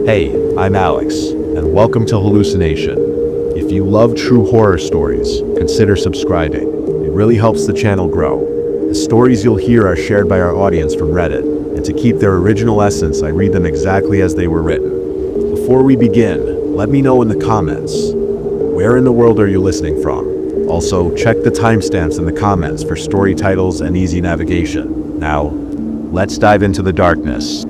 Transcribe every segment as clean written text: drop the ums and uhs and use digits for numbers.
Hey, I'm Alex, and welcome to Hallucination. If you love true horror stories, consider subscribing. It really helps the channel grow. The stories you'll hear are shared by our audience from Reddit, and to keep their original essence, I read them exactly as they were written. Before we begin, let me know in the comments, where in the world are you listening from? Also, check the timestamps in the comments for story titles and easy navigation. Now, let's dive into the darkness.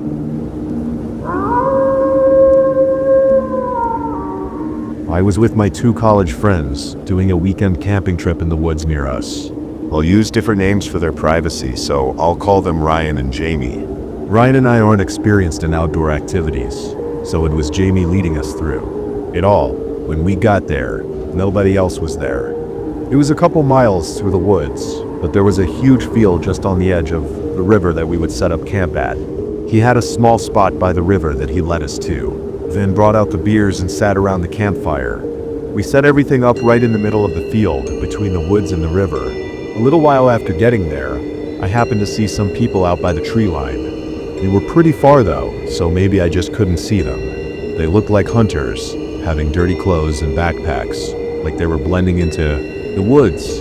I was with my two college friends, doing a weekend camping trip in the woods near us. I'll use different names for their privacy, so I'll call them Ryan and Jamie. Ryan and I aren't experienced in outdoor activities, so it was Jamie leading us through it all. When we got there, nobody else was there. It was a couple miles through the woods, but there was a huge field just on the edge of the river that we would set up camp at. He had a small spot by the river that he led us to, then brought out the beers and sat around the campfire. We set everything up right in the middle of the field, between the woods and the river. A little while after getting there, I happened to see some people out by the tree line. They were pretty far though, so maybe I just couldn't see them. They looked like hunters, having dirty clothes and backpacks, like they were blending into the woods.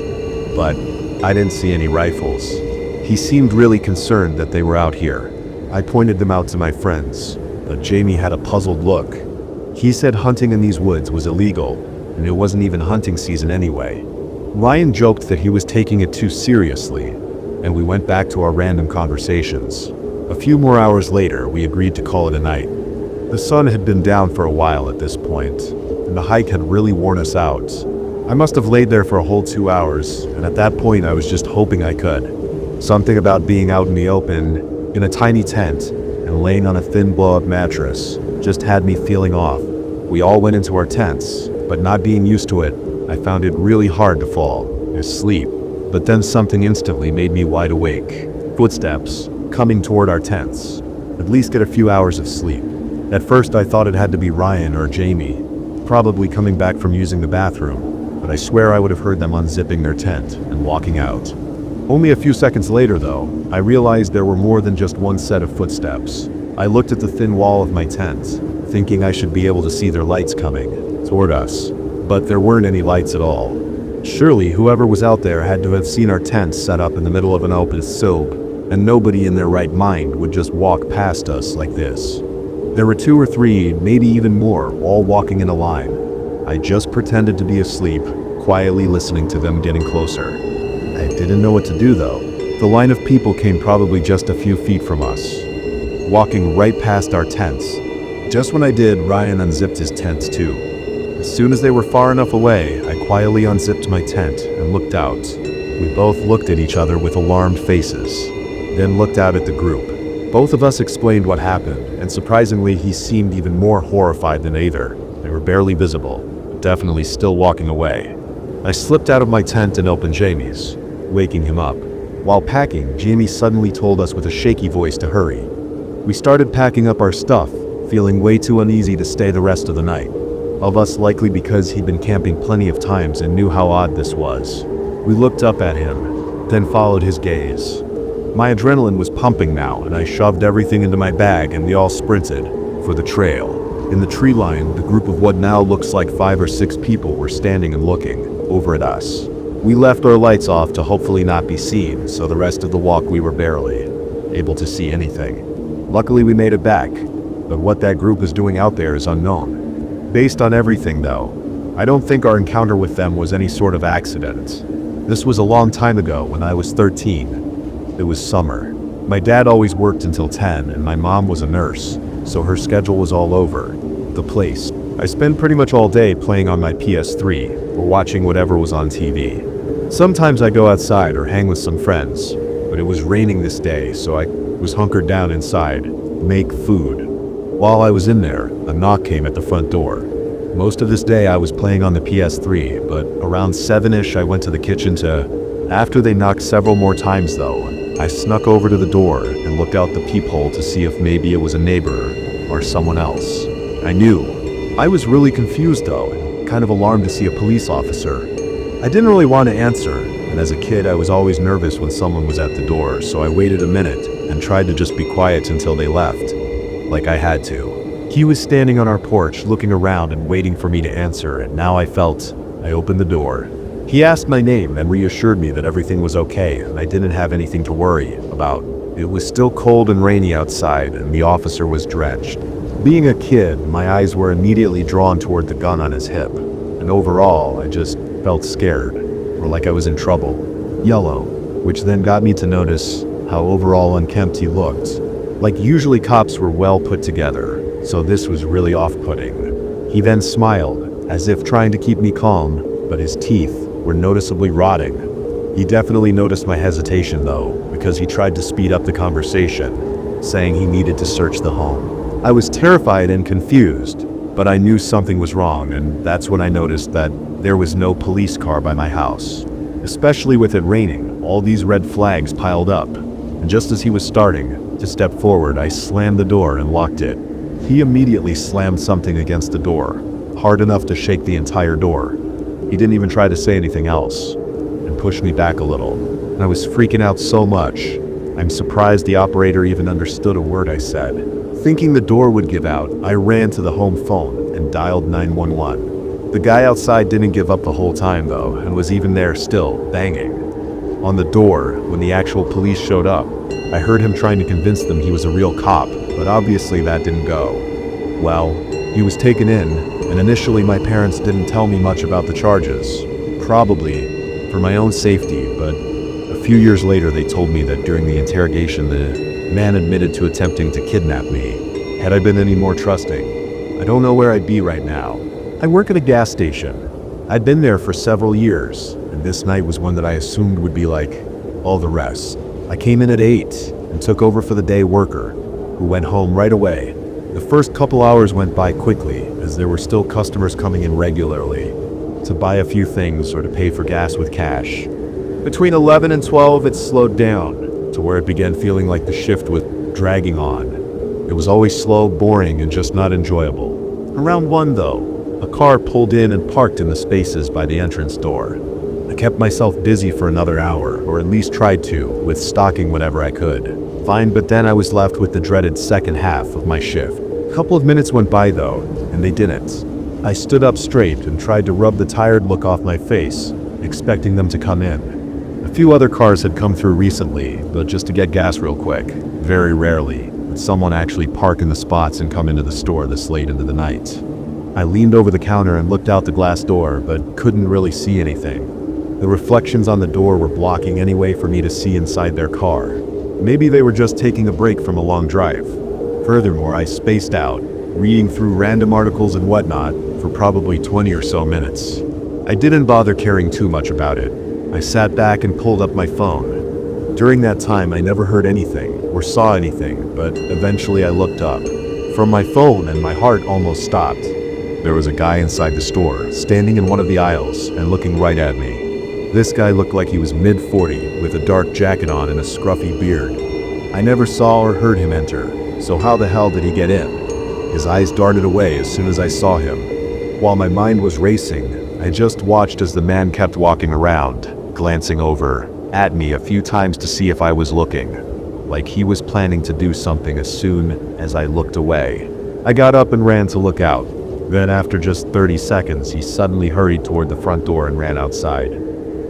But I didn't see any rifles. He seemed really concerned that they were out here. I pointed them out to my friends, but Jamie had a puzzled look. He said hunting in these woods was illegal, and it wasn't even hunting season anyway. Ryan joked that he was taking it too seriously, and we went back to our random conversations. A few more hours later, we agreed to call it a night. The sun had been down for a while at this point, and the hike had really worn us out. I must have laid there for a whole 2 hours, and at that point I was just hoping I could. Something about being out in the open, in a tiny tent, and laying on a thin blow-up mattress just had me feeling off. We all went into our tents, but not being used to it, I found it really hard to fall asleep. But then something instantly made me wide awake. Footsteps coming toward our tents. At least get a few hours of sleep. At first I thought it had to be Ryan or Jamie, probably coming back from using the bathroom, but I swear I would have heard them unzipping their tent and walking out. Only a few seconds later though, I realized there were more than just one set of footsteps. I looked at the thin wall of my tent, thinking I should be able to see their lights coming toward us, but there weren't any lights at all. Surely whoever was out there had to have seen our tent set up in the middle of an open slope, and nobody in their right mind would just walk past us like this. There were 2 or 3, maybe even more, all walking in a line. I just pretended to be asleep, quietly listening to them getting closer. I didn't know what to do though. The line of people came probably just a few feet from us, walking right past our tents. Just when I did, Ryan unzipped his tent too. As soon as they were far enough away, I quietly unzipped my tent and looked out. We both looked at each other with alarmed faces, then looked out at the group. Both of us explained what happened, and surprisingly he seemed even more horrified than either. They were barely visible, but definitely still walking away. I slipped out of my tent and opened Jamie's, waking him up. While packing, Jamie suddenly told us with a shaky voice to hurry. We started packing up our stuff, feeling way too uneasy to stay the rest of the night. Of us likely because he'd been camping plenty of times and knew how odd this was. We looked up at him, then followed his gaze. My adrenaline was pumping now, and I shoved everything into my bag and we all sprinted for the trail. In the tree line, the group of what now looks like 5 or 6 people were standing and looking over at us. We left our lights off to hopefully not be seen, so the rest of the walk we were barely able to see anything. Luckily we made it back, but what that group is doing out there is unknown. Based on everything though, I don't think our encounter with them was any sort of accident. This was a long time ago when I was 13. It was summer. My dad always worked until 10 and my mom was a nurse, so her schedule was all over the place. I spent pretty much all day playing on my PS3 or watching whatever was on TV. Sometimes I go outside or hang with some friends, but it was raining this day, so I was hunkered down inside, make food. While I was in there, a knock came at the front door. Most of this day I was playing on the PS3, but around 7ish I went to the kitchen After they knocked several more times though, I snuck over to the door and looked out the peephole to see if maybe it was a neighbor or someone else. I knew. I was really confused though, and kind of alarmed to see a police officer. I didn't really want to answer, and as a kid I was always nervous when someone was at the door, so I waited a minute and tried to just be quiet until they left, like I had to. He was standing on our porch, looking around and waiting for me to answer, and now I opened the door. He asked my name and reassured me that everything was okay and I didn't have anything to worry about. It was still cold and rainy outside, and the officer was drenched. Being a kid, my eyes were immediately drawn toward the gun on his hip, and overall, I just felt scared, or like I was in trouble. Yellow, which then got me to notice how overall unkempt he looked. Like usually cops were well put together, so this was really off-putting. He then smiled, as if trying to keep me calm, but his teeth were noticeably rotting. He definitely noticed my hesitation though, because he tried to speed up the conversation, saying he needed to search the home. I was terrified and confused, but I knew something was wrong, and that's when I noticed that there was no police car by my house. Especially with it raining, all these red flags piled up, and just as he was starting to step forward, I slammed the door and locked it. He immediately slammed something against the door, hard enough to shake the entire door. He didn't even try to say anything else, and pushed me back a little. And I was freaking out so much, I'm surprised the operator even understood a word I said. Thinking the door would give out, I ran to the home phone and dialed 911. The guy outside didn't give up the whole time though, and was even there still, banging on the door when the actual police showed up. I heard him trying to convince them he was a real cop, but obviously that didn't go. Well, he was taken in, and initially my parents didn't tell me much about the charges. Probably for my own safety, but a few years later they told me that during the interrogation the man admitted to attempting to kidnap me. Had I been any more trusting, I don't know where I'd be right now. I work at a gas station. I'd been there for several years, and this night was one that I assumed would be like all the rest. I came in at 8 and took over for the day worker, who went home right away. The first couple hours went by quickly, as there were still customers coming in regularly to buy a few things or to pay for gas with cash. Between 11 and 12, it slowed down to where it began feeling like the shift was dragging on. It was always slow, boring, and just not enjoyable. Around 1 though, a car pulled in and parked in the spaces by the entrance door. I kept myself busy for another hour, or at least tried to, with stocking whatever I could. Fine, but then I was left with the dreaded second half of my shift. A couple of minutes went by though, and they didn't. I stood up straight and tried to rub the tired look off my face, expecting them to come in. A few other cars had come through recently, but just to get gas real quick. Very rarely would someone actually park in the spots and come into the store this late into the night. I leaned over the counter and looked out the glass door, but couldn't really see anything. The reflections on the door were blocking any way for me to see inside their car. Maybe they were just taking a break from a long drive. Furthermore, I spaced out, reading through random articles and whatnot for probably 20 or so minutes. I didn't bother caring too much about it. I sat back and pulled up my phone. During that time, I never heard anything or saw anything, but eventually I looked up from my phone and my heart almost stopped. There was a guy inside the store, standing in one of the aisles and looking right at me. This guy looked like he was mid-40 with a dark jacket on and a scruffy beard. I never saw or heard him enter, so how the hell did he get in? His eyes darted away as soon as I saw him. While my mind was racing, I just watched as the man kept walking around, glancing over at me a few times to see if I was looking, like he was planning to do something as soon as I looked away. I got up and ran to look out. Then after just 30 seconds, he suddenly hurried toward the front door and ran outside.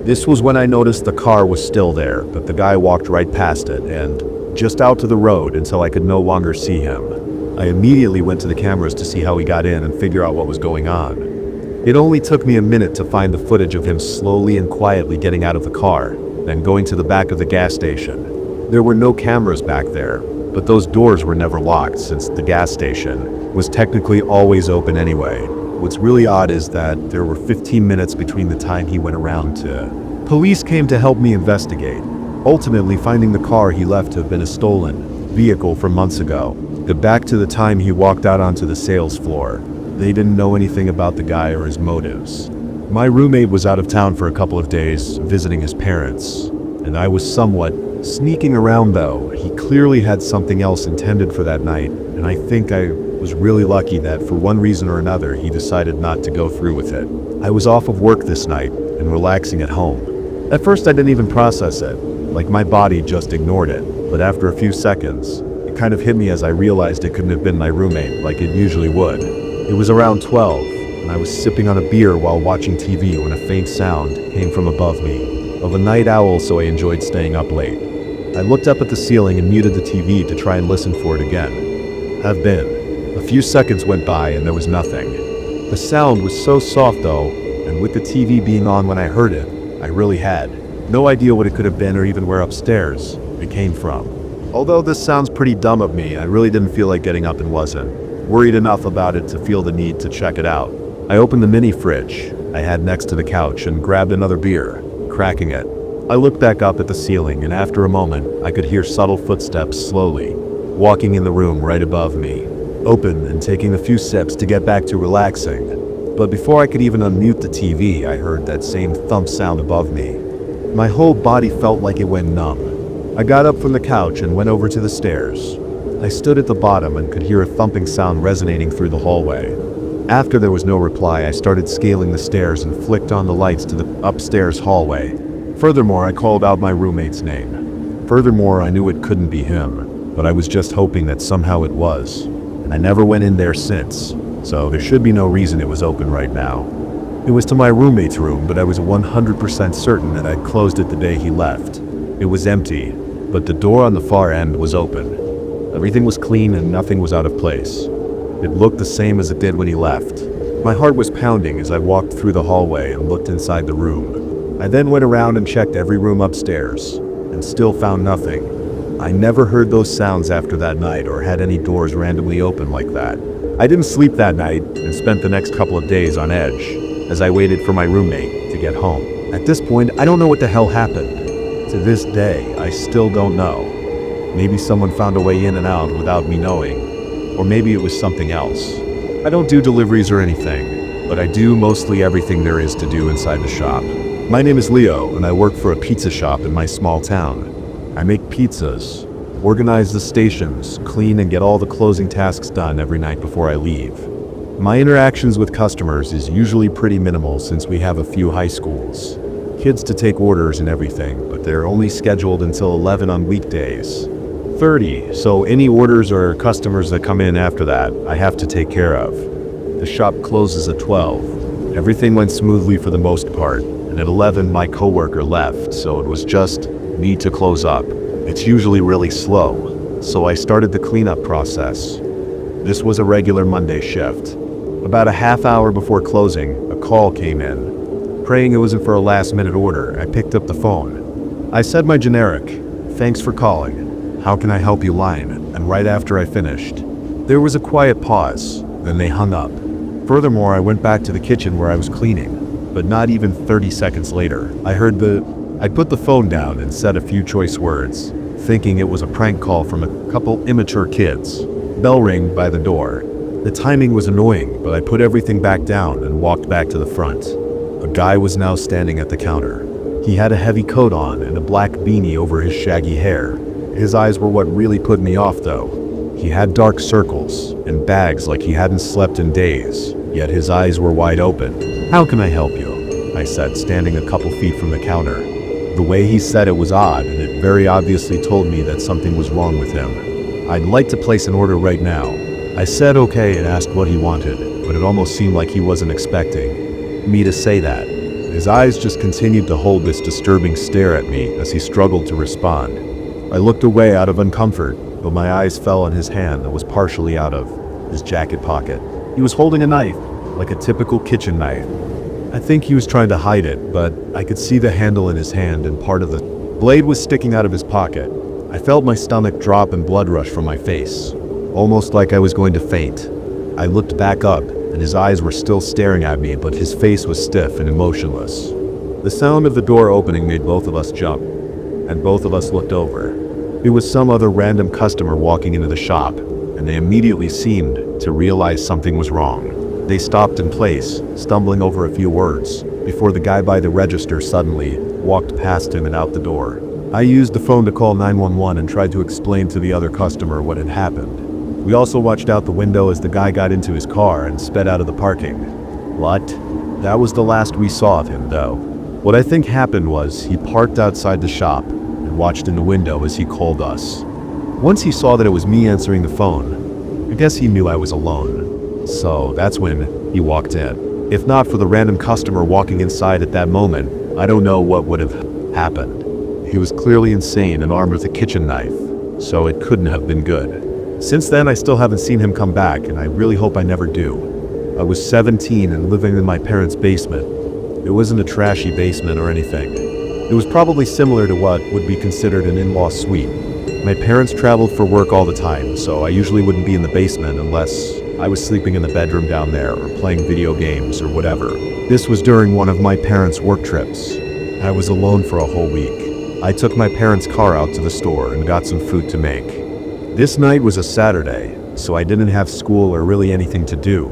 This was when I noticed the car was still there, but the guy walked right past it and just out to the road until I could no longer see him. I immediately went to the cameras to see how he got in and figure out what was going on. It only took me a minute to find the footage of him slowly and quietly getting out of the car, then going to the back of the gas station. There were no cameras back there, but those doors were never locked since the gas station was technically always open anyway. What's really odd is that there were 15 minutes between the time he went around to... Police came to help me investigate, ultimately finding the car he left to have been a stolen vehicle from months ago. Back to the time he walked out onto the sales floor. They didn't know anything about the guy or his motives. My roommate was out of town for a couple of days, visiting his parents, and I was somewhat sneaking around though. He clearly had something else intended for that night, and I think I was really lucky that for one reason or another he decided not to go through with it. I was off of work this night and relaxing at home. At first I didn't even process it, like my body just ignored it, but after a few seconds, it It kind of hit me as I realized it couldn't have been my roommate like it usually would. It was around 12, and I was sipping on a beer while watching TV when a faint sound came from above me. Of a night owl, so I enjoyed staying up late. I looked up at the ceiling and muted the TV to try and listen for it again. Have been. A few seconds went by and there was nothing. The sound was so soft though, and with the TV being on when I heard it, I really had no idea what it could have been or even where upstairs it came from. Although this sounds pretty dumb of me, I really didn't feel like getting up and wasn't worried enough about it to feel the need to check it out. I opened the mini fridge I had next to the couch and grabbed another beer, cracking it. I looked back up at the ceiling, and after a moment, I could hear subtle footsteps slowly walking in the room right above me. Open and taking a few sips to get back to relaxing. But before I could even unmute the TV, I heard that same thump sound above me. My whole body felt like it went numb. I got up from the couch and went over to the stairs. I stood at the bottom and could hear a thumping sound resonating through the hallway. After there was no reply, I started scaling the stairs and flicked on the lights to the upstairs hallway. Furthermore, I called out my roommate's name. Furthermore, I knew it couldn't be him, but I was just hoping that somehow it was. And I never went in there since, so there should be no reason it was open right now. It was to my roommate's room, but I was 100% certain that I'd closed it the day he left. It was empty, but the door on the far end was open. Everything was clean and nothing was out of place. It looked the same as it did when he left. My heart was pounding as I walked through the hallway and looked inside the room. I then went around and checked every room upstairs, and still found nothing. I never heard those sounds after that night or had any doors randomly open like that. I didn't sleep that night and spent the next couple of days on edge as I waited for my roommate to get home. At this point, I don't know what the hell happened. To this day, I still don't know. Maybe someone found a way in and out without me knowing, or maybe it was something else. I don't do deliveries or anything, but I do mostly everything there is to do inside the shop. My name is Leo, and I work for a pizza shop in my small town. I make pizzas, organize the stations, clean and get all the closing tasks done every night before I leave. My interactions with customers is usually pretty minimal since we have a few high schools. Kids to take orders and everything, but they're only scheduled until 11 on weekdays. 30, so any orders or customers that come in after that, I have to take care of. The shop closes at 12. Everything went smoothly for the most part, and at 11 my coworker left, so it was just me to close up. It's usually really slow, so I started the cleanup process. This was a regular Monday shift. About a half hour before closing, a call came in. Praying it wasn't for a last-minute order, I picked up the phone. I said my generic, "Thanks for calling. How can I help you?" line, and right after I finished, there was a quiet pause, then they hung up. Furthermore, I went back to the kitchen where I was cleaning, but not even 30 seconds later, I put the phone down and said a few choice words, thinking it was a prank call from a couple immature kids. Bell rang by the door. The timing was annoying, but I put everything back down and walked back to the front. A guy was now standing at the counter. He had a heavy coat on and a black beanie over his shaggy hair. His eyes were what really put me off though. He had dark circles and bags like he hadn't slept in days, yet his eyes were wide open. "How can I help you?" I said, standing a couple feet from the counter. The way he said it was odd, and it very obviously told me that something was wrong with him. "I'd like to place an order right now." I said okay and asked what he wanted, but it almost seemed like he wasn't expecting me to say that. His eyes just continued to hold this disturbing stare at me as he struggled to respond. I looked away out of uncomfort, but my eyes fell on his hand that was partially out of his jacket pocket. He was holding a knife, like a typical kitchen knife. I think he was trying to hide it, but I could see the handle in his hand and part of the blade was sticking out of his pocket. I felt my stomach drop and blood rush from my face, almost like I was going to faint. I looked back up, and his eyes were still staring at me, but his face was stiff and emotionless. The sound of the door opening made both of us jump, and both of us looked over. It was some other random customer walking into the shop, and they immediately seemed to realize something was wrong. They stopped in place, stumbling over a few words, before the guy by the register suddenly walked past him and out the door. I used the phone to call 911 and tried to explain to the other customer what had happened. We also watched out the window as the guy got into his car and sped out of the parking lot. That was the last we saw of him, though. What I think happened was he parked outside the shop and watched in the window as he called us. Once he saw that it was me answering the phone, I guess he knew I was alone. So that's when he walked in. If not for the random customer walking inside at that moment, I don't know what would have happened. He was clearly insane and armed with a kitchen knife, so it couldn't have been good. Since then, I still haven't seen him come back, and I really hope I never do. I was 17 and living in my parents' basement. It wasn't a trashy basement or anything. It was probably similar to what would be considered an in-law suite. My parents traveled for work all the time, so I usually wouldn't be in the basement unless I was sleeping in the bedroom down there or playing video games or whatever. This was during one of my parents' work trips. I was alone for a whole week. I took my parents' car out to the store and got some food to make. This night was a Saturday, so I didn't have school or really anything to do.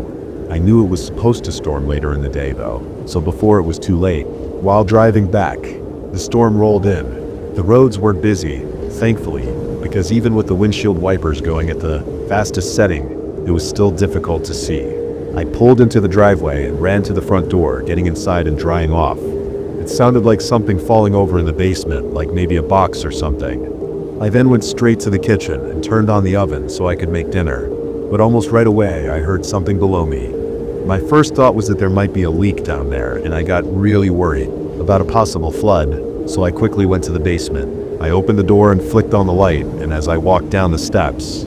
I knew it was supposed to storm later in the day though, so before it was too late. While driving back, the storm rolled in. The roads weren't busy, thankfully, because even with the windshield wipers going at the fastest setting, it was still difficult to see. I pulled into the driveway and ran to the front door, getting inside and drying off. It sounded like something falling over in the basement, like maybe a box or something. I then went straight to the kitchen and turned on the oven so I could make dinner. But almost right away, I heard something below me. My first thought was that there might be a leak down there, and I got really worried about a possible flood, so I quickly went to the basement. I opened the door and flicked on the light, and as I walked down the steps,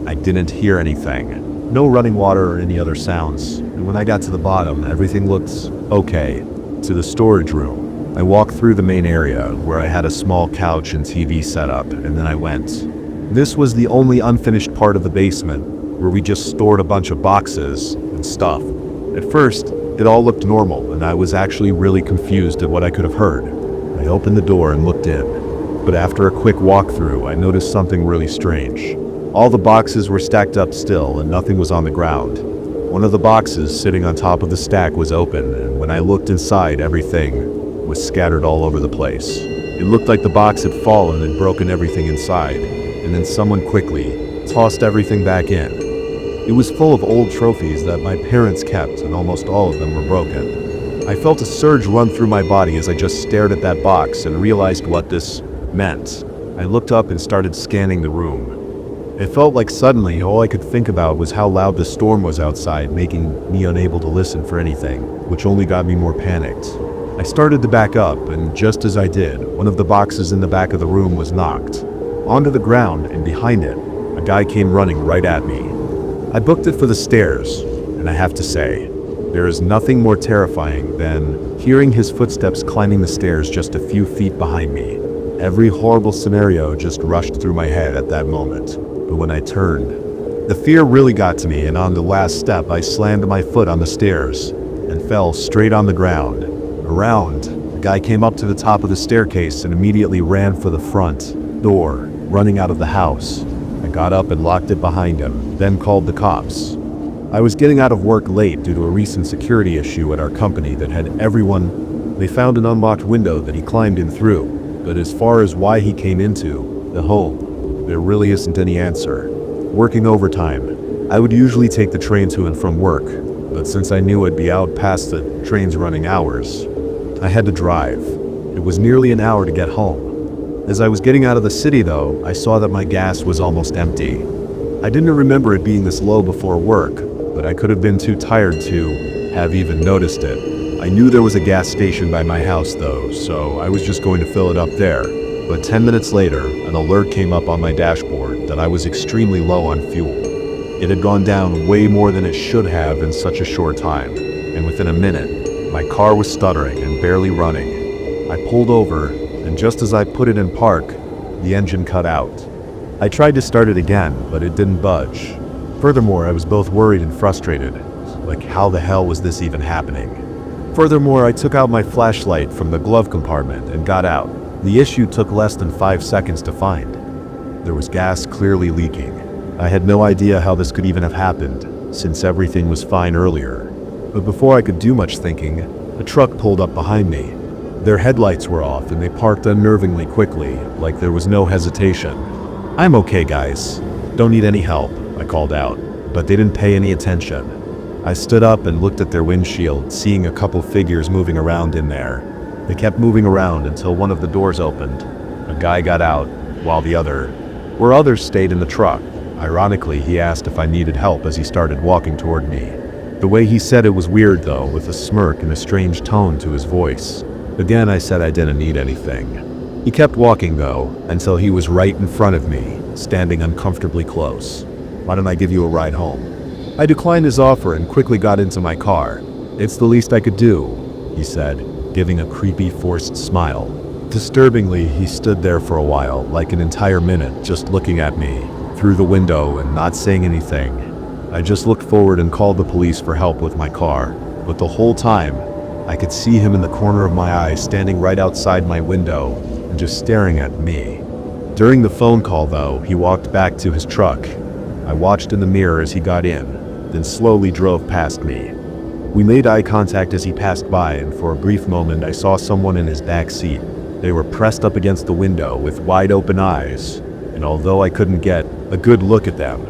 I didn't hear anything. No running water or any other sounds, and when I got to the bottom, everything looked okay. To the storage room. I walked through the main area where I had a small couch and TV set up, and then I went. This was the only unfinished part of the basement where we just stored a bunch of boxes and stuff. At first, it all looked normal, and I was actually really confused at what I could have heard. I opened the door and looked in, but after a quick walkthrough, I noticed something really strange. All the boxes were stacked up still, and nothing was on the ground. One of the boxes sitting on top of the stack was open, and when I looked inside, everything was scattered all over the place. It looked like the box had fallen and broken everything inside, and then someone quickly tossed everything back in. It was full of old trophies that my parents kept, and almost all of them were broken. I felt a surge run through my body as I just stared at that box and realized what this meant. I looked up and started scanning the room. It felt like suddenly all I could think about was how loud the storm was outside, making me unable to listen for anything, which only got me more panicked. I started to back up, and just as I did, one of the boxes in the back of the room was knocked onto the ground, and behind it, a guy came running right at me. I booked it for the stairs, and I have to say, there is nothing more terrifying than hearing his footsteps climbing the stairs just a few feet behind me. Every horrible scenario just rushed through my head at that moment. But when I turned, the fear really got to me, and on the last step I slammed my foot on the stairs and fell straight on the ground. The guy came up to the top of the staircase and immediately ran for the front door, running out of the house. I got up and locked it behind him, then called the cops. I was getting out of work late due to a recent security issue at our company that had everyone. They found an unlocked window that he climbed in through, but as far as why he came into the home, there really isn't any answer. Working overtime, I would usually take the train to and from work, but since I knew I'd be out past the train's running hours, I had to drive. It was nearly an hour to get home. As I was getting out of the city though, I saw that my gas was almost empty. I didn't remember it being this low before work, but I could have been too tired to have even noticed it. I knew there was a gas station by my house though, so I was just going to fill it up there. But 10 minutes later, an alert came up on my dashboard that I was extremely low on fuel. It had gone down way more than it should have in such a short time, and within a minute, my car was stuttering and barely running. I pulled over, and just as I put it in park, the engine cut out. I tried to start it again, but it didn't budge. Furthermore, I was both worried and frustrated. Like, how the hell was this even happening? Furthermore, I took out my flashlight from the glove compartment and got out. The issue took less than 5 seconds to find. There was gas clearly leaking. I had no idea how this could even have happened, since everything was fine earlier. But before I could do much thinking, a truck pulled up behind me. Their headlights were off and they parked unnervingly quickly, like there was no hesitation. "I'm okay, guys. Don't need any help," I called out, but they didn't pay any attention. I stood up and looked at their windshield, seeing a couple figures moving around in there. They kept moving around until one of the doors opened. A guy got out, while the other where others stayed in the truck. Ironically, he asked if I needed help as he started walking toward me. The way he said it was weird though, with a smirk and a strange tone to his voice. Again, I said I didn't need anything. He kept walking though, until he was right in front of me, standing uncomfortably close. "Why don't I give you a ride home?" I declined his offer and quickly got into my car. "It's the least I could do," he said, giving a creepy, forced smile. Disturbingly, he stood there for a while, like an entire minute, just looking at me through the window and not saying anything. I just looked forward and called the police for help with my car, but the whole time, I could see him in the corner of my eye standing right outside my window and just staring at me. During the phone call though, he walked back to his truck. I watched in the mirror as he got in, then slowly drove past me. We made eye contact as he passed by, and for a brief moment I saw someone in his back seat. They were pressed up against the window with wide open eyes, and although I couldn't get a good look at them,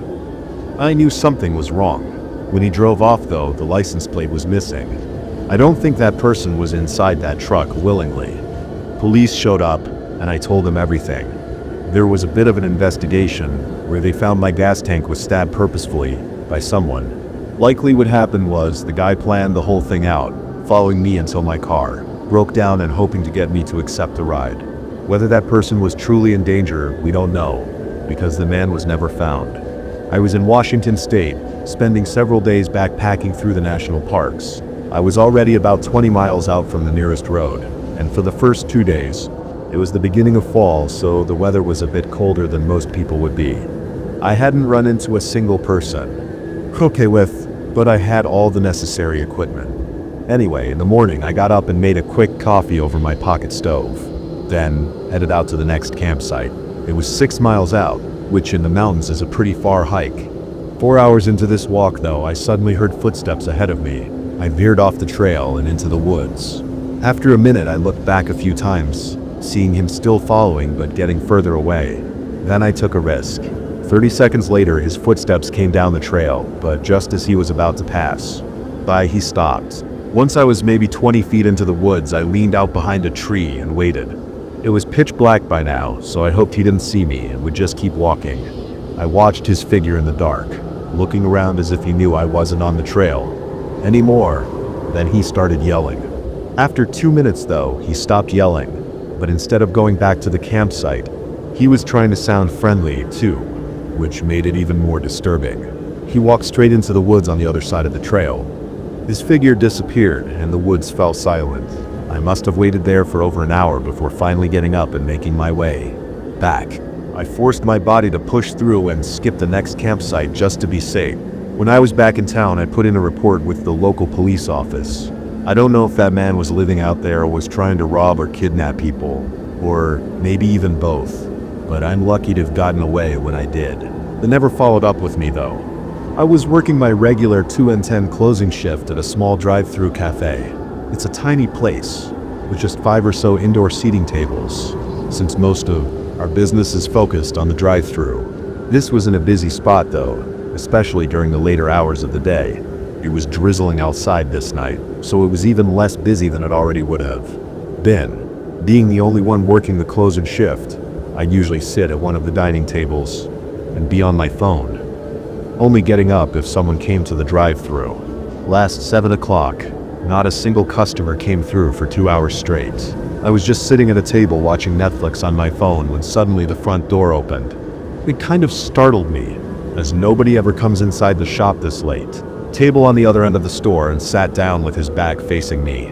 I knew something was wrong. When he drove off though, the license plate was missing. I don't think that person was inside that truck willingly. Police showed up, and I told them everything. There was a bit of an investigation where they found my gas tank was stabbed purposefully by someone. Likely what happened was the guy planned the whole thing out, following me until my car broke down and hoping to get me to accept the ride. Whether that person was truly in danger, we don't know, because the man was never found. I was in Washington State, spending several days backpacking through the national parks. I was already about 20 miles out from the nearest road, and for the first 2 days, it was the beginning of fall, so the weather was a bit colder than most people would be. I hadn't run into a single person but I had all the necessary equipment. Anyway, in the morning, I got up and made a quick coffee over my pocket stove, then headed out to the next campsite. It was 6 miles out, which in the mountains is a pretty far hike. 4 hours into this walk though, I suddenly heard footsteps ahead of me. I veered off the trail and into the woods. After a minute, I looked back a few times, seeing him still following but getting further away. Then I took a risk. 30 seconds later, his footsteps came down the trail, but just as he was about to pass by, he stopped. Once I was maybe 20 feet into the woods, I leaned out behind a tree and waited. It was pitch black by now, so I hoped he didn't see me and would just keep walking. I watched his figure in the dark, looking around as if he knew I wasn't on the trail anymore. Then he started yelling. After 2 minutes though, he stopped yelling, but instead of going back to the campsite, he was trying to sound friendly too, which made it even more disturbing. He walked straight into the woods on the other side of the trail. His figure disappeared and the woods fell silent. I must have waited there for over an hour before finally getting up and making my way back. I forced my body to push through and skip the next campsite just to be safe. When I was back in town, I put in a report with the local police office. I don't know if that man was living out there or was trying to rob or kidnap people, or maybe even both, but I'm lucky to have gotten away when I did. They never followed up with me though. I was working my regular 2 and 10 closing shift at a small drive-through cafe. It's a tiny place with just 5 or so indoor seating tables, since most of our business is focused on the drive-through. This wasn't a busy spot though, especially during the later hours of the day. It was drizzling outside this night, so it was even less busy than it already would have been. Being the only one working the closing shift, I'd usually sit at one of the dining tables and be on my phone, only getting up if someone came to the drive-through. Last 7 o'clock, not a single customer came through for 2 hours straight. I was just sitting at a table watching Netflix on my phone when suddenly the front door opened. It kind of startled me, as nobody ever comes inside the shop this late. Table on the other end of the store and sat down with his back facing me.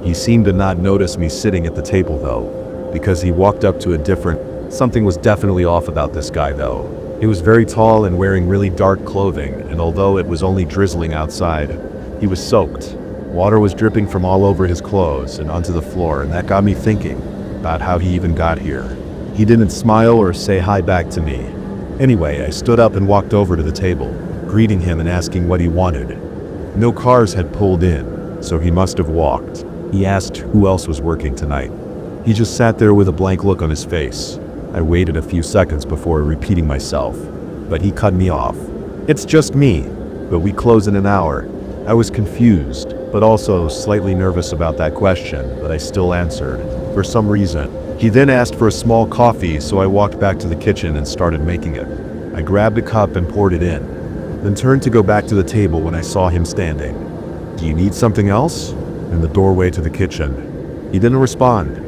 He seemed to not notice me sitting at the table though, because he walked up to a different. Something was definitely off about this guy though. He was very tall and wearing really dark clothing, and although it was only drizzling outside, he was soaked. Water was dripping from all over his clothes and onto the floor, and that got me thinking about how he even got here. He didn't smile or say hi back to me. Anyway, I stood up and walked over to the table, greeting him and asking what he wanted. No cars had pulled in, so he must have walked. He asked who else was working tonight. He just sat there with a blank look on his face. I waited a few seconds before repeating myself, but he cut me off. "It's just me, but we close in an hour." I was confused, but also slightly nervous about that question, but I still answered. For some reason, He then asked for a small coffee, so I walked back to the kitchen and started making it. I grabbed a cup and poured it in, then turned to go back to the table when I saw him standing. "Do you need something else?" In the doorway to the kitchen. He didn't respond.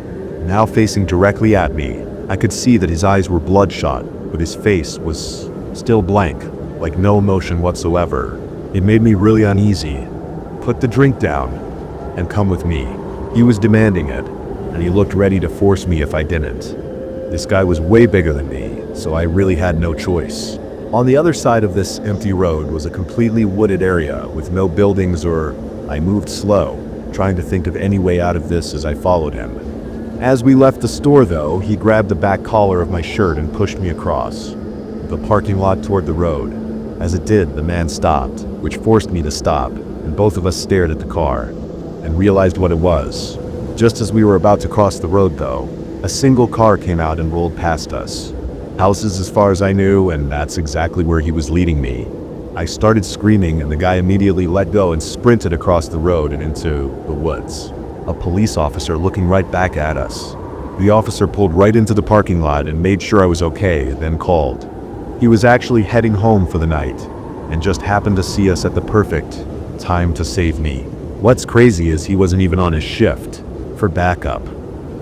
Now facing directly at me, I could see that his eyes were bloodshot, but his face was still blank, like no emotion whatsoever. It made me really uneasy. "Put the drink down and come with me." He was demanding it, and he looked ready to force me if I didn't. This guy was way bigger than me, so I really had no choice. On the other side of this empty road was a completely wooded area with no buildings or... I moved slow, trying to think of any way out of this as I followed him. As we left the store though, he grabbed the back collar of my shirt and pushed me across the parking lot toward the road. As it did, the man stopped, which forced me to stop, and both of us stared at the car and realized what it was. Just as we were about to cross the road though, a single car came out and rolled past us. Houses as far as I knew, and that's exactly where he was leading me. I started screaming and the guy immediately let go and sprinted across the road and into the woods. A police officer looking right back at us. The officer pulled right into the parking lot and made sure I was okay, then called. He was actually heading home for the night and just happened to see us at the perfect time to save me. What's crazy is he wasn't even on his shift for backup.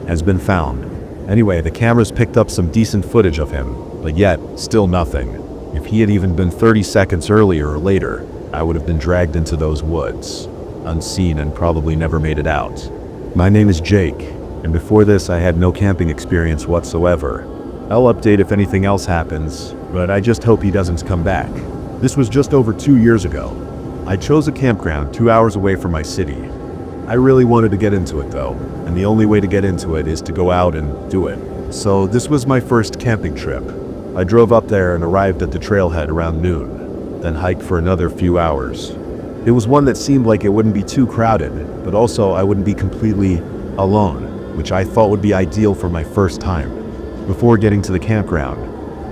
Has been found. Anyway, the cameras picked up some decent footage of him, but yet, still nothing. If he had even been 30 seconds earlier or later, I would have been dragged into those woods, unseen, and probably never made it out. My name is Jake, and before this I had no camping experience whatsoever. I'll update if anything else happens, but I just hope he doesn't come back. This was just over 2 years ago. I chose a campground 2 hours away from my city. I really wanted to get into it though, and the only way to get into it is to go out and do it. So this was my first camping trip. I drove up there and arrived at the trailhead around noon, then hiked for another few hours. It was one that seemed like it wouldn't be too crowded, but also I wouldn't be completely alone, which I thought would be ideal for my first time. Before getting to the campground,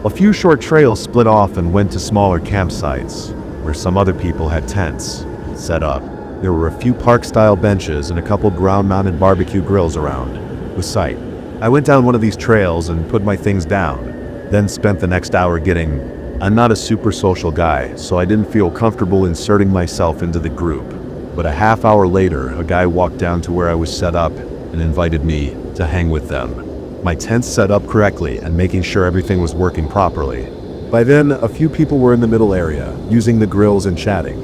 a few short trails split off and went to smaller campsites, where some other people had tents set up. There were a few park-style benches and a couple ground-mounted barbecue grills around the site. I went down one of these trails and put my things down, then spent the next hour getting... I'm not a super social guy, so I didn't feel comfortable inserting myself into the group. But a half hour later, a guy walked down to where I was set up and invited me to hang with them. My tent's set up correctly and making sure everything was working properly. By then, a few people were in the middle area, using the grills and chatting.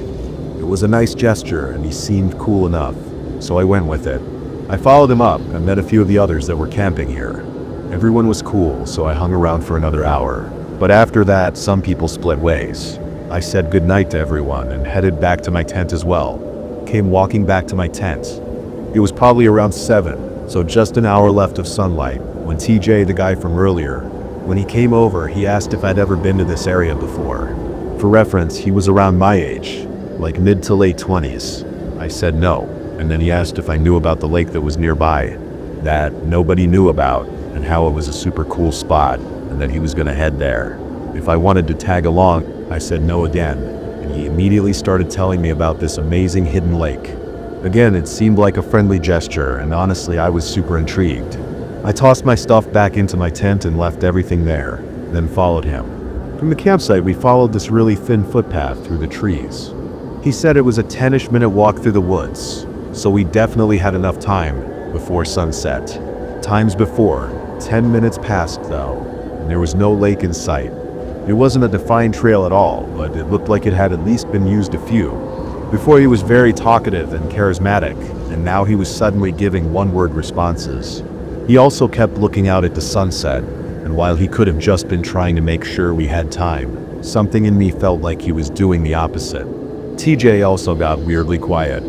It was a nice gesture and he seemed cool enough, so I went with it. I followed him up and met a few of the others that were camping here. Everyone was cool, so I hung around for another hour. But after that, some people split ways. I said goodnight to everyone and headed back to my tent as well. Came walking back to my tent. It was probably around 7, so just an hour left of sunlight, when TJ, the guy from earlier, when he came over, he asked if I'd ever been to this area before. For reference, he was around my age, like mid to late 20s. I said no, and then he asked if I knew about the lake that was nearby, that nobody knew about, and how it was a super cool spot, and that he was gonna head there. If I wanted to tag along, I said no again, and he immediately started telling me about this amazing hidden lake. Again, it seemed like a friendly gesture, and honestly, I was super intrigued. I tossed my stuff back into my tent and left everything there, then followed him. From the campsite, we followed this really thin footpath through the trees. He said it was a 10-ish minute walk through the woods, so we definitely had enough time before sunset. Times before, 10 minutes passed though, and there was no lake in sight. It wasn't a defined trail at all, but it looked like it had at least been used a few. Before he was very talkative and charismatic, and now he was suddenly giving one-word responses. He also kept looking out at the sunset, and while he could have just been trying to make sure we had time, something in me felt like he was doing the opposite. TJ also got weirdly quiet.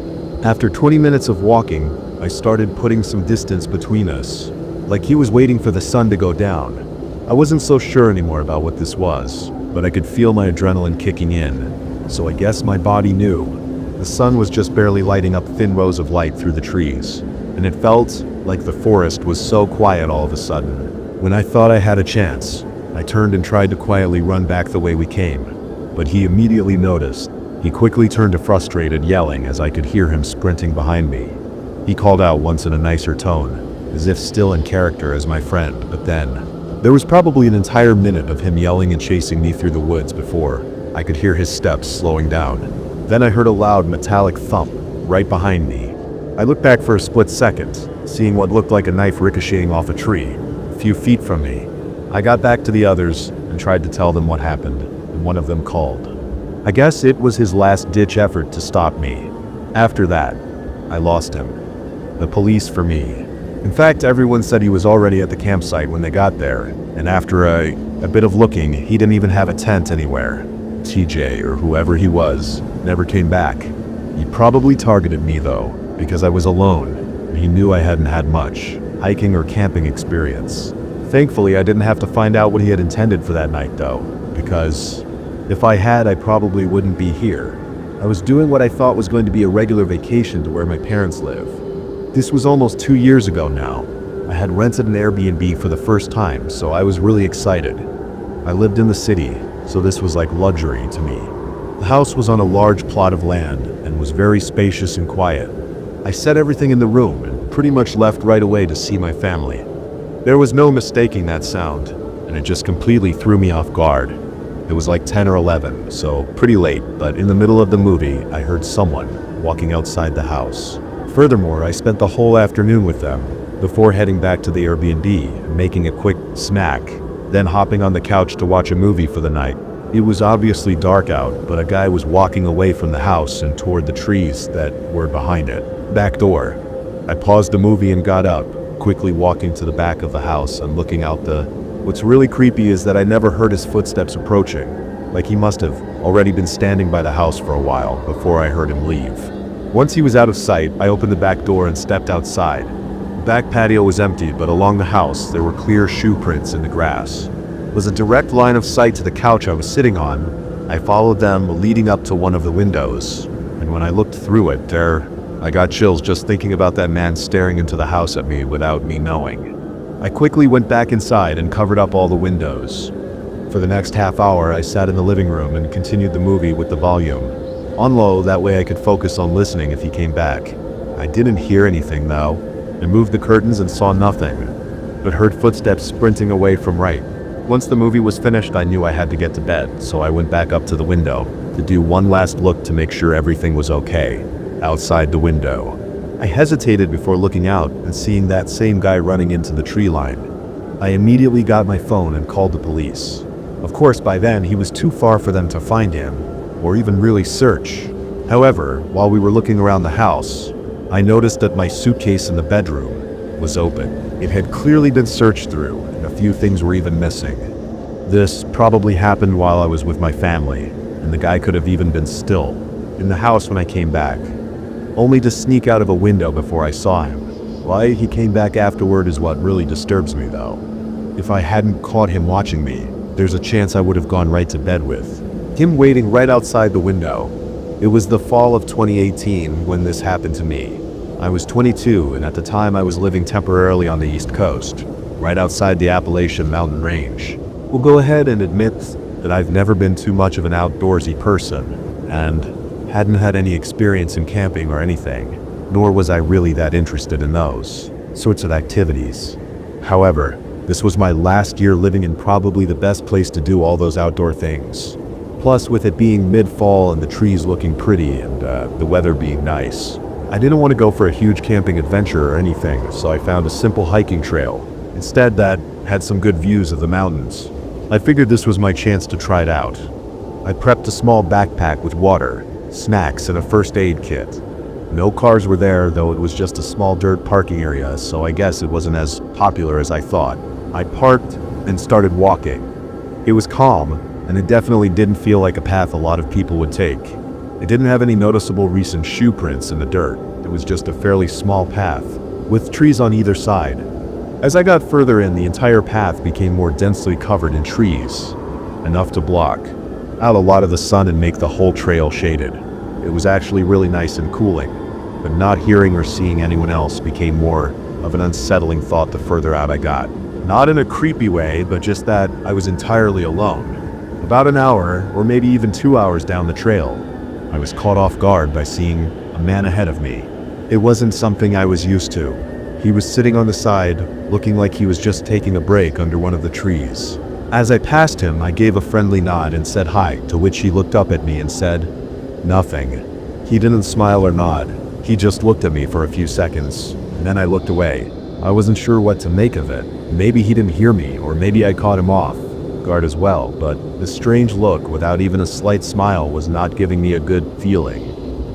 After 20 minutes of walking, I started putting some distance between us, like he was waiting for the sun to go down. I wasn't so sure anymore about what this was, but I could feel my adrenaline kicking in, so I guess my body knew. The sun was just barely lighting up thin rows of light through the trees, and it felt like the forest was so quiet all of a sudden. When I thought I had a chance, I turned and tried to quietly run back the way we came, but he immediately noticed. He quickly turned to frustrated yelling as I could hear him sprinting behind me. He called out once in a nicer tone, as if still in character as my friend, but then, there was probably an entire minute of him yelling and chasing me through the woods before I could hear his steps slowing down. Then I heard a loud metallic thump right behind me. I looked back for a split second, seeing what looked like a knife ricocheting off a tree a few feet from me. I got back to the others and tried to tell them what happened, and one of them called. I guess it was his last-ditch effort to stop me. After that, I lost him. The police for me. In fact, everyone said he was already at the campsite when they got there, and after a bit of looking, he didn't even have a tent anywhere. TJ, or whoever he was, never came back. He probably targeted me though, because I was alone, and he knew I hadn't had much hiking or camping experience. Thankfully, I didn't have to find out what he had intended for that night though, because if I had, I probably wouldn't be here. I was doing what I thought was going to be a regular vacation to where my parents live. This was almost 2 years ago now. I had rented an Airbnb for the first time, so I was really excited. I lived in the city, so this was like luxury to me. The house was on a large plot of land and was very spacious and quiet. I set everything in the room and pretty much left right away to see my family. There was no mistaking that sound, and it just completely threw me off guard. It was like 10 or 11, so pretty late, but in the middle of the movie, I heard someone walking outside the house. Furthermore, I spent the whole afternoon with them, before heading back to the Airbnb, making a quick snack, then hopping on the couch to watch a movie for the night. It was obviously dark out, but a guy was walking away from the house and toward the trees that were behind it. Back door. I paused the movie and got up, quickly walking to the back of the house and looking out the... What's really creepy is that I never heard his footsteps approaching, like he must have already been standing by the house for a while before I heard him leave. Once he was out of sight, I opened the back door and stepped outside. The back patio was empty, but along the house there were clear shoe prints in the grass. It was a direct line of sight to the couch I was sitting on. I followed them, leading up to one of the windows, and when I looked through it, I got chills just thinking about that man staring into the house at me without me knowing. I quickly went back inside and covered up all the windows. For the next half hour, I sat in the living room and continued the movie with the volume on low, that way I could focus on listening if he came back. I didn't hear anything though. I moved the curtains and saw nothing, but heard footsteps sprinting away from right. Once the movie was finished, I knew I had to get to bed, so I went back up to the window to do one last look to make sure everything was okay outside the window. I hesitated before looking out and seeing that same guy running into the tree line. I immediately got my phone and called the police. Of course, by then he was too far for them to find him, or even really search. However, while we were looking around the house, I noticed that my suitcase in the bedroom was open. It had clearly been searched through, and a few things were even missing. This probably happened while I was with my family, and the guy could have even been still in the house when I came back, only to sneak out of a window before I saw him. Why he came back afterward is what really disturbs me though. If I hadn't caught him watching me, there's a chance I would have gone right to bed with him waiting right outside the window. It was the fall of 2018 when this happened to me. I was 22, and at the time I was living temporarily on the East Coast, right outside the Appalachian mountain range. We'll go ahead and admit that I've never been too much of an outdoorsy person, and hadn't had any experience in camping or anything, nor was I really that interested in those sorts of activities. However, this was my last year living in probably the best place to do all those outdoor things. Plus, with it being mid-fall and the trees looking pretty and the weather being nice, I didn't want to go for a huge camping adventure or anything, so I found a simple hiking trail. Instead, that had some good views of the mountains. I figured this was my chance to try it out. I prepped a small backpack with water, snacks, and a first aid kit. No cars were there, though it was just a small dirt parking area, so I guess it wasn't as popular as I thought. I parked and started walking. It was calm, and it definitely didn't feel like a path a lot of people would take. It didn't have any noticeable recent shoe prints in the dirt. It was just a fairly small path, with trees on either side. As I got further in, the entire path became more densely covered in trees, enough to block out a lot of the sun and make the whole trail shaded. It was actually really nice and cooling, but not hearing or seeing anyone else became more of an unsettling thought the further out I got. Not in a creepy way, but just that I was entirely alone. About an hour, or maybe even 2 hours down the trail, I was caught off guard by seeing a man ahead of me. It wasn't something I was used to. He was sitting on the side, looking like he was just taking a break under one of the trees. As I passed him, I gave a friendly nod and said hi, to which he looked up at me and said, "Nothing." He didn't smile or nod. He just looked at me for a few seconds, and then I looked away. I wasn't sure what to make of it. Maybe he didn't hear me, or maybe I caught him off guard as well, but the strange look without even a slight smile was not giving me a good feeling.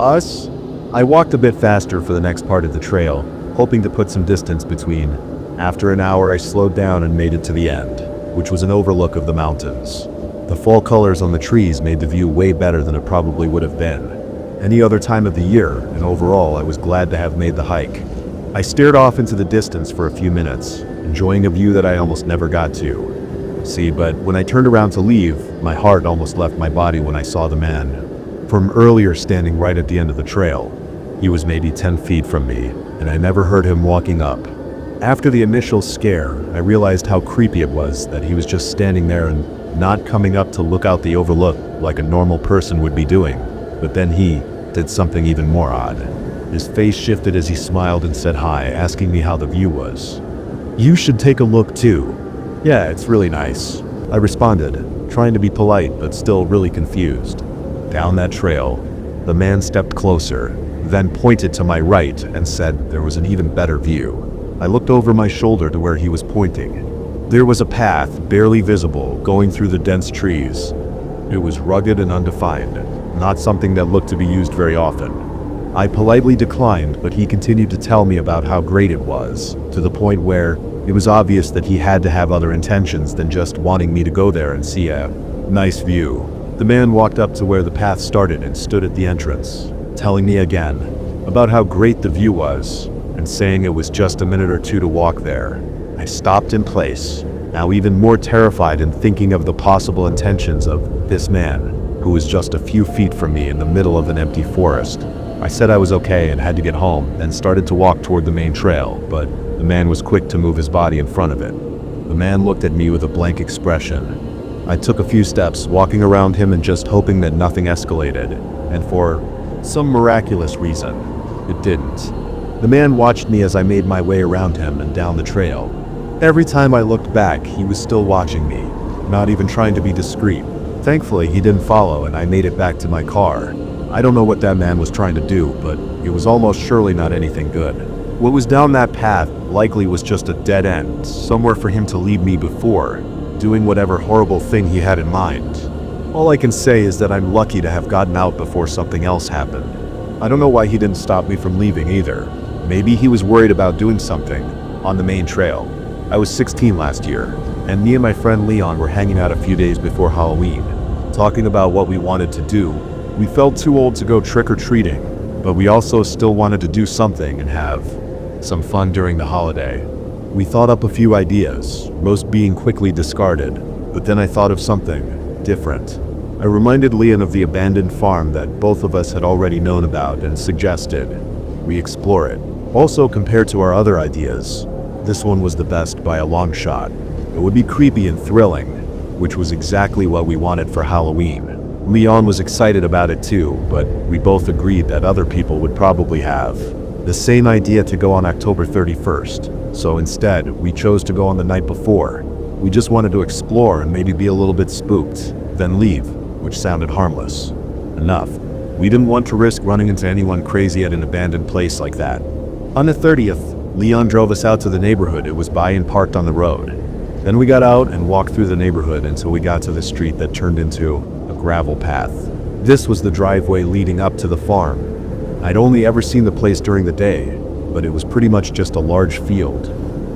Us? I walked a bit faster for the next part of the trail, hoping to put some distance between. After an hour, I slowed down and made it to the end, which was an overlook of the mountains. The fall colors on the trees made the view way better than it probably would have been any other time of the year, and overall I was glad to have made the hike. I stared off into the distance for a few minutes, enjoying a view that I almost never got to. See, but when I turned around to leave, my heart almost left my body when I saw the man from earlier standing right at the end of the trail. He was maybe 10 feet from me, and I never heard him walking up. After the initial scare, I realized how creepy it was that he was just standing there and not coming up to look out the overlook like a normal person would be doing. But then he did something even more odd. His face shifted as he smiled and said hi, asking me how the view was. "You should take a look too." "Yeah, it's really nice," I responded, trying to be polite but still really confused. Down that trail, the man stepped closer, then pointed to my right and said there was an even better view. I looked over my shoulder to where he was pointing. There was a path, barely visible, going through the dense trees. It was rugged and undefined, not something that looked to be used very often. I politely declined, but he continued to tell me about how great it was, to the point where it was obvious that he had to have other intentions than just wanting me to go there and see a nice view. The man walked up to where the path started and stood at the entrance, telling me again about how great the view was, and saying it was just a minute or two to walk there. I stopped in place, now even more terrified and thinking of the possible intentions of this man, who was just a few feet from me in the middle of an empty forest. I said I was okay and had to get home, and started to walk toward the main trail, but the man was quick to move his body in front of it. The man looked at me with a blank expression. I took a few steps, walking around him and just hoping that nothing escalated, and for some miraculous reason, it didn't. The man watched me as I made my way around him and down the trail. Every time I looked back, he was still watching me, not even trying to be discreet. Thankfully, he didn't follow and I made it back to my car. I don't know what that man was trying to do, but it was almost surely not anything good. What was down that path likely was just a dead end, somewhere for him to leave me before doing whatever horrible thing he had in mind. All I can say is that I'm lucky to have gotten out before something else happened. I don't know why he didn't stop me from leaving either. Maybe he was worried about doing something on the main trail. I was 16 last year, and me and my friend Leon were hanging out a few days before Halloween, talking about what we wanted to do. We felt too old to go trick-or-treating, but we also still wanted to do something and have some fun during the holiday. We thought up a few ideas, most being quickly discarded, but then I thought of something different. I reminded Leon of the abandoned farm that both of us had already known about and suggested we explore it. Also, compared to our other ideas, this one was the best by a long shot. It would be creepy and thrilling, which was exactly what we wanted for Halloween. Leon was excited about it too, but we both agreed that other people would probably have the same idea to go on October 31st. So instead, we chose to go on the night before. We just wanted to explore and maybe be a little bit spooked, then leave, which sounded harmless enough. We didn't want to risk running into anyone crazy at an abandoned place like that. On the 30th, Leon drove us out to the neighborhood it was by and parked on the road. Then we got out and walked through the neighborhood until we got to the street that turned into a gravel path. This was the driveway leading up to the farm. I'd only ever seen the place during the day, but it was pretty much just a large field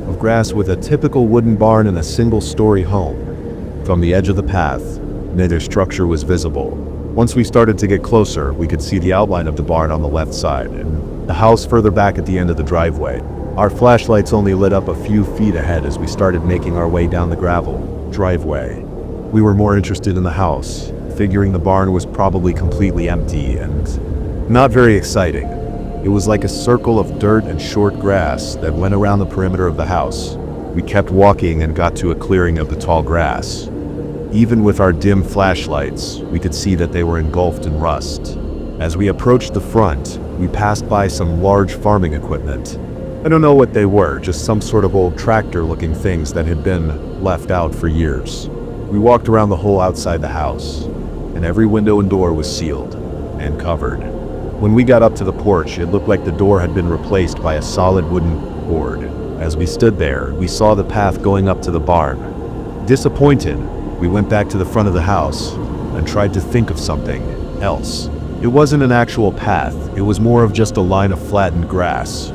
of grass with a typical wooden barn and a single-story home. From the edge of the path, neither structure was visible. Once we started to get closer, we could see the outline of the barn on the left side and the house further back at the end of the driveway. Our flashlights only lit up a few feet ahead as we started making our way down the gravel driveway. We were more interested in the house, figuring the barn was probably completely empty and not very exciting. It was like a circle of dirt and short grass that went around the perimeter of the house. We kept walking and got to a clearing of the tall grass. Even with our dim flashlights, we could see that they were engulfed in rust. As we approached the front, we passed by some large farming equipment. I don't know what they were, just some sort of old tractor-looking things that had been left out for years. We walked around the whole outside the house, and every window and door was sealed and covered. When we got up to the porch, it looked like the door had been replaced by a solid wooden board. As we stood there, we saw the path going up to the barn. Disappointed, we went back to the front of the house and tried to think of something else. It wasn't an actual path, it was more of just a line of flattened grass.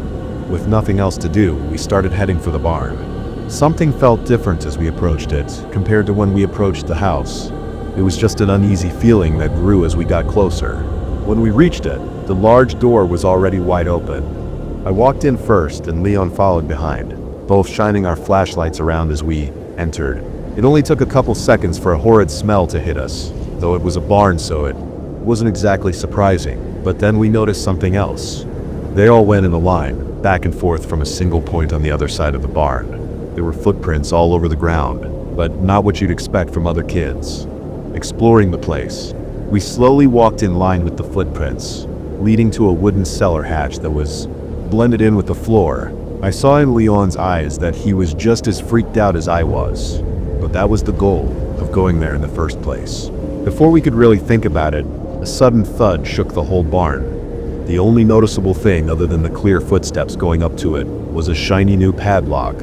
With nothing else to do, we started heading for the barn. Something felt different as we approached it, compared to when we approached the house. It was just an uneasy feeling that grew as we got closer. When we reached it, the large door was already wide open. I walked in first and Leon followed behind, both shining our flashlights around as we entered. It only took a couple seconds for a horrid smell to hit us, though it was a barn, so it wasn't exactly surprising. But then we noticed something else. They all went in a line, back and forth from a single point on the other side of the barn. There were footprints all over the ground, but not what you'd expect from other kids. Exploring the place, we slowly walked in line with the footprints, leading to a wooden cellar hatch that was blended in with the floor. I saw in Leon's eyes that he was just as freaked out as I was, but that was the goal of going there in the first place. Before we could really think about it, a sudden thud shook the whole barn. The only noticeable thing other than the clear footsteps going up to it was a shiny new padlock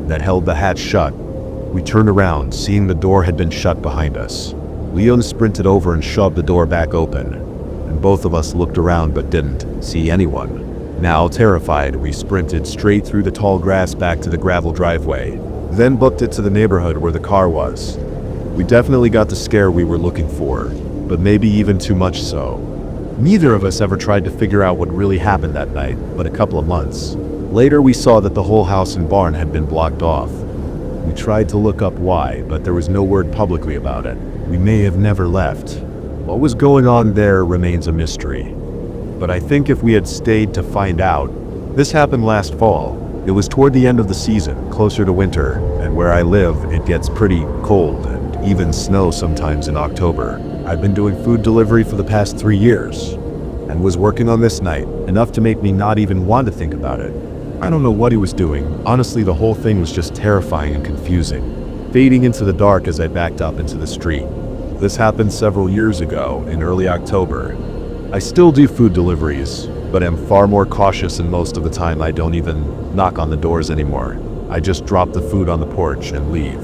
that held the hatch shut. We turned around, seeing the door had been shut behind us. Leon sprinted over and shoved the door back open, and both of us looked around but didn't see anyone. Now, terrified, we sprinted straight through the tall grass back to the gravel driveway, then booked it to the neighborhood where the car was. We definitely got the scare we were looking for, but maybe even too much so. Neither of us ever tried to figure out what really happened that night, but a couple of months later we saw that the whole house and barn had been blocked off. We tried to look up why, but there was no word publicly about it. We may have never left. What was going on there remains a mystery. But I think if we had stayed to find out. This happened last fall. It was toward the end of the season, closer to winter, and where I live, it gets pretty cold and even snow sometimes in October. I've been doing food delivery for the past 3 years, and was working on this night, enough to make me not even want to think about it. I don't know what he was doing. Honestly, the whole thing was just terrifying and confusing, fading into the dark as I backed up into the street. This happened several years ago, in early October. I still do food deliveries, but am far more cautious, and most of the time I don't even knock on the doors anymore. I just drop the food on the porch and leave.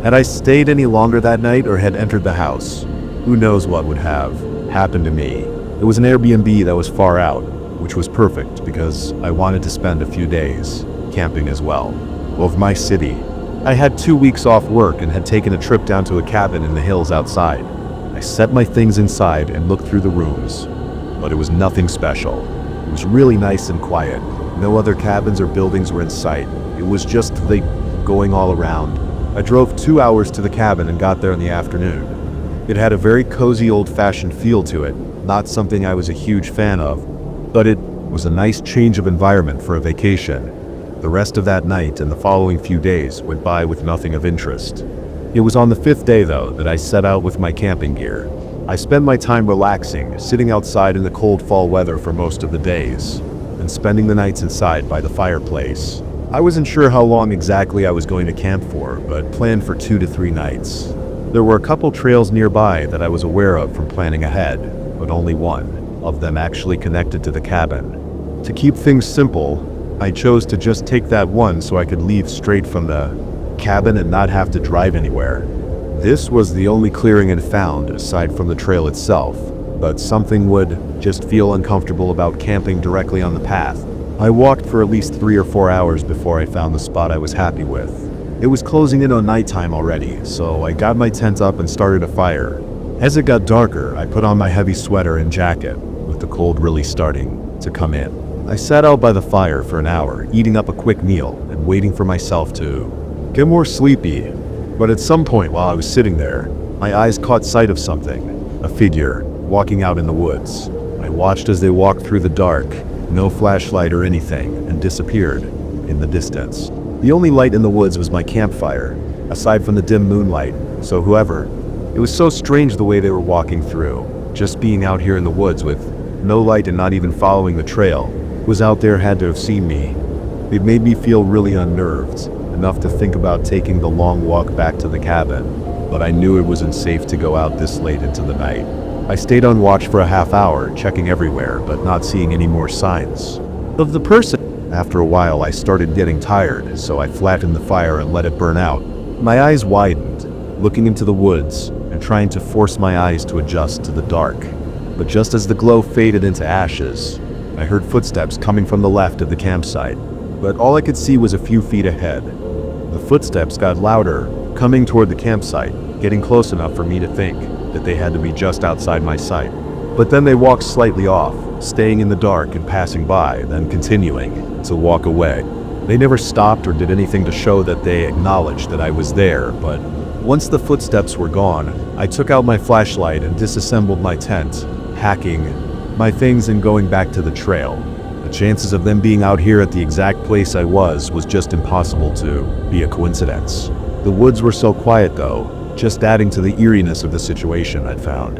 Had I stayed any longer that night or had entered the house, who knows what would have happened to me. It was an Airbnb that was far out, which was perfect because I wanted to spend a few days camping as well. Of my city. I had 2 weeks off work and had taken a trip down to a cabin in the hills outside. I set my things inside and looked through the rooms, but it was nothing special. It was really nice and quiet. No other cabins or buildings were in sight. It was just the going all around. I drove 2 hours to the cabin and got there in the afternoon. It had a very cozy old-fashioned feel to it, not something I was a huge fan of, but it was a nice change of environment for a vacation. The rest of that night and the following few days went by with nothing of interest. It was on the 5th day, though, that I set out with my camping gear. I spent my time relaxing, sitting outside in the cold fall weather for most of the days, and spending the nights inside by the fireplace. I wasn't sure how long exactly I was going to camp for, but planned for 2 to 3 nights. There were a couple trails nearby that I was aware of from planning ahead, but only one of them actually connected to the cabin. To keep things simple, I chose to just take that one so I could leave straight from the cabin and not have to drive anywhere. This was the only clearing I'd found aside from the trail itself, but something would just feel uncomfortable about camping directly on the path. I walked for at least 3 or 4 hours before I found the spot I was happy with. It was closing in on nighttime already, so I got my tent up and started a fire. As it got darker, I put on my heavy sweater and jacket, with the cold really starting to come in. I sat out by the fire for an hour, eating up a quick meal and waiting for myself to get more sleepy. But at some point while I was sitting there, my eyes caught sight of something, a figure, walking out in the woods. I watched as they walked through the dark, no flashlight or anything, and disappeared in the distance. The only light in the woods was my campfire, aside from the dim moonlight, so it was so strange the way they were walking through. Just being out here in the woods with no light and not even following the trail, was out there had to have seen me. It made me feel really unnerved, enough to think about taking the long walk back to the cabin, but I knew it wasn't safe to go out this late into the night. I stayed on watch for a half hour, checking everywhere, but not seeing any more signs of the person. After a while, I started getting tired, so I flattened the fire and let it burn out. My eyes widened, looking into the woods and trying to force my eyes to adjust to the dark. But just as the glow faded into ashes, I heard footsteps coming from the left of the campsite, but all I could see was a few feet ahead. The footsteps got louder, coming toward the campsite, getting close enough for me to think that they had to be just outside my sight. But then they walked slightly off, staying in the dark and passing by, then continuing to walk away. They never stopped or did anything to show that they acknowledged that I was there, but once the footsteps were gone, I took out my flashlight and disassembled my tent, packing my things and going back to the trail. The chances of them being out here at the exact place I was just impossible to be a coincidence. The woods were so quiet though, just adding to the eeriness of the situation I'd found.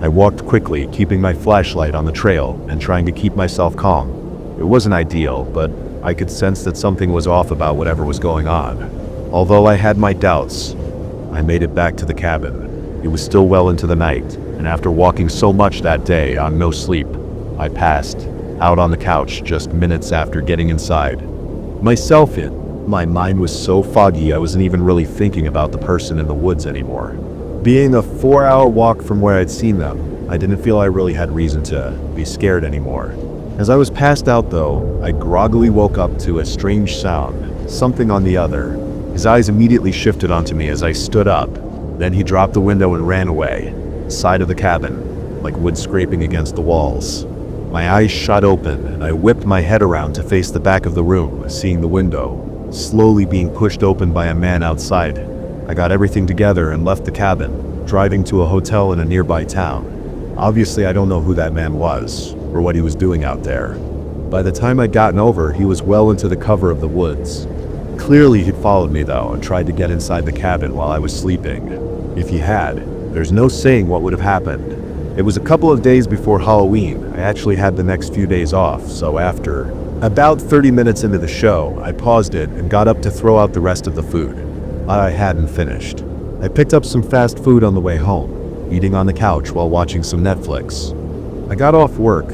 I walked quickly, keeping my flashlight on the trail and trying to keep myself calm. It wasn't ideal, but I could sense that something was off about whatever was going on. Although I had my doubts, I made it back to the cabin. It was still well into the night, and after walking so much that day on no sleep, I passed out on the couch just minutes after getting inside. My mind was so foggy I wasn't even really thinking about the person in the woods anymore. Being a 4-hour walk from where I'd seen them, I didn't feel I really had reason to be scared anymore. As I was passed out though, I groggily woke up to a strange sound, something on the other. His eyes immediately shifted onto me as I stood up. Then he dropped the window and ran away, side of the cabin, like wood scraping against the walls. My eyes shot open and I whipped my head around to face the back of the room, seeing the window slowly being pushed open by a man outside. I got everything together and left the cabin, driving to a hotel in a nearby town. Obviously, I don't know who that man was or what he was doing out there. By the time I'd gotten over, he was well into the cover of the woods. Clearly, he'd followed me though and tried to get inside the cabin while I was sleeping. If he had, there's no saying what would have happened. It was a couple of days before Halloween. I actually had the next few days off, so after about 30 minutes into the show, I paused it and got up to throw out the rest of the food I hadn't finished. I picked up some fast food on the way home, eating on the couch while watching some Netflix. I got off work.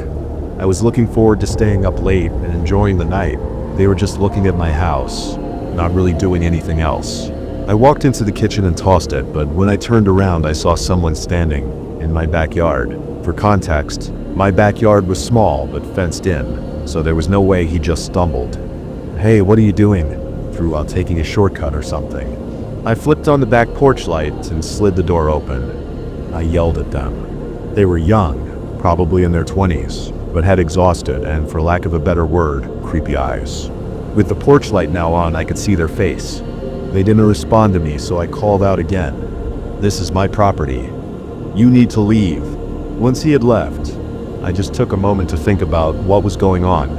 I was looking forward to staying up late and enjoying the night. They were just looking at my house, not really doing anything else. I walked into the kitchen and tossed it, but when I turned around, I saw someone standing in my backyard. For context, my backyard was small but fenced in, so there was no way he just stumbled. "Hey, what are you doing?" threw out, taking a shortcut or something. I flipped on the back porch light and slid the door open. I yelled at them. They were young, probably in their 20s, but had exhausted and, for lack of a better word, creepy eyes. With the porch light now on, I could see their face. They didn't respond to me, so I called out again. "This is my property. You need to leave." Once he had left, I just took a moment to think about what was going on.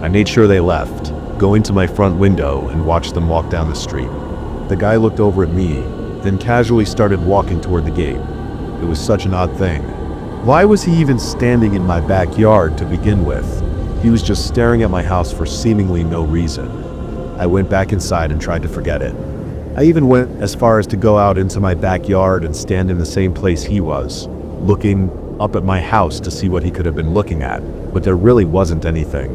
I made sure they left, going to my front window and watched them walk down the street. The guy looked over at me, then casually started walking toward the gate. It was such an odd thing. Why was he even standing in my backyard to begin with? He was just staring at my house for seemingly no reason. I went back inside and tried to forget it. I even went as far as to go out into my backyard and stand in the same place he was, looking up at my house to see what he could have been looking at, but there really wasn't anything.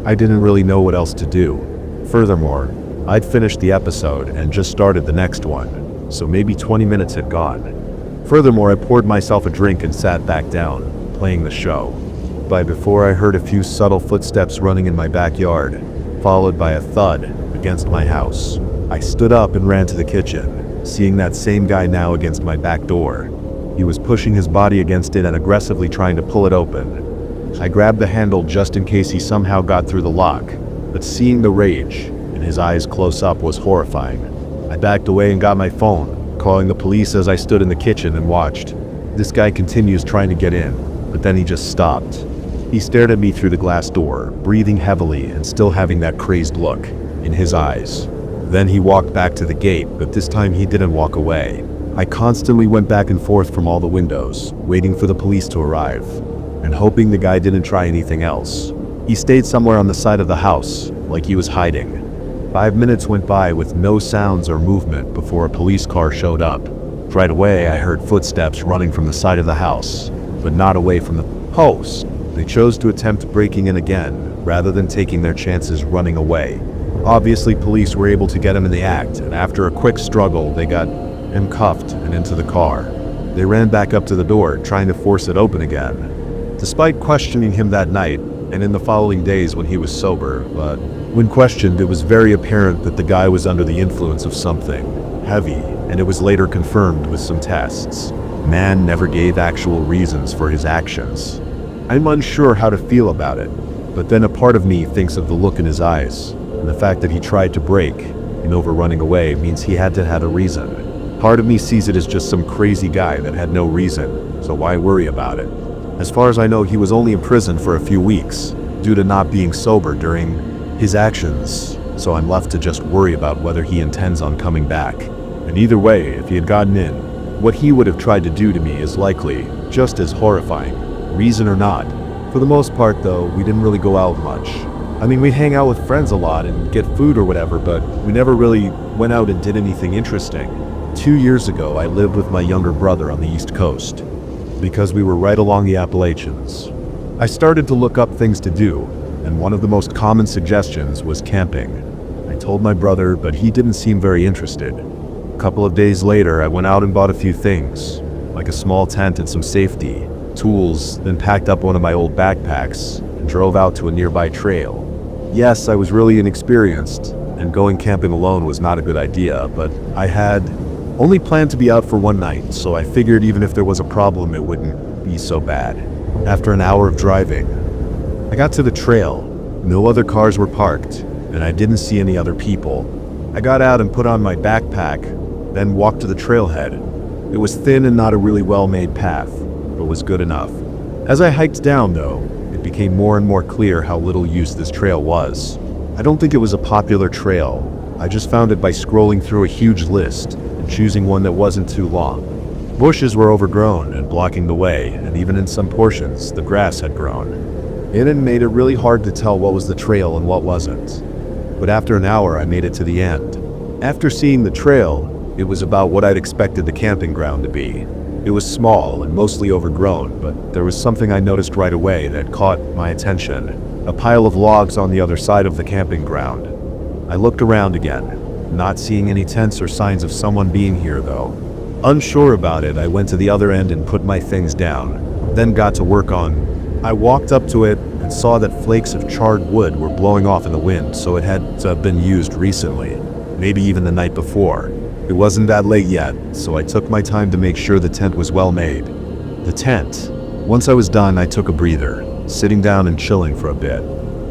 I didn't really know what else to do. Furthermore, I'd finished the episode and just started the next one, so maybe 20 minutes had gone. Furthermore, I poured myself a drink and sat back down, playing the show. But before I heard a few subtle footsteps running in my backyard, followed by a thud against my house. I stood up and ran to the kitchen, seeing that same guy now against my back door. He was pushing his body against it and aggressively trying to pull it open. I grabbed the handle just in case he somehow got through the lock, but seeing the rage in his eyes close up was horrifying. I backed away and got my phone, calling the police as I stood in the kitchen and watched. This guy continues trying to get in, but then he just stopped. He stared at me through the glass door, breathing heavily and still having that crazed look in his eyes. Then he walked back to the gate, but this time he didn't walk away. I constantly went back and forth from all the windows, waiting for the police to arrive, and hoping the guy didn't try anything else. He stayed somewhere on the side of the house, like he was hiding. 5 minutes went by with no sounds or movement before a police car showed up. Right away, I heard footsteps running from the side of the house, but not away from the house. They chose to attempt breaking in again, rather than taking their chances running away. Obviously, police were able to get him in the act, and after a quick struggle, they got him cuffed and into the car. They ran back up to the door, trying to force it open again. Despite questioning him that night, and in the following days when he was sober, but when questioned, it was very apparent that the guy was under the influence of something heavy, and it was later confirmed with some tests. Man never gave actual reasons for his actions. I'm unsure how to feel about it, but then a part of me thinks of the look in his eyes, and the fact that he tried to break, and over running away means he had to have a reason. Part of me sees it as just some crazy guy that had no reason, so why worry about it? As far as I know, he was only in prison for a few weeks, due to not being sober during his actions, so I'm left to just worry about whether he intends on coming back. And either way, if he had gotten in, what he would have tried to do to me is likely just as horrifying, reason or not. For the most part though, we didn't really go out much. I mean, we hang out with friends a lot and get food or whatever, but we never really went out and did anything interesting. 2 years ago, I lived with my younger brother on the East Coast, because we were right along the Appalachians. I started to look up things to do, and one of the most common suggestions was camping. I told my brother, but he didn't seem very interested. A couple of days later, I went out and bought a few things, like a small tent and some safety tools, then packed up one of my old backpacks and drove out to a nearby trail. Yes, I was really inexperienced, and going camping alone was not a good idea, but I had only planned to be out for one night, so I figured even if there was a problem, it wouldn't be so bad. After an hour of driving, I got to the trail. No other cars were parked, and I didn't see any other people. I got out and put on my backpack, then walked to the trailhead. It was thin and not a really well-made path, but was good enough. As I hiked down, though, it became more and more clear how little use this trail was. I don't think it was a popular trail. I just found it by scrolling through a huge list and choosing one that wasn't too long. Bushes were overgrown and blocking the way, and even in some portions, the grass had grown. It had made it really hard to tell what was the trail and what wasn't. But after an hour, I made it to the end. After seeing the trail, it was about what I'd expected the camping ground to be. It was small and mostly overgrown, but there was something I noticed right away that caught my attention. A pile of logs on the other side of the camping ground. I looked around again, not seeing any tents or signs of someone being here though. Unsure about it, I went to the other end and put my things down, then got to work on. I walked up to it and saw that flakes of charred wood were blowing off in the wind, so it had to have been used recently, maybe even the night before. It wasn't that late yet, so I took my time to make sure the tent was well made. The tent. Once I was done, I took a breather, sitting down and chilling for a bit.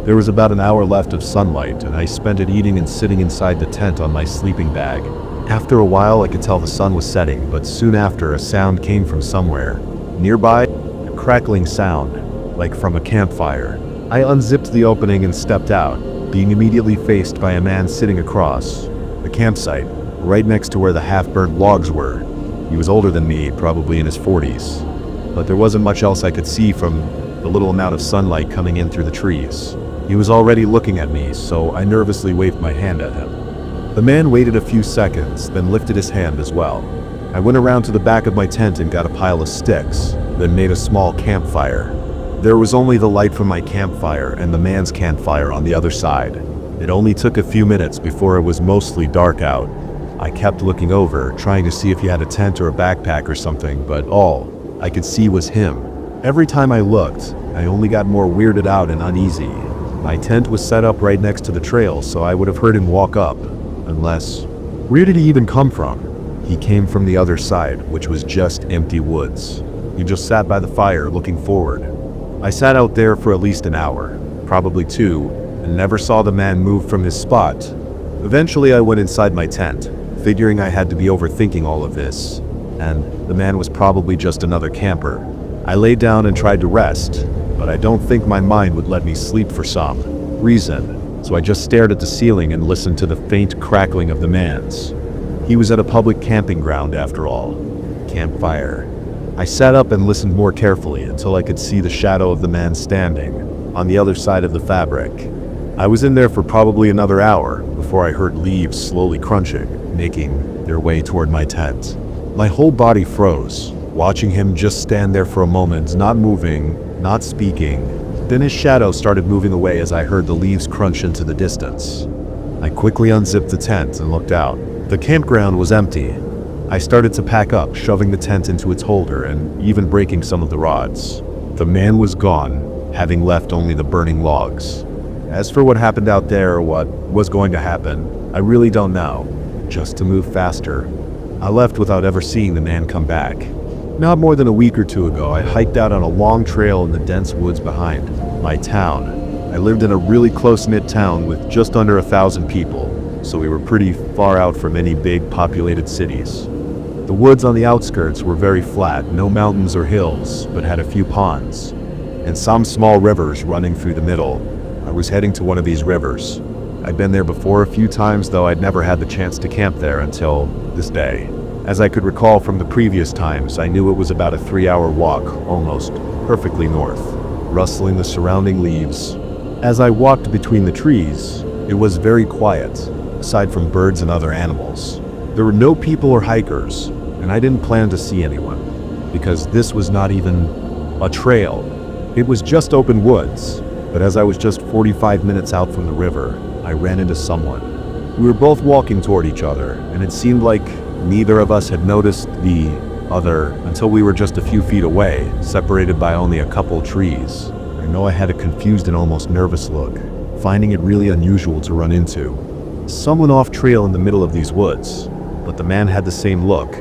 There was about an hour left of sunlight, and I spent it eating and sitting inside the tent on my sleeping bag. After a while, I could tell the sun was setting, but soon after, a sound came from somewhere. Nearby, a crackling sound, like from a campfire. I unzipped the opening and stepped out, being immediately faced by a man sitting across the campsite, right next to where the half-burnt logs were. He was older than me, probably in his 40s, but there wasn't much else I could see from the little amount of sunlight coming in through the trees. He was already looking at me, so I nervously waved my hand at him. The man waited a few seconds, then lifted his hand as well. I went around to the back of my tent and got a pile of sticks, then made a small campfire. There was only the light from my campfire and the man's campfire on the other side. It only took a few minutes before it was mostly dark out. I kept looking over, trying to see if he had a tent or a backpack or something, but all I could see was him. Every time I looked, I only got more weirded out and uneasy. My tent was set up right next to the trail, so I would have heard him walk up, unless... Where did he even come from? He came from the other side, which was just empty woods. He just sat by the fire, looking forward. I sat out there for at least an hour, probably 2, and never saw the man move from his spot. Eventually I went inside my tent, figuring I had to be overthinking all of this, and the man was probably just another camper. I lay down and tried to rest, but I don't think my mind would let me sleep for some reason, so I just stared at the ceiling and listened to the faint crackling of the man's. He was at a public camping ground after all. Campfire. I sat up and listened more carefully until I could see the shadow of the man standing on the other side of the fabric. I was in there for probably another hour before I heard leaves slowly crunching, making their way toward my tent. My whole body froze, watching him just stand there for a moment, not moving, not speaking. Then his shadow started moving away as I heard the leaves crunch into the distance. I quickly unzipped the tent and looked out. The campground was empty. I started to pack up, shoving the tent into its holder and even breaking some of the rods. The man was gone, having left only the burning logs. As for what happened out there or what was going to happen, I really don't know. Just to move faster, I left without ever seeing the man come back. Not more than a week or two ago, I hiked out on a long trail in the dense woods behind my town. I lived in a really close-knit town with just under 1,000 people, so we were pretty far out from any big populated cities. The woods on the outskirts were very flat, no mountains or hills, but had a few ponds, and some small rivers running through the middle. I was heading to one of these rivers. I'd been there before a few times, though I'd never had the chance to camp there until this day. As I could recall from the previous times, I knew it was about a 3-hour walk, almost perfectly north, rustling the surrounding leaves. As I walked between the trees, it was very quiet, aside from birds and other animals. There were no people or hikers, and I didn't plan to see anyone, because this was not even a trail. It was just open woods, but as I was just 45 minutes out from the river, I ran into someone. We were both walking toward each other, and it seemed like neither of us had noticed the other until we were just a few feet away, separated by only a couple trees. I know I had a confused and almost nervous look, finding it really unusual to run into someone off trail in the middle of these woods, but the man had the same look.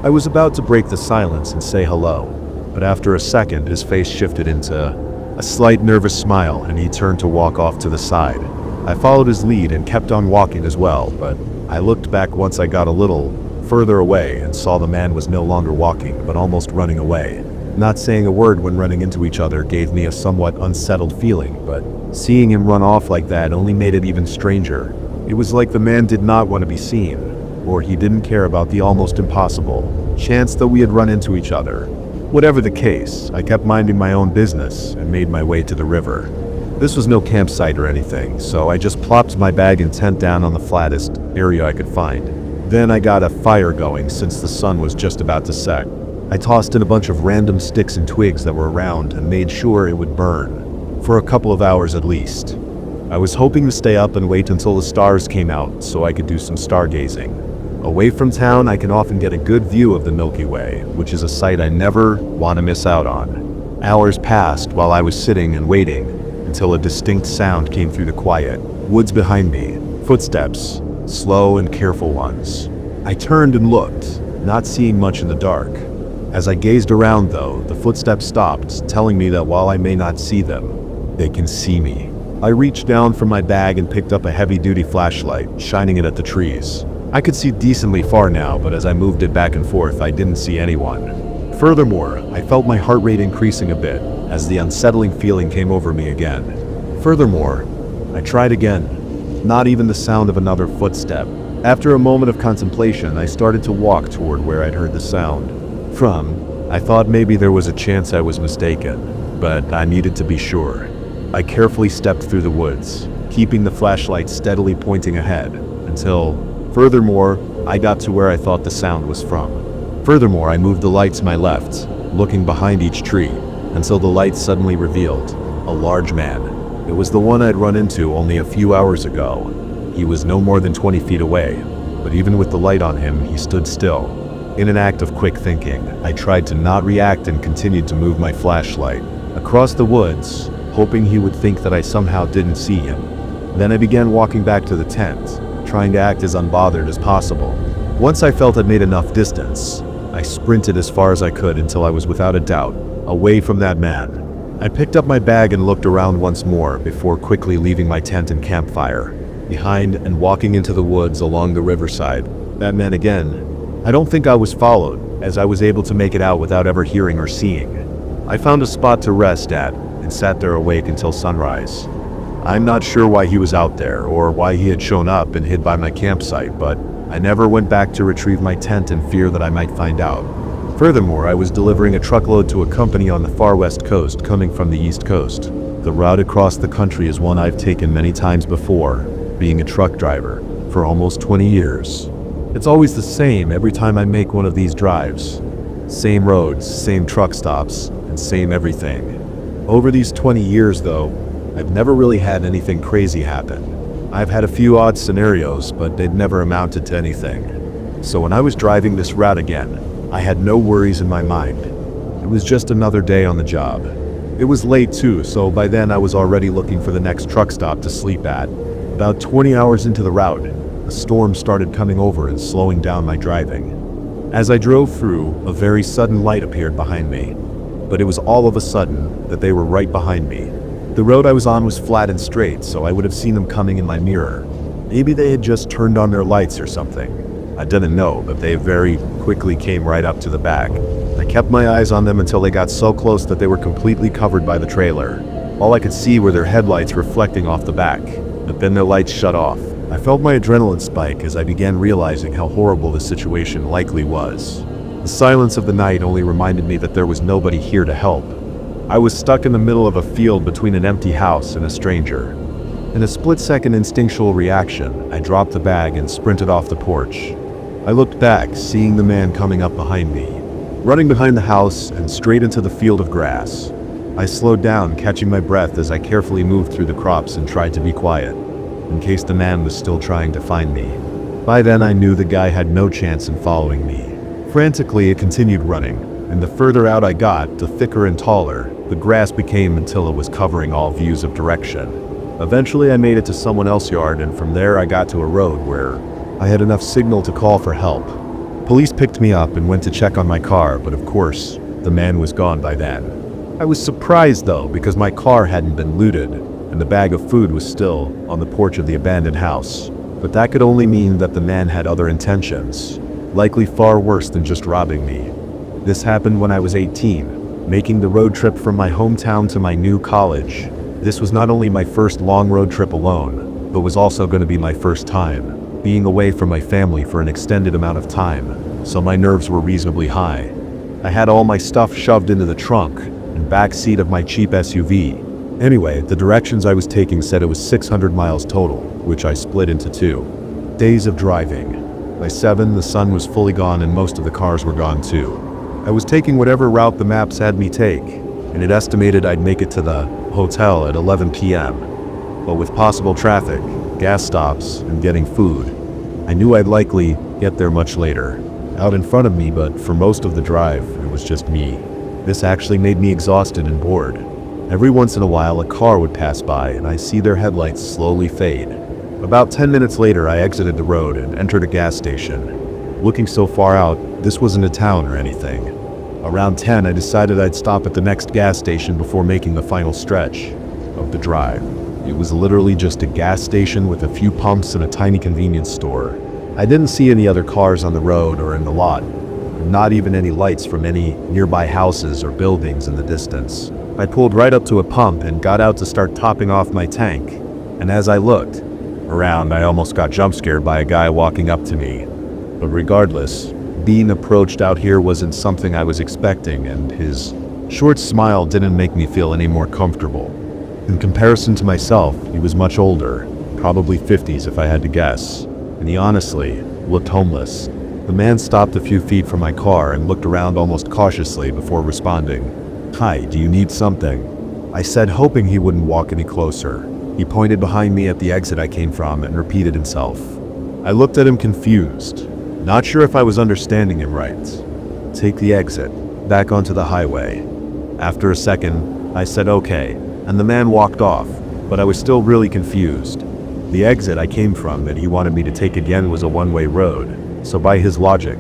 I was about to break the silence and say hello, but after a second his face shifted into a slight nervous smile and he turned to walk off to the side. I followed his lead and kept on walking as well, but I looked back once I got a little further away and saw the man was no longer walking, but almost running away. Not saying a word when running into each other gave me a somewhat unsettled feeling, but seeing him run off like that only made it even stranger. It was like the man did not want to be seen, or he didn't care about the almost impossible chance that we had run into each other. Whatever the case, I kept minding my own business and made my way to the river. This was no campsite or anything, so I just plopped my bag and tent down on the flattest area I could find. Then I got a fire going since the sun was just about to set. I tossed in a bunch of random sticks and twigs that were around and made sure it would burn, for a couple of hours at least. I was hoping to stay up and wait until the stars came out so I could do some stargazing. Away from town, I can often get a good view of the Milky Way, which is a sight I never want to miss out on. Hours passed while I was sitting and waiting until a distinct sound came through the quiet woods behind me. Footsteps, slow and careful ones. I turned and looked, not seeing much in the dark. As I gazed around though, the footsteps stopped, telling me that while I may not see them, they can see me. I reached down from my bag and picked up a heavy-duty flashlight, shining it at the trees. I could see decently far now, but as I moved it back and forth, I didn't see anyone. Furthermore, I felt my heart rate increasing a bit as the unsettling feeling came over me again. Furthermore, I tried again. Not even the sound of another footstep. After a moment of contemplation, I started to walk toward where I'd heard the sound from. I thought maybe there was a chance I was mistaken, but I needed to be sure. I carefully stepped through the woods, keeping the flashlight steadily pointing ahead, until, furthermore, I got to where I thought the sound was from. Furthermore, I moved the light to my left, looking behind each tree, until the light suddenly revealed a large man. It was the one I'd run into only a few hours ago. He was no more than 20 feet away, but even with the light on him, he stood still. In an act of quick thinking, I tried to not react and continued to move my flashlight across the woods, hoping he would think that I somehow didn't see him. Then I began walking back to the tent, trying to act as unbothered as possible. Once I felt I'd made enough distance, I sprinted as far as I could until I was without a doubt away from that man. I picked up my bag and looked around once more before quickly leaving my tent and campfire behind and walking into the woods along the riverside. That man again. I don't think I was followed, as I was able to make it out without ever hearing or seeing. I found a spot to rest at and sat there awake until sunrise. I'm not sure why he was out there or why he had shown up and hid by my campsite, but I never went back to retrieve my tent in fear that I might find out. Furthermore, I was delivering a truckload to a company on the far west coast coming from the east coast. The route across the country is one I've taken many times before, being a truck driver for almost 20 years. It's always the same every time I make one of these drives. Same roads, same truck stops, and same everything. Over these 20 years though, I've never really had anything crazy happen. I've had a few odd scenarios, but they'd never amounted to anything. So when I was driving this route again, I had no worries in my mind. It was just another day on the job. It was late too, so by then I was already looking for the next truck stop to sleep at. About 20 hours into the route, a storm started coming over and slowing down my driving. As I drove through, a very sudden light appeared behind me. But it was all of a sudden that they were right behind me. The road I was on was flat and straight, so I would have seen them coming in my mirror. Maybe they had just turned on their lights or something. I didn't know, but they very quickly came right up to the back. I kept my eyes on them until they got so close that they were completely covered by the trailer. All I could see were their headlights reflecting off the back, but then their lights shut off. I felt my adrenaline spike as I began realizing how horrible the situation likely was. The silence of the night only reminded me that there was nobody here to help. I was stuck in the middle of a field between an empty house and a stranger. In a split-second instinctual reaction, I dropped the bag and sprinted off the porch. I looked back, seeing the man coming up behind me, running behind the house and straight into the field of grass. I slowed down, catching my breath as I carefully moved through the crops and tried to be quiet, in case the man was still trying to find me. By then I knew the guy had no chance in following me. Frantically, it continued running, and the further out I got, the thicker and taller the grass became until it was covering all views of direction. Eventually, I made it to someone else's yard, and from there I got to a road where I had enough signal to call for help. Police picked me up and went to check on my car, but of course, the man was gone by then. I was surprised though, because my car hadn't been looted, and the bag of food was still on the porch of the abandoned house. But that could only mean that the man had other intentions, likely far worse than just robbing me. This happened when I was 18, making the road trip from my hometown to my new college. This was not only my first long road trip alone, but was also going to be my first time being away from my family for an extended amount of time, so my nerves were reasonably high. I had all my stuff shoved into the trunk and back seat of my cheap SUV. Anyway, the directions I was taking said it was 600 miles total, which I split into 2 days of driving. By 7, the sun was fully gone and most of the cars were gone too. I was taking whatever route the maps had me take, and it estimated I'd make it to the hotel at 11 p.m. But with possible traffic, gas stops, and getting food, I knew I'd likely get there much later. Out in front of me, but for most of the drive, it was just me. This actually made me exhausted and bored. Every once in a while, a car would pass by, and I see their headlights slowly fade. About 10 minutes later, I exited the road and entered a gas station. Looking so far out, this wasn't a town or anything. Around 10, I decided I'd stop at the next gas station before making the final stretch of the drive. It was literally just a gas station with a few pumps and a tiny convenience store. I didn't see any other cars on the road or in the lot, not even any lights from any nearby houses or buildings in the distance. I pulled right up to a pump and got out to start topping off my tank. And as I looked around, I almost got jump scared by a guy walking up to me. But regardless, being approached out here wasn't something I was expecting, and his short smile didn't make me feel any more comfortable. In comparison to myself, he was much older, probably 50s if I had to guess, and he honestly looked homeless. The man stopped a few feet from my car and looked around almost cautiously before responding. "Hi, do you need something?" I said, hoping he wouldn't walk any closer. He pointed behind me at the exit I came from and repeated himself. I looked at him confused, not sure if I was understanding him right. "Take the exit, back onto the highway." After a second, I said okay, and the man walked off, but I was still really confused. The exit I came from that he wanted me to take again was a one-way road, so by his logic,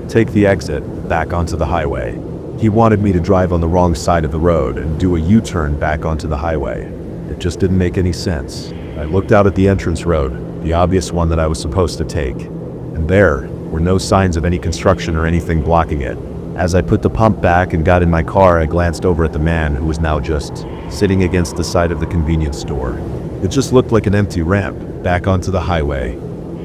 take the exit, back onto the highway. He wanted me to drive on the wrong side of the road and do a U-turn back onto the highway. It just didn't make any sense. I looked out at the entrance road, the obvious one that I was supposed to take, and there were no signs of any construction or anything blocking it. As I put the pump back and got in my car, I glanced over at the man who was now just sitting against the side of the convenience store. It just looked like an empty ramp back onto the highway.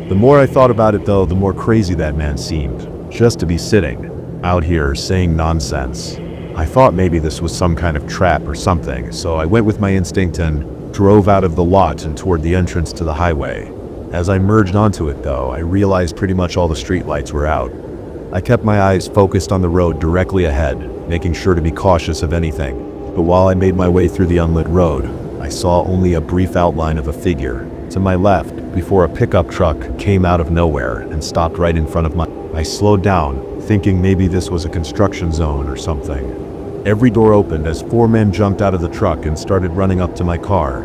The more I thought about it though, the more crazy that man seemed, just to be sitting out here saying nonsense. I thought maybe this was some kind of trap or something, so I went with my instinct and drove out of the lot and toward the entrance to the highway. As I merged onto it though, I realized pretty much all the streetlights were out. I kept my eyes focused on the road directly ahead, making sure to be cautious of anything. But while I made my way through the unlit road, I saw only a brief outline of a figure to my left before a pickup truck came out of nowhere and stopped right in front of my... I slowed down, thinking maybe this was a construction zone or something. Every door opened as 4 men jumped out of the truck and started running up to my car.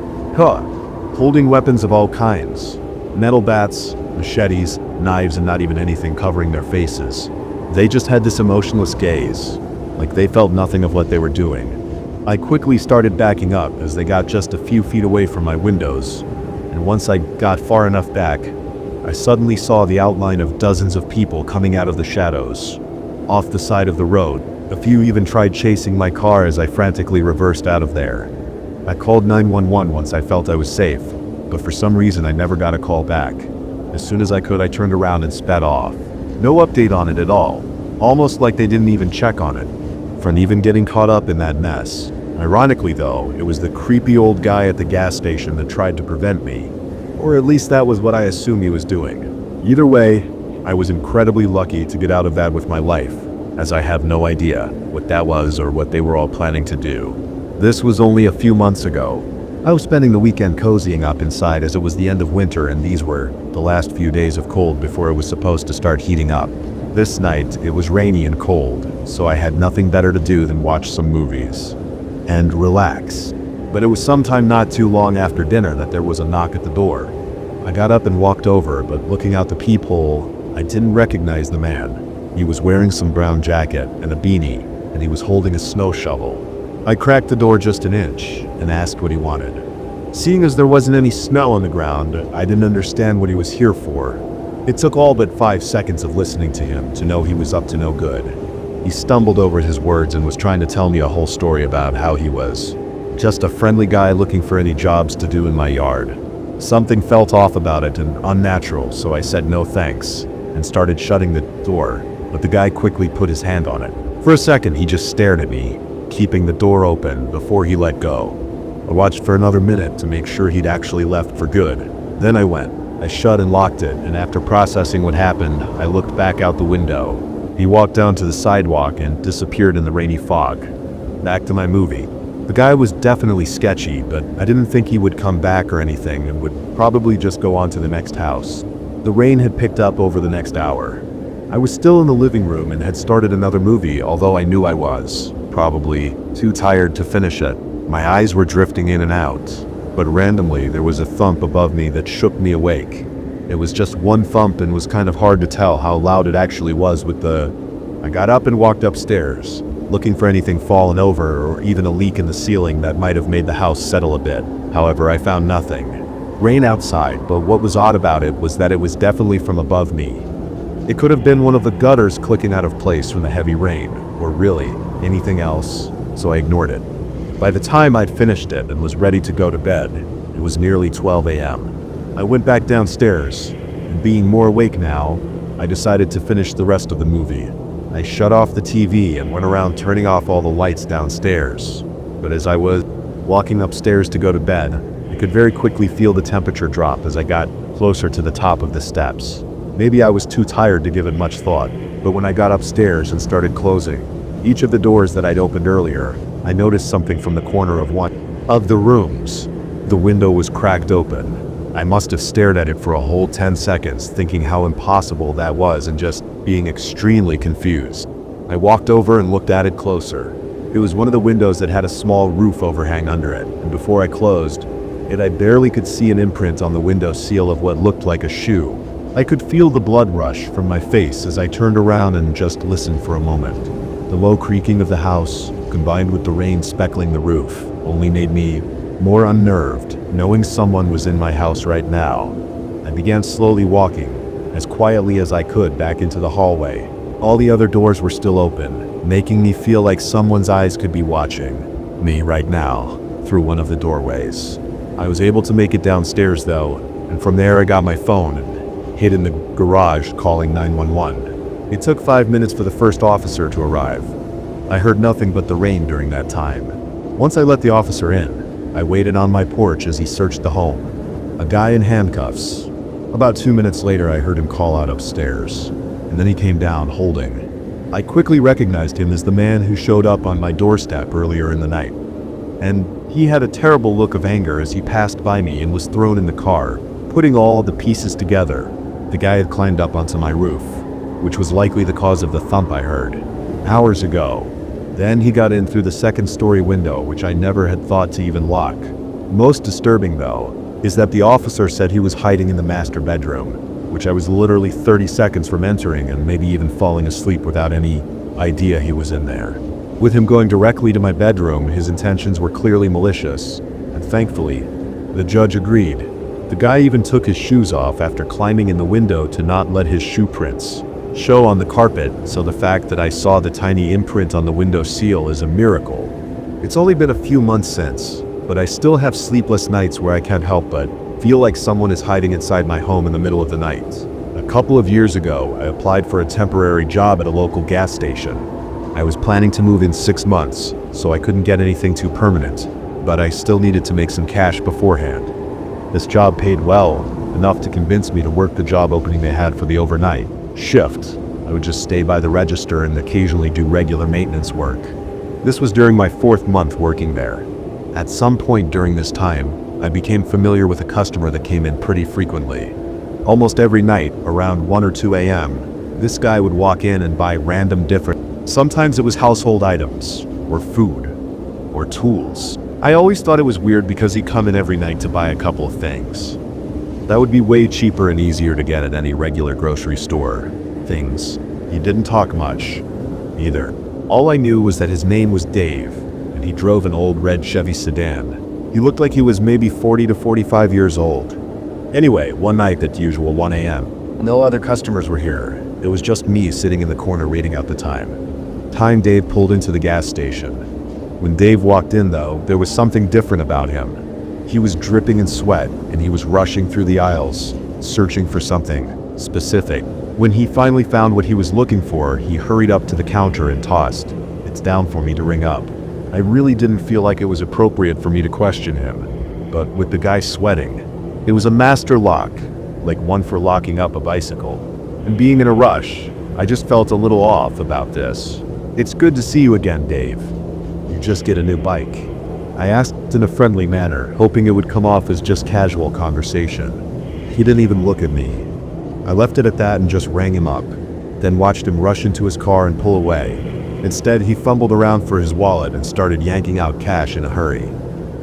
Holding weapons of all kinds. Metal bats, machetes, knives, and not even anything covering their faces. They just had this emotionless gaze, like they felt nothing of what they were doing. I quickly started backing up as they got just a few feet away from my windows, and once I got far enough back, I suddenly saw the outline of dozens of people coming out of the shadows, off the side of the road. A few even tried chasing my car as I frantically reversed out of there. I called 911 once I felt I was safe, but for some reason I never got a call back. As soon as I could, I turned around and sped off. No update on it at all, almost like they didn't even check on it, for even getting caught up in that mess. Ironically though, it was the creepy old guy at the gas station that tried to prevent me, or at least that was what I assumed he was doing. Either way, I was incredibly lucky to get out of that with my life, as I have no idea what that was or what they were all planning to do. This was only a few months ago. I was spending the weekend cozying up inside as it was the end of winter and these were the last few days of cold before it was supposed to start heating up. This night, it was rainy and cold, so I had nothing better to do than watch some movies and relax. But it was sometime not too long after dinner that there was a knock at the door. I got up and walked over, but looking out the peephole, I didn't recognize the man. He was wearing some brown jacket and a beanie, and he was holding a snow shovel. I cracked the door just an inch and asked what he wanted. Seeing as there wasn't any snow on the ground, I didn't understand what he was here for. It took all but 5 seconds of listening to him to know he was up to no good. He stumbled over his words and was trying to tell me a whole story about how he was just a friendly guy looking for any jobs to do in my yard. Something felt off about it and unnatural, so I said no thanks and started shutting the door, but the guy quickly put his hand on it. For a second, he just stared at me, keeping the door open before he let go. I watched for another minute to make sure he'd actually left for good. Then I went. I shut and locked it, and after processing what happened, I looked back out the window. He walked down to the sidewalk and disappeared in the rainy fog. Back to my movie. The guy was definitely sketchy, but I didn't think he would come back or anything and would probably just go on to the next house. The rain had picked up over the next hour. I was still in the living room and had started another movie, although I knew I was probably too tired to finish it. My eyes were drifting in and out, but randomly there was a thump above me that shook me awake. It was just one thump and was kind of hard to tell how loud it actually was with the... I got up and walked upstairs, looking for anything fallen over or even a leak in the ceiling that might have made the house settle a bit. However, I found nothing. Rain outside, but what was odd about it was that it was definitely from above me. It could have been one of the gutters clicking out of place from the heavy rain, or really anything else, so I ignored it. By the time I'd finished it and was ready to go to bed, it was nearly 12 a.m. I went back downstairs, and being more awake now, I decided to finish the rest of the movie. I shut off the TV and went around turning off all the lights downstairs. But as I was walking upstairs to go to bed, I could very quickly feel the temperature drop as I got closer to the top of the steps. Maybe I was too tired to give it much thought, but when I got upstairs and started closing each of the doors that I'd opened earlier, I noticed something from the corner of one of the rooms. The window was cracked open. I must have stared at it for a whole 10 seconds, thinking how impossible that was and just being extremely confused. I walked over and looked at it closer. It was one of the windows that had a small roof overhang under it, and before I closed it, I barely could see an imprint on the window sill of what looked like a shoe. I could feel the blood rush from my face as I turned around and just listened for a moment. The low creaking of the house, combined with the rain speckling the roof, only made me more unnerved, knowing someone was in my house right now. I began slowly walking, as quietly as I could, back into the hallway. All the other doors were still open, making me feel like someone's eyes could be watching me right now through one of the doorways. I was able to make it downstairs though, and from there I got my phone and hid in the garage calling 911. It took 5 minutes for the first officer to arrive. I heard nothing but the rain during that time. Once I let the officer in, I waited on my porch as he searched the home. A guy in handcuffs. About 2 minutes later, I heard him call out upstairs, and then he came down holding. I quickly recognized him as the man who showed up on my doorstep earlier in the night. And he had a terrible look of anger as he passed by me and was thrown in the car. Putting all the pieces together, the guy had climbed up onto my roof, which was likely the cause of the thump I heard hours ago. Then he got in through the second-story window, which I never had thought to even lock. Most disturbing, though, is that the officer said he was hiding in the master bedroom, which I was literally 30 seconds from entering and maybe even falling asleep without any idea he was in there. With him going directly to my bedroom, his intentions were clearly malicious, and thankfully, the judge agreed. The guy even took his shoes off after climbing in the window to not let his shoe prints show on the carpet, so the fact that I saw the tiny imprint on the window sill is a miracle. It's only been a few months since, but I still have sleepless nights where I can't help but feel like someone is hiding inside my home in the middle of the night. A couple of years ago, I applied for a temporary job at a local gas station. I was planning to move in 6 months, so I couldn't get anything too permanent, but I still needed to make some cash beforehand. This job paid well, enough to convince me to work the job opening they had for the overnight shift. I would just stay by the register and occasionally do regular maintenance work. This was during my 4th month working there. At some point during this time, I became familiar with a customer that came in pretty frequently. Almost every night, around 1 or 2 a.m., this guy would walk in and buy random different. Sometimes it was household items, or food, or tools. I always thought it was weird because he'd come in every night to buy a couple of things. That would be way cheaper and easier to get at any regular grocery store. Things. He didn't talk much, either. All I knew was that his name was Dave, and he drove an old red Chevy sedan. He looked like he was maybe 40 to 45 years old. Anyway, one night at usual 1 a.m., no other customers were here. It was just me sitting in the corner reading out the time. Dave pulled into the gas station. When Dave walked in, though, there was something different about him. He was dripping in sweat, and he was rushing through the aisles, searching for something specific. When he finally found what he was looking for, he hurried up to the counter and tossed "It's down" for me to ring up. I really didn't feel like it was appropriate for me to question him, but with the guy sweating, it was a master lock, like one for locking up a bicycle. And being in a rush, I just felt a little off about this. "It's good to see you again, Dave. You just get a new bike?" I asked in a friendly manner, hoping it would come off as just casual conversation. He didn't even look at me. I left it at that and just rang him up, then watched him rush into his car and pull away. Instead, he fumbled around for his wallet and started yanking out cash in a hurry.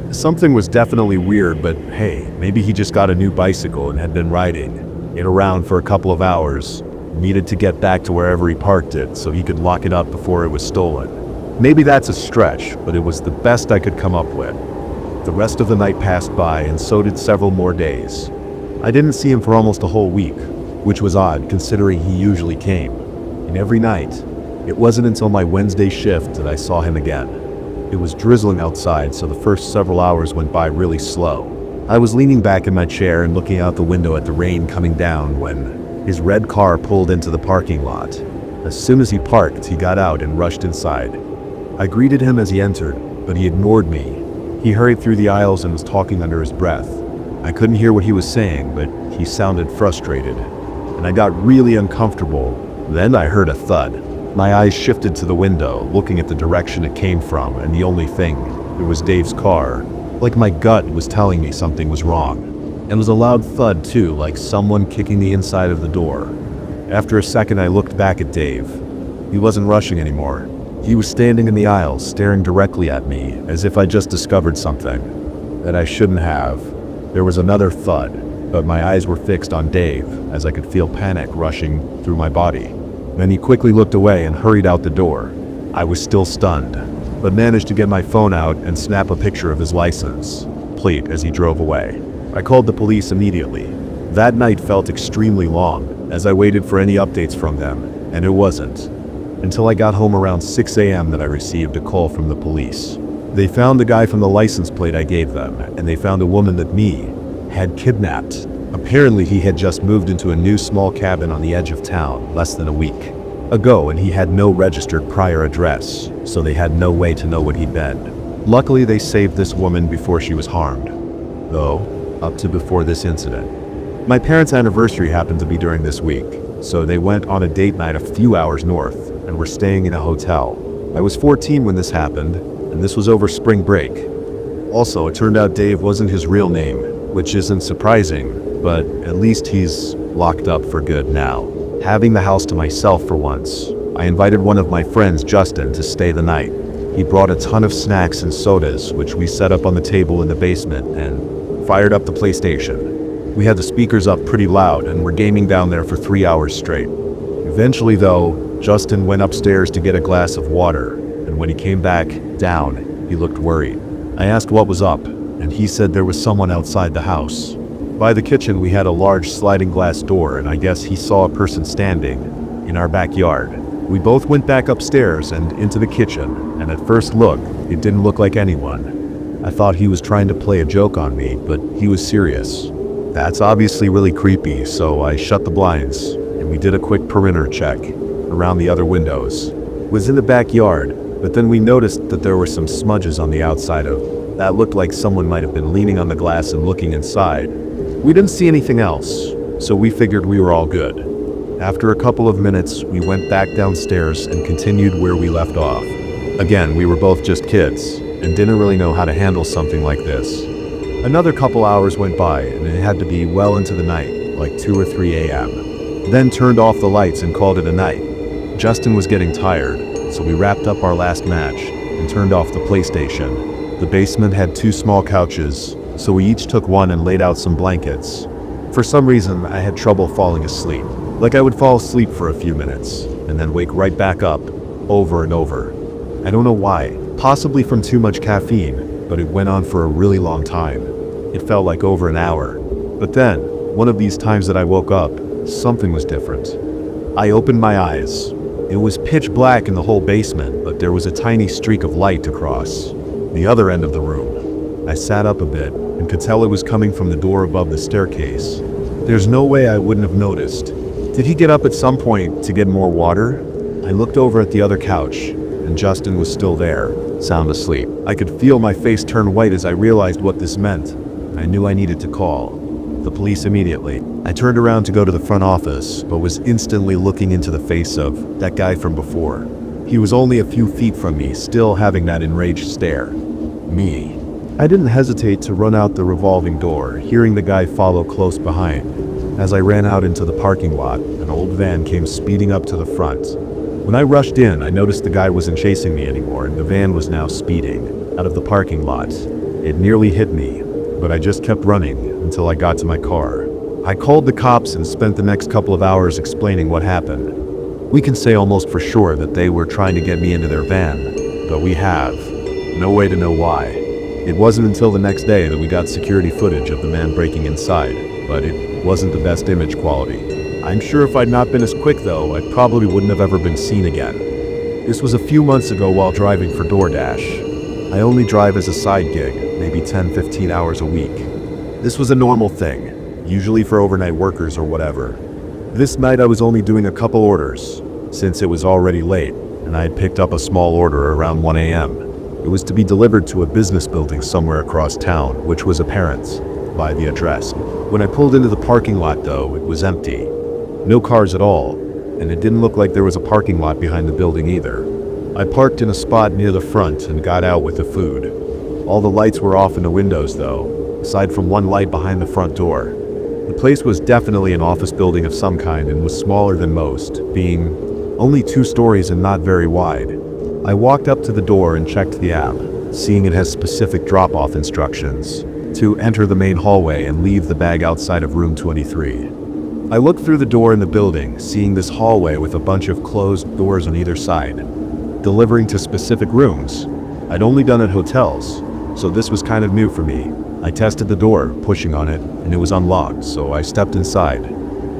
Something was definitely weird, but hey, maybe he just got a new bicycle and had been riding it around for a couple of hours, needed to get back to wherever he parked it so he could lock it up before it was stolen. Maybe that's a stretch, but it was the best I could come up with. The rest of the night passed by, and so did several more days. I didn't see him for almost a whole week, which was odd considering he usually came. And every night, it wasn't until my Wednesday shift that I saw him again. It was drizzling outside, so the first several hours went by really slow. I was leaning back in my chair and looking out the window at the rain coming down when his red car pulled into the parking lot. As soon as he parked, he got out and rushed inside. I greeted him as he entered, but he ignored me. He hurried through the aisles and was talking under his breath. I couldn't hear what he was saying, but he sounded frustrated, and I got really uncomfortable. Then I heard a thud. My eyes shifted to the window, looking at the direction it came from, and the only thing, it was Dave's car. Like my gut was telling me something was wrong. And it was a loud thud too, like someone kicking the inside of the door. After a second, I looked back at Dave. He wasn't rushing anymore. He was standing in the aisle, staring directly at me, as if I just discovered something that I shouldn't have. There was another thud, but my eyes were fixed on Dave, as I could feel panic rushing through my body. Then he quickly looked away and hurried out the door. I was still stunned, but managed to get my phone out and snap a picture of his license plate as he drove away. I called the police immediately. That night felt extremely long, as I waited for any updates from them, and it wasn't until I got home around 6 a.m. that I received a call from the police. They found the guy from the license plate I gave them, and they found a woman that me had kidnapped. Apparently he had just moved into a new small cabin on the edge of town less than a week ago, and he had no registered prior address, so they had no way to know what he'd been. Luckily, they saved this woman before she was harmed, though, up to before this incident. My parents' anniversary happened to be during this week, so they went on a date night a few hours north and were staying in a hotel. I was 14 when this happened, and this was over spring break. Also, it turned out Dave wasn't his real name, which isn't surprising, but at least he's locked up for good now. Having the house to myself for once, I invited one of my friends, Justin, to stay the night. He brought a ton of snacks and sodas, which we set up on the table in the basement, and fired up the PlayStation. We had the speakers up pretty loud and were gaming down there for 3 hours straight. Eventually, though, Justin went upstairs to get a glass of water, and when he came back down, he looked worried. I asked what was up, and he said there was someone outside the house. By the kitchen, we had a large sliding glass door, and I guess he saw a person standing in our backyard. We both went back upstairs and into the kitchen, and at first look, it didn't look like anyone. I thought he was trying to play a joke on me, but he was serious. That's obviously really creepy, so I shut the blinds, and we did a quick perimeter check around the other windows. It was in the backyard, but then we noticed that there were some smudges on the outside of that looked like someone might have been leaning on the glass and looking inside. We didn't see anything else, so we figured we were all good. After a couple of minutes, we went back downstairs and continued where we left off. Again, we were both just kids and didn't really know how to handle something like this. Another couple hours went by, and it had to be well into the night, like 2 or 3 a.m. Then turned off the lights and called it a night. Justin was getting tired, so we wrapped up our last match and turned off the PlayStation. The basement had 2 small couches, so we each took one and laid out some blankets. For some reason, I had trouble falling asleep. Like I would fall asleep for a few minutes, and then wake right back up, over and over. I don't know why, possibly from too much caffeine, but it went on for a really long time. It felt like over an hour. But then, one of these times that I woke up, something was different. I opened my eyes. It was pitch black in the whole basement, but there was a tiny streak of light across the other end of the room. I sat up a bit and could tell it was coming from the door above the staircase. There's no way I wouldn't have noticed. Did he get up at some point to get more water? I looked over at the other couch, and Justin was still there, sound asleep. I could feel my face turn white as I realized what this meant. I knew I needed to call the police immediately. I turned around to go to the front office, but was instantly looking into the face of that guy from before. He was only a few feet from me, still having that enraged stare. Me. I didn't hesitate to run out the revolving door, hearing the guy follow close behind. As I ran out into the parking lot, an old van came speeding up to the front. When I rushed in, I noticed the guy wasn't chasing me anymore, and the van was now speeding out of the parking lot. It nearly hit me, but I just kept running until I got to my car. I called the cops and spent the next couple of hours explaining what happened. We can say almost for sure that they were trying to get me into their van, but we have no way to know why. It wasn't until the next day that we got security footage of the man breaking inside, but it wasn't the best image quality. I'm sure if I'd not been as quick though, I probably wouldn't have ever been seen again. This was a few months ago while driving for DoorDash. I only drive as a side gig, maybe 10-15 hours a week. This was a normal thing, usually for overnight workers or whatever. This night I was only doing a couple orders, since it was already late, and I had picked up a small order around 1 a.m. It was to be delivered to a business building somewhere across town, which was apparent by the address. When I pulled into the parking lot though, it was empty. No cars at all, and it didn't look like there was a parking lot behind the building either. I parked in a spot near the front and got out with the food. All the lights were off in the windows though, aside from one light behind the front door. The place was definitely an office building of some kind and was smaller than most, being only 2 stories and not very wide. I walked up to the door and checked the app, seeing it has specific drop-off instructions to enter the main hallway and leave the bag outside of room 23. I looked through the door in the building, seeing this hallway with a bunch of closed doors on either side, delivering to specific rooms. I'd only done at hotels, so this was kind of new for me. I tested the door, pushing on it, and it was unlocked, so I stepped inside.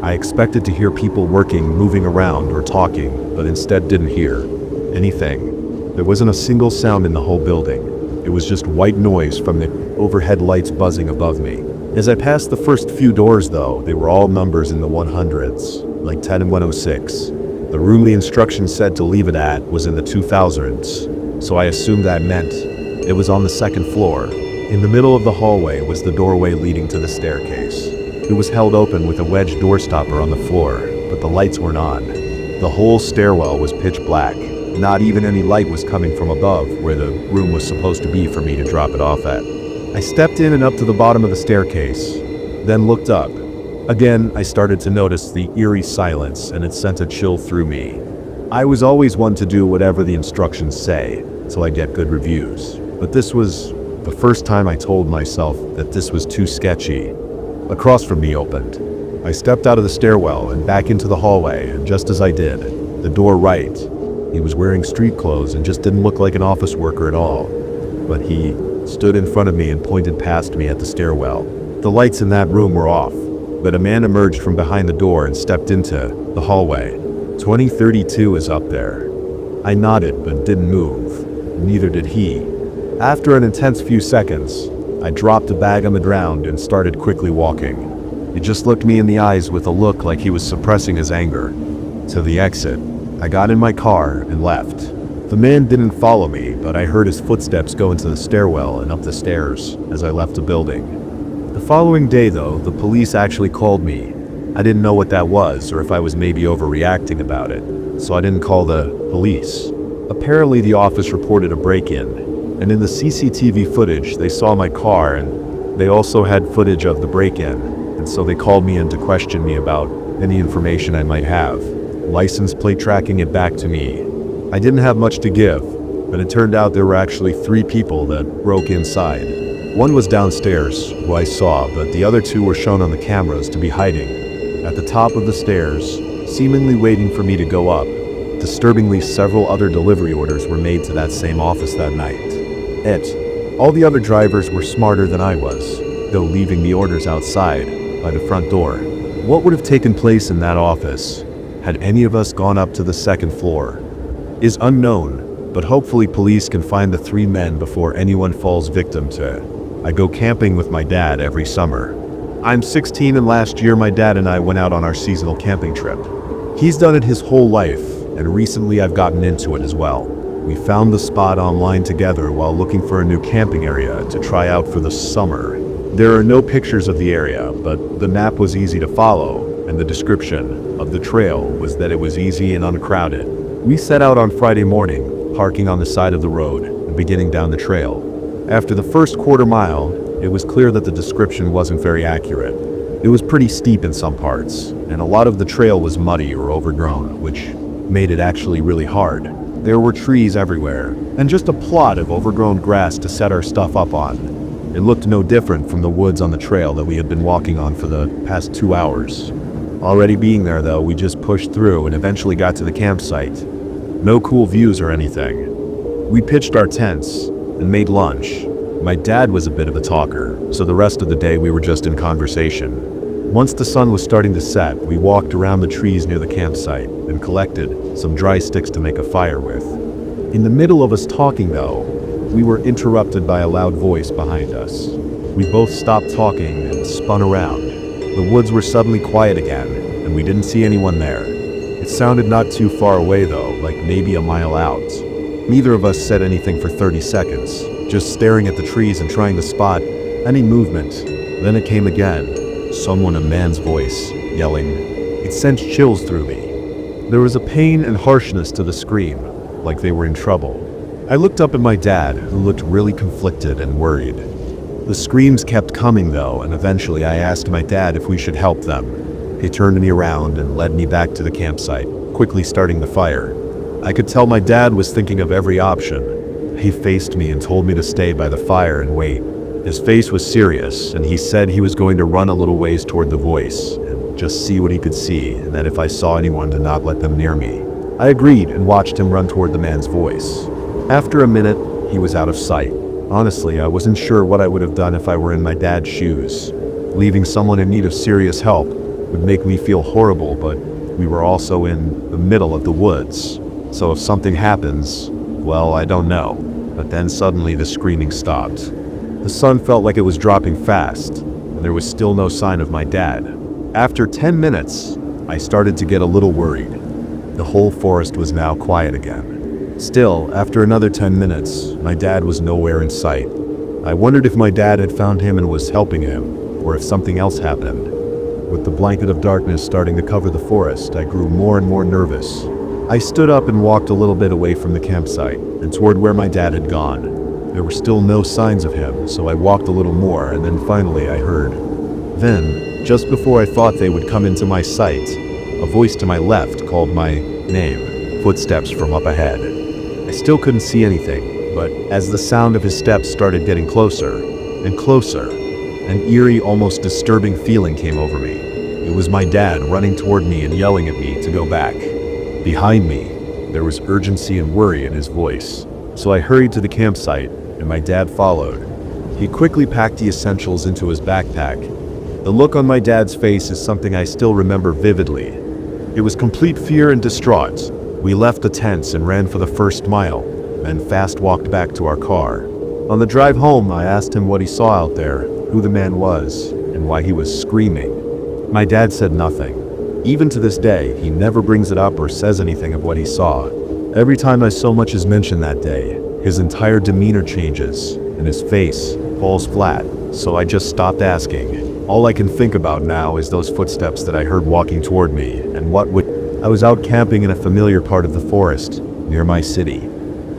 I expected to hear people working, moving around, or talking, but instead didn't hear anything. There wasn't a single sound in the whole building. It was just white noise from the overhead lights buzzing above me. As I passed the first few doors though, they were all numbers in the 100s, like 10 and 106. The room the instructions said to leave it at was in the 2000s, so I assumed that meant it was on the second floor. In the middle of the hallway was the doorway leading to the staircase. It was held open with a wedge doorstopper on the floor, but the lights weren't on. The whole stairwell was pitch black. Not even any light was coming from above where the room was supposed to be for me to drop it off at. I stepped in and up to the bottom of the staircase, then looked up. Again, I started to notice the eerie silence, and it sent a chill through me. I was always one to do whatever the instructions say, so I get good reviews. But this was the first time I told myself that this was too sketchy. Across from me opened. I stepped out of the stairwell and back into the hallway, and just as I did, the door right. He was wearing street clothes and just didn't look like an office worker at all. But he stood in front of me and pointed past me at the stairwell. The lights in that room were off, but a man emerged from behind the door and stepped into the hallway. 2032 is up there. I nodded but didn't move. Neither did he. After an intense few seconds, I dropped a bag on the ground and started quickly walking. He just looked me in the eyes with a look like he was suppressing his anger. To the exit, I got in my car and left. The man didn't follow me, but I heard his footsteps go into the stairwell and up the stairs as I left the building. The following day though, the police actually called me. I didn't know what that was or if I was maybe overreacting about it, so I didn't call the police. Apparently the office reported a break-in, and in the CCTV footage they saw my car and they also had footage of the break-in, and so they called me in to question me about any information I might have. License plate tracking it back to me. I didn't have much to give, but it turned out there were actually 3 people that broke inside. One was downstairs, who I saw, but the other 2 were shown on the cameras to be hiding at the top of the stairs, seemingly waiting for me to go up. Disturbingly, several other delivery orders were made to that same office that night. All the other drivers were smarter than I was, though leaving the orders outside, by the front door. What would have taken place in that office, had any of us gone up to the second floor, is unknown, but hopefully police can find the 3 men before anyone falls victim to it. I go camping with my dad every summer. I'm 16 and last year my dad and I went out on our seasonal camping trip. He's done it his whole life, and recently I've gotten into it as well. We found the spot online together while looking for a new camping area to try out for the summer. There are no pictures of the area, but the map was easy to follow, and the description of the trail was that it was easy and uncrowded. We set out on Friday morning, parking on the side of the road and beginning down the trail. After the first quarter mile, it was clear that the description wasn't very accurate. It was pretty steep in some parts, and a lot of the trail was muddy or overgrown, which made it actually really hard. There were trees everywhere, and just a plot of overgrown grass to set our stuff up on. It looked no different from the woods on the trail that we had been walking on for the past 2 hours. Already being there though, we just pushed through and eventually got to the campsite. No cool views or anything. We pitched our tents and made lunch. My dad was a bit of a talker, so the rest of the day we were just in conversation. Once the sun was starting to set, we walked around the trees near the campsite and collected some dry sticks to make a fire with. In the middle of us talking though, we were interrupted by a loud voice behind us. We both stopped talking and spun around. The woods were suddenly quiet again, and we didn't see anyone there. It sounded not too far away though, like maybe a mile out. Neither of us said anything for 30 seconds, just staring at the trees and trying to spot any movement. Then it came again. Someone, a man's voice, yelling. It sent chills through me. There was a pain and harshness to the scream, like they were in trouble. I looked up at my dad, who looked really conflicted and worried. The screams kept coming though, and eventually I asked my dad if we should help them. He turned me around and led me back to the campsite, quickly starting the fire. I could tell my dad was thinking of every option. He faced me and told me to stay by the fire and wait. His face was serious, and he said he was going to run a little ways toward the voice and just see what he could see, and that if I saw anyone to not let them near me. I agreed and watched him run toward the man's voice. After a minute, he was out of sight. Honestly, I wasn't sure what I would have done if I were in my dad's shoes. Leaving someone in need of serious help would make me feel horrible, but we were also in the middle of the woods. So if something happens, well, I don't know. But then suddenly the screaming stopped. The sun felt like it was dropping fast, and there was still no sign of my dad. After 10 minutes, I started to get a little worried. The whole forest was now quiet again. Still, after another 10 minutes, my dad was nowhere in sight. I wondered if my dad had found him and was helping him, or if something else happened. With the blanket of darkness starting to cover the forest, I grew more and more nervous. I stood up and walked a little bit away from the campsite, and toward where my dad had gone. There were still no signs of him, so I walked a little more, and then finally I heard. Then, just before I thought they would come into my sight, a voice to my left called my name, footsteps from up ahead. I still couldn't see anything, but as the sound of his steps started getting closer and closer, an eerie, almost disturbing feeling came over me. It was my dad running toward me and yelling at me to go back. Behind me, there was urgency and worry in his voice, so I hurried to the campsite, and my dad followed. He quickly packed the essentials into his backpack. The look on my dad's face is something I still remember vividly. It was complete fear and distraught. We left the tents and ran for the first mile, then fast walked back to our car. On the drive home, I asked him what he saw out there, who the man was, and why he was screaming. My dad said nothing. Even to this day, he never brings it up or says anything of what he saw. Every time I so much as mention that day, his entire demeanor changes, and his face falls flat, so I just stopped asking. All I can think about now is those footsteps that I heard walking toward me, and what would I was out camping in a familiar part of the forest, near my city.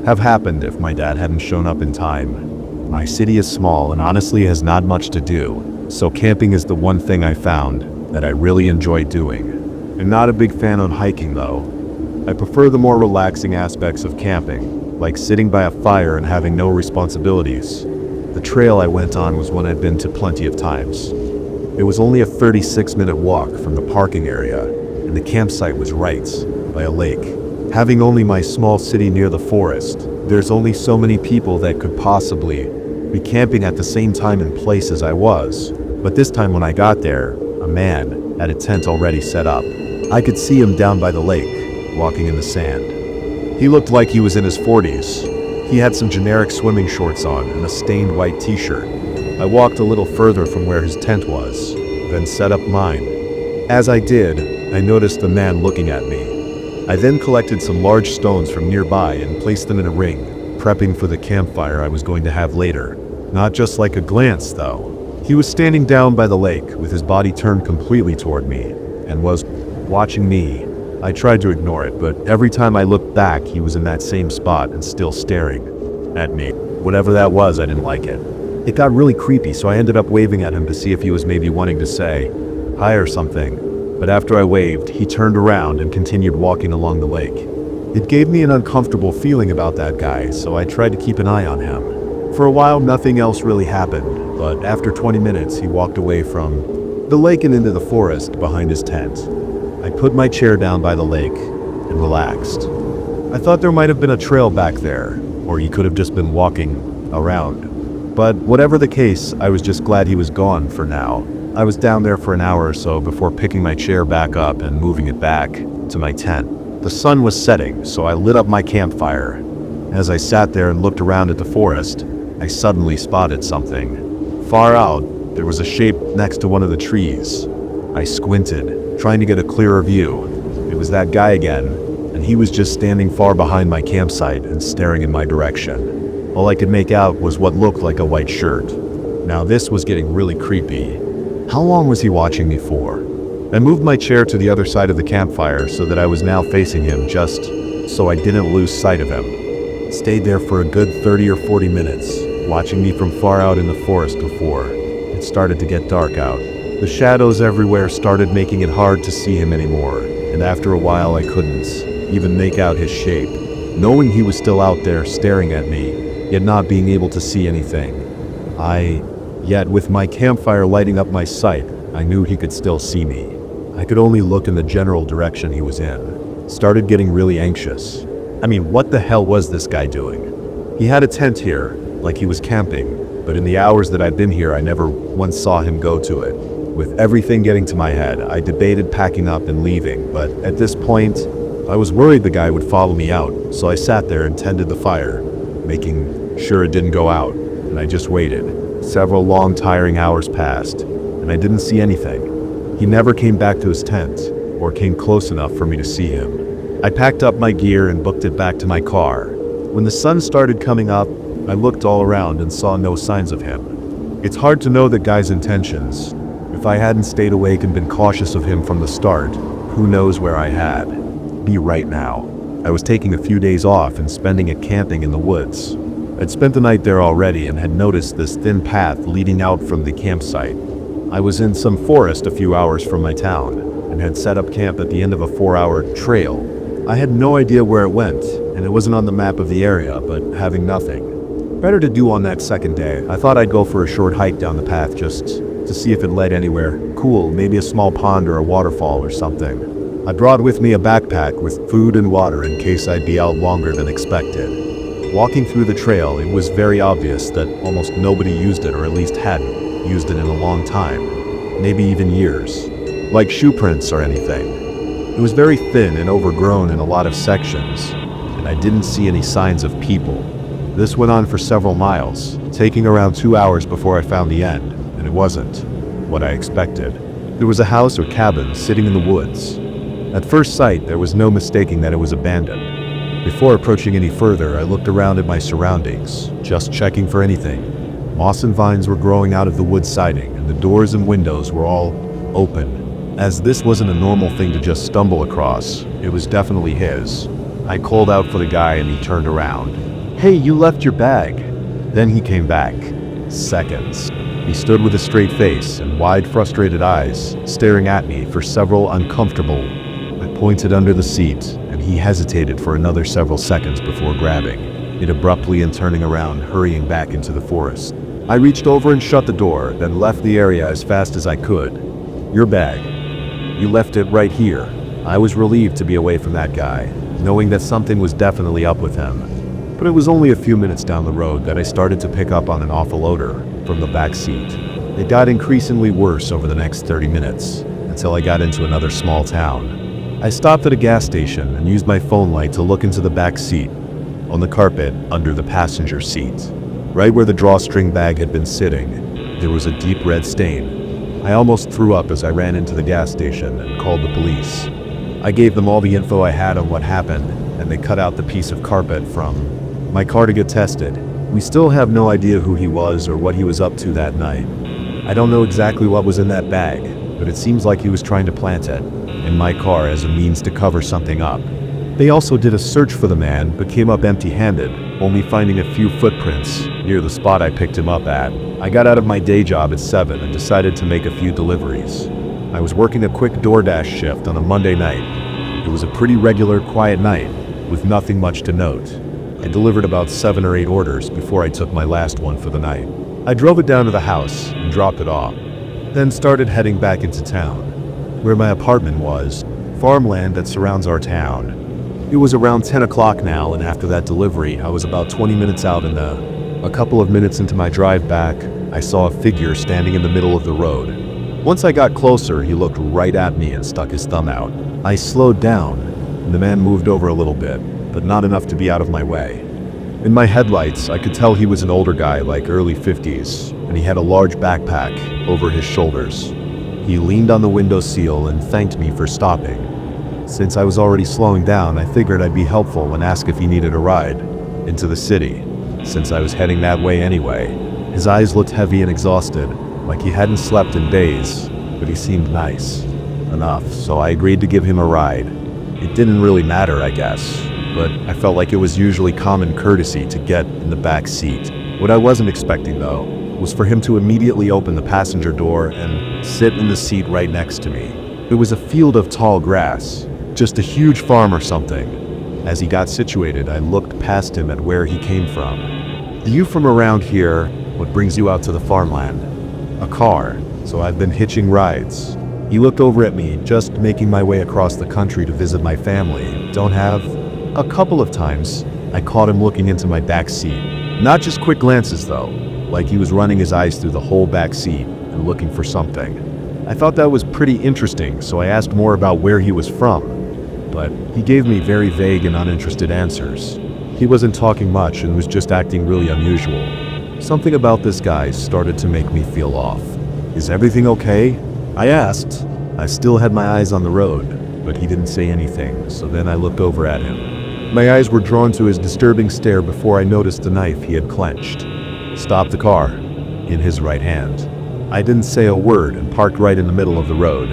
Have happened if my dad hadn't shown up in time. My city is small and honestly has not much to do, so camping is the one thing I found that I really enjoy doing. I'm not a big fan on hiking though. I prefer the more relaxing aspects of camping, like sitting by a fire and having no responsibilities. The trail I went on was one I'd been to plenty of times. It was only a 36-minute walk from the parking area, and the campsite was right by a lake. Having only my small city near the forest, there's only so many people that could possibly be camping at the same time and place as I was. But this time when I got there, a man had a tent already set up. I could see him down by the lake, walking in the sand. He looked like he was in his 40s. He had some generic swimming shorts on and a stained white t-shirt. I walked a little further from where his tent was, then set up mine. As I did, I noticed the man looking at me. I then collected some large stones from nearby and placed them in a ring, prepping for the campfire I was going to have later. Not just like a glance, though. He was standing down by the lake with his body turned completely toward me and was watching me. I tried to ignore it, but every time I looked back, he was in that same spot and still staring at me. Whatever that was, I didn't like it. It got really creepy, so I ended up waving at him to see if he was maybe wanting to say hi or something. But after I waved, he turned around and continued walking along the lake. It gave me an uncomfortable feeling about that guy, so I tried to keep an eye on him. For a while, nothing else really happened, but after 20 minutes, he walked away from the lake and into the forest behind his tent. I put my chair down by the lake and relaxed. I thought there might have been a trail back there, or he could have just been walking around. But whatever the case, I was just glad he was gone for now. I was down there for an hour or so before picking my chair back up and moving it back to my tent. The sun was setting, so I lit up my campfire. As I sat there and looked around at the forest, I suddenly spotted something. Far out, there was a shape next to one of the trees. I squinted, trying to get a clearer view. It was that guy again, and he was just standing far behind my campsite and staring in my direction. All I could make out was what looked like a white shirt. Now this was getting really creepy. How long was he watching me for? I moved my chair to the other side of the campfire so that I was now facing him just so I didn't lose sight of him. Stayed there for a good 30 or 40 minutes, watching me from far out in the forest before it started to get dark out. The shadows everywhere started making it hard to see him anymore, and after a while I couldn't even make out his shape. Knowing he was still out there staring at me, yet not being able to see anything. Yet with my campfire lighting up my sight, I knew he could still see me. I could only look in the general direction he was in. Started getting really anxious. I mean, what the hell was this guy doing? He had a tent here, like he was camping, but in the hours that I'd been here, I never once saw him go to it. With everything getting to my head, I debated packing up and leaving, but at this point, I was worried the guy would follow me out, so I sat there and tended the fire, making sure it didn't go out, and I just waited. Several long, tiring hours passed, and I didn't see anything. He never came back to his tent, or came close enough for me to see him. I packed up my gear and booked it back to my car. When the sun started coming up, I looked all around and saw no signs of him. It's hard to know the guy's intentions. If I hadn't stayed awake and been cautious of him from the start, who knows where I had be right now. I was taking a few days off and spending it camping in the woods. I'd spent the night there already and had noticed this thin path leading out from the campsite. I was in some forest a few hours from my town and had set up camp at the end of a 4-hour trail. I had no idea where it went, and it wasn't on the map of the area, but having nothing better to do on that second day, I thought I'd go for a short hike down the path just to see if it led anywhere cool, maybe a small pond or a waterfall or something. I brought with me a backpack with food and water in case I'd be out longer than expected. Walking through the trail, it was very obvious that almost nobody used it, or at least hadn't used it in a long time, maybe even years, like shoe prints or anything. It was very thin and overgrown in a lot of sections, and I didn't see any signs of people. This went on for several miles, taking around 2 hours before I found the end, and it wasn't what I expected. There was a house or cabin sitting in the woods. At first sight, there was no mistaking that it was abandoned. Before approaching any further, I looked around at my surroundings, just checking for anything. Moss and vines were growing out of the wood siding, and the doors and windows were all open. As this wasn't a normal thing to just stumble across, it was definitely his. I called out for the guy and he turned around. "Hey, you left your bag." Then he came back. Seconds. He stood with a straight face and wide, frustrated eyes, staring at me for several uncomfortable. I pointed under the seat, and he hesitated for another several seconds before grabbing it abruptly and turning around, hurrying back into the forest. I reached over and shut the door, then left the area as fast as I could. "Your bag. You left it right here." I was relieved to be away from that guy, knowing that something was definitely up with him. But it was only a few minutes down the road that I started to pick up on an awful odor from the back seat. It got increasingly worse over the next 30 minutes, until I got into another small town. I stopped at a gas station and used my phone light to look into the back seat. On the carpet, under the passenger seat, right where the drawstring bag had been sitting, there was a deep red stain. I almost threw up as I ran into the gas station and called the police. I gave them all the info I had on what happened, and they cut out the piece of carpet from my car to get tested. We still have no idea who he was or what he was up to that night. I don't know exactly what was in that bag, but it seems like he was trying to plant it in my car as a means to cover something up. They also did a search for the man, but came up empty-handed, only finding a few footprints near the spot I picked him up at. I got out of my day job at 7 and decided to make a few deliveries. I was working a quick DoorDash shift on a Monday night. It was a pretty regular, quiet night, with nothing much to note. I delivered about 7 or 8 orders before I took my last one for the night. I drove it down to the house and dropped it off, then started heading back into town, where my apartment was, farmland that surrounds our town. It was around 10 o'clock now, and after that delivery, I was about 20 minutes out and a couple of minutes into my drive back, I saw a figure standing in the middle of the road. Once I got closer, he looked right at me and stuck his thumb out. I slowed down, and the man moved over a little bit, but not enough to be out of my way. In my headlights, I could tell he was an older guy, like early 50s, and he had a large backpack over his shoulders. He leaned on the windowsill and thanked me for stopping. Since I was already slowing down, I figured I'd be helpful and ask if he needed a ride into the city, since I was heading that way anyway. His eyes looked heavy and exhausted, like he hadn't slept in days, but he seemed nice enough, so I agreed to give him a ride. It didn't really matter, I guess, but I felt like it was usually common courtesy to get in the back seat. What I wasn't expecting, though, was for him to immediately open the passenger door and sit in the seat right next to me. It was a field of tall grass, just a huge farm or something. As he got situated, I looked past him at where he came from. "Are you from around here? What brings you out to the farmland?" "A car, so I've been hitching rides." He looked over at me, "Just making my way across the country to visit my family. Don't have?" A couple of times, I caught him looking into my back seat. Not just quick glances though, like he was running his eyes through the whole back seat and looking for something. I thought that was pretty interesting, so I asked more about where he was from, but he gave me very vague and uninterested answers. He wasn't talking much and was just acting really unusual. Something about this guy started to make me feel off. "Is everything okay?" I asked. I still had my eyes on the road. but he didn't say anything, so then I looked over at him. My eyes were drawn to his disturbing stare before I noticed the knife he had clenched. Stopped the car, in his right hand. I didn't say a word and parked right in the middle of the road.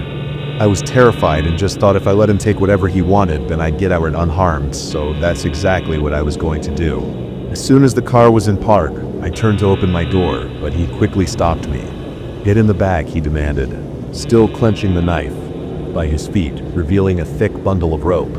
I was terrified and just thought if I let him take whatever he wanted, then I'd get out unharmed, so that's exactly what I was going to do. As soon as the car was in park, I turned to open my door, but he quickly stopped me. "Get in the back," he demanded, still clenching the knife by his feet, revealing a thick bundle of rope.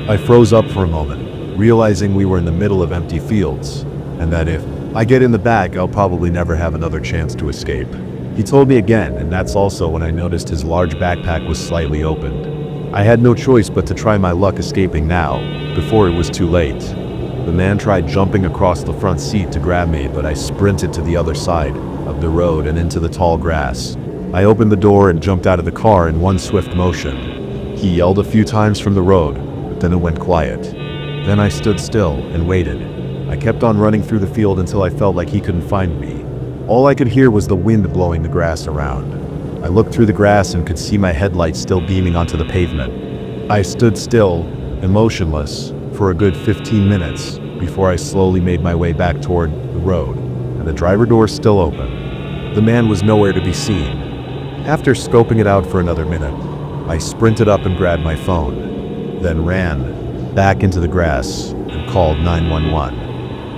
I froze up for a moment, realizing we were in the middle of empty fields, and that if I get in the back, I'll probably never have another chance to escape. He told me again, and that's also when I noticed his large backpack was slightly opened. I had no choice but to try my luck escaping now, before it was too late. The man tried jumping across the front seat to grab me, but I sprinted to the other side of the road and into the tall grass. I opened the door and jumped out of the car in one swift motion. He yelled a few times from the road, but then it went quiet. Then I stood still and waited. I kept on running through the field until I felt like he couldn't find me. All I could hear was the wind blowing the grass around. I looked through the grass and could see my headlights still beaming onto the pavement. I stood still and motionless for a good 15 minutes before I slowly made my way back toward the road, and the driver door still open. The man was nowhere to be seen. After scoping it out for another minute, I sprinted up and grabbed my phone, then ran back into the grass and called 911.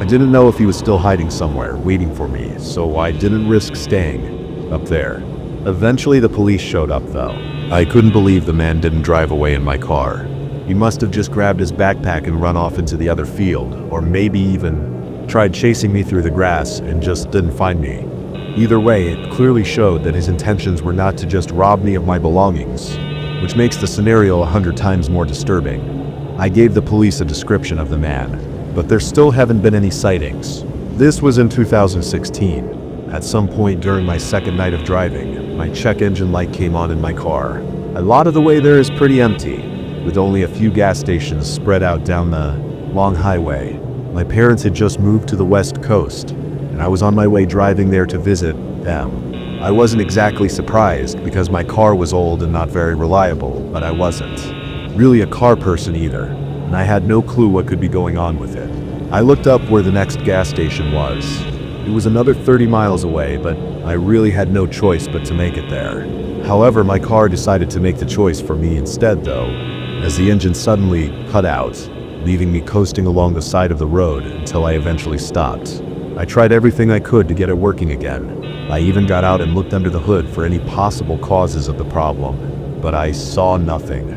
I didn't know if he was still hiding somewhere, waiting for me, so I didn't risk staying up there. Eventually the police showed up though. I couldn't believe the man didn't drive away in my car. He must have just grabbed his backpack and run off into the other field, or maybe even tried chasing me through the grass and just didn't find me. Either way, it clearly showed that his intentions were not to just rob me of my belongings, which makes the scenario 100 times more disturbing. I gave the police a description of the man, but there still haven't been any sightings. This was in 2016. At some point during my second night of driving, my check engine light came on in my car. A lot of the way there is pretty empty, with only a few gas stations spread out down the long highway. My parents had just moved to the West Coast, and I was on my way driving there to visit them. I wasn't exactly surprised because my car was old and not very reliable, but I wasn't really a car person either, and I had no clue what could be going on with it. I looked up where the next gas station was. It was another 30 miles away, but I really had no choice but to make it there. However, my car decided to make the choice for me instead though, as the engine suddenly cut out, leaving me coasting along the side of the road until I eventually stopped. I tried everything I could to get it working again. I even got out and looked under the hood for any possible causes of the problem, but I saw nothing.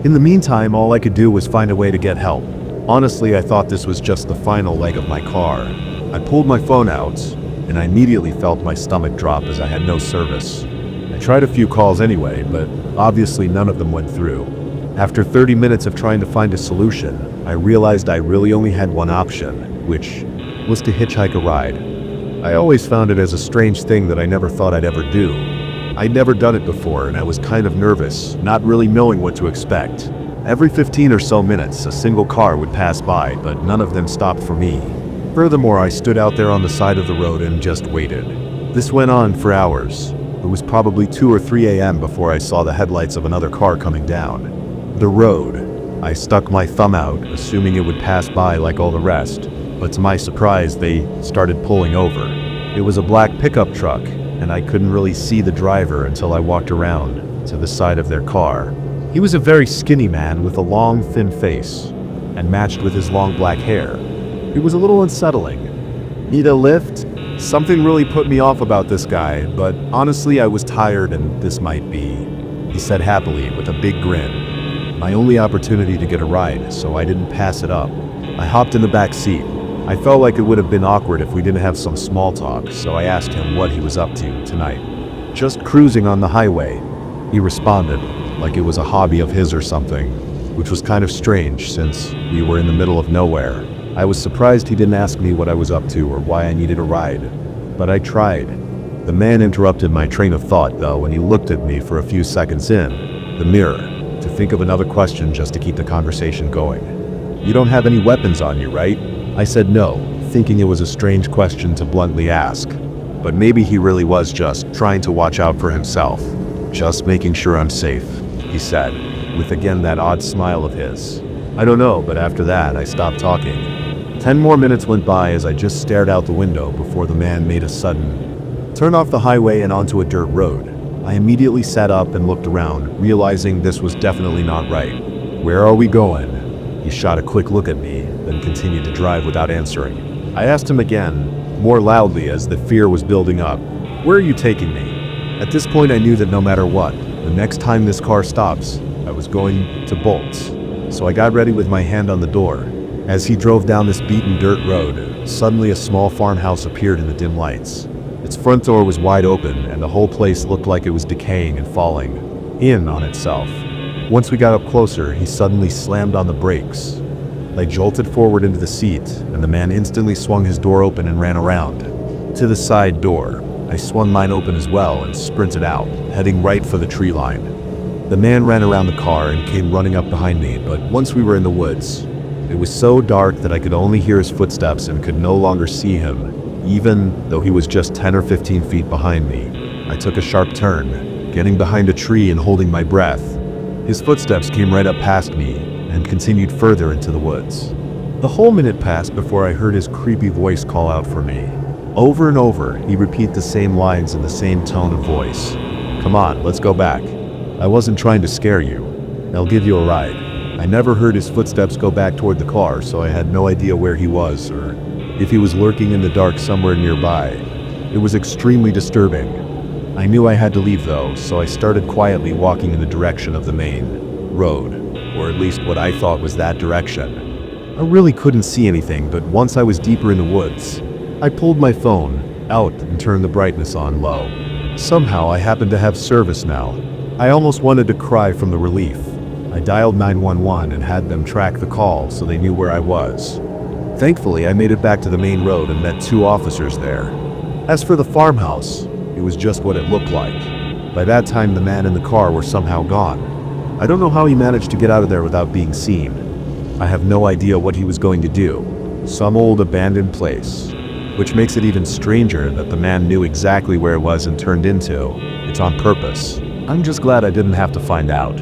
In the meantime, all I could do was find a way to get help. Honestly, I thought this was just the final leg of my car. I pulled my phone out, and I immediately felt my stomach drop as I had no service. I tried a few calls anyway, but obviously none of them went through. After 30 minutes of trying to find a solution, I realized I really only had one option, which was to hitchhike a ride. I always found it as a strange thing that I never thought I'd ever do. I'd never done it before, and I was kind of nervous, not really knowing what to expect. Every 15 or so minutes, a single car would pass by, but none of them stopped for me. Furthermore, I stood out there on the side of the road and just waited. This went on for hours. It was probably 2 or 3 a.m. before I saw the headlights of another car coming down the road. I stuck my thumb out, assuming it would pass by like all the rest, but to my surprise, they started pulling over. It was a black pickup truck, and I couldn't really see the driver until I walked around to the side of their car. He was a very skinny man with a long, thin face, and matched with his long black hair. It was a little unsettling. Need a lift? Something really put me off about this guy, but honestly I was tired and this might be, he said happily with a big grin. My only opportunity to get a ride, so I didn't pass it up. I hopped in the back seat. I felt like it would have been awkward if we didn't have some small talk, so I asked him what he was up to tonight. Just cruising on the highway, he responded, like it was a hobby of his or something, which was kind of strange since we were in the middle of nowhere. I was surprised he didn't ask me what I was up to or why I needed a ride, but I tried. The man interrupted my train of thought though when he looked at me for a few seconds in the mirror to think of another question just to keep the conversation going. "You don't have any weapons on you, right?" I said no, thinking it was a strange question to bluntly ask, but maybe he really was just trying to watch out for himself. "Just making sure I'm safe," he said. with again that odd smile of his. I don't know, but after that, I stopped talking. 10 more minutes went by as I just stared out the window before the man made a sudden turn off the highway and onto a dirt road. I immediately sat up and looked around, realizing this was definitely not right. "Where are we going?" He shot a quick look at me, then continued to drive without answering. I asked him again, more loudly as the fear was building up. "Where are you taking me?" At this point I knew that no matter what, the next time this car stops, I was going to bolt. So I got ready with my hand on the door. As he drove down this beaten dirt road, suddenly a small farmhouse appeared in the dim lights. Its front door was wide open, and the whole place looked like it was decaying and falling in on itself. Once we got up closer, he suddenly slammed on the brakes. I jolted forward into the seat, and the man instantly swung his door open and ran around to the side door. I swung mine open as well and sprinted out, heading right for the tree line. The man ran around the car and came running up behind me, but once we were in the woods, it was so dark that I could only hear his footsteps and could no longer see him, even though he was just 10 or 15 feet behind me. I took a sharp turn, getting behind a tree and holding my breath. His footsteps came right up past me and continued further into the woods. The whole minute passed before I heard his creepy voice call out for me. Over and over, he'd repeat the same lines in the same tone of voice. "Come on, let's go back. I wasn't trying to scare you. I'll give you a ride." I never heard his footsteps go back toward the car, so I had no idea where he was or if he was lurking in the dark somewhere nearby. It was extremely disturbing. I knew I had to leave though, so I started quietly walking in the direction of the main road, or at least what I thought was that direction. I really couldn't see anything, but once I was deeper in the woods, I pulled my phone out and turned the brightness on low. Somehow I happened to have service now. I almost wanted to cry from the relief. I dialed 911 and had them track the call so they knew where I was. Thankfully, I made it back to the main road and met 2 officers there. As for the farmhouse, it was just what it looked like. By that time, the man and the car were somehow gone. I don't know how he managed to get out of there without being seen. I have no idea what he was going to do. Some old abandoned place. Which makes it even stranger that the man knew exactly where it was and turned into. It's on purpose. I'm just glad I didn't have to find out.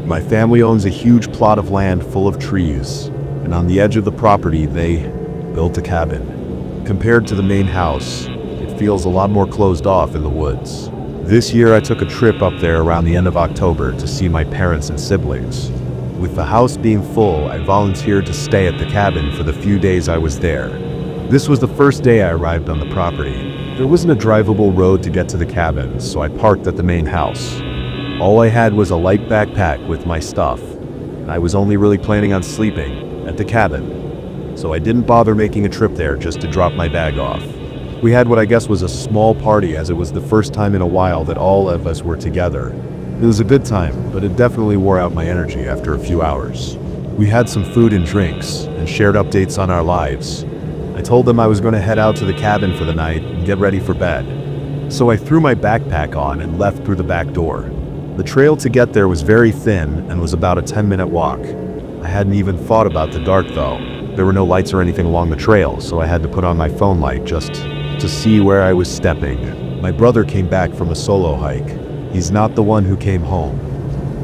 My family owns a huge plot of land full of trees, and on the edge of the property they built a cabin. Compared to the main house, it feels a lot more closed off in the woods. This year I took a trip up there around the end of October to see my parents and siblings. With the house being full, I volunteered to stay at the cabin for the few days I was there. This was the first day I arrived on the property. There wasn't a drivable road to get to the cabin, so I parked at the main house. All I had was a light backpack with my stuff, and I was only really planning on sleeping at the cabin, so I didn't bother making a trip there just to drop my bag off. We had what I guess was a small party, as it was the first time in a while that all of us were together. It was a good time, but it definitely wore out my energy after a few hours. We had some food and drinks, and shared updates on our lives. I told them I was going to head out to the cabin for the night and get ready for bed. So I threw my backpack on and left through the back door. The trail to get there was very thin and was about a 10-minute walk. I hadn't even thought about the dark though. There were no lights or anything along the trail, so I had to put on my phone light just to see where I was stepping. My brother came back from a solo hike. He's not the one who came home.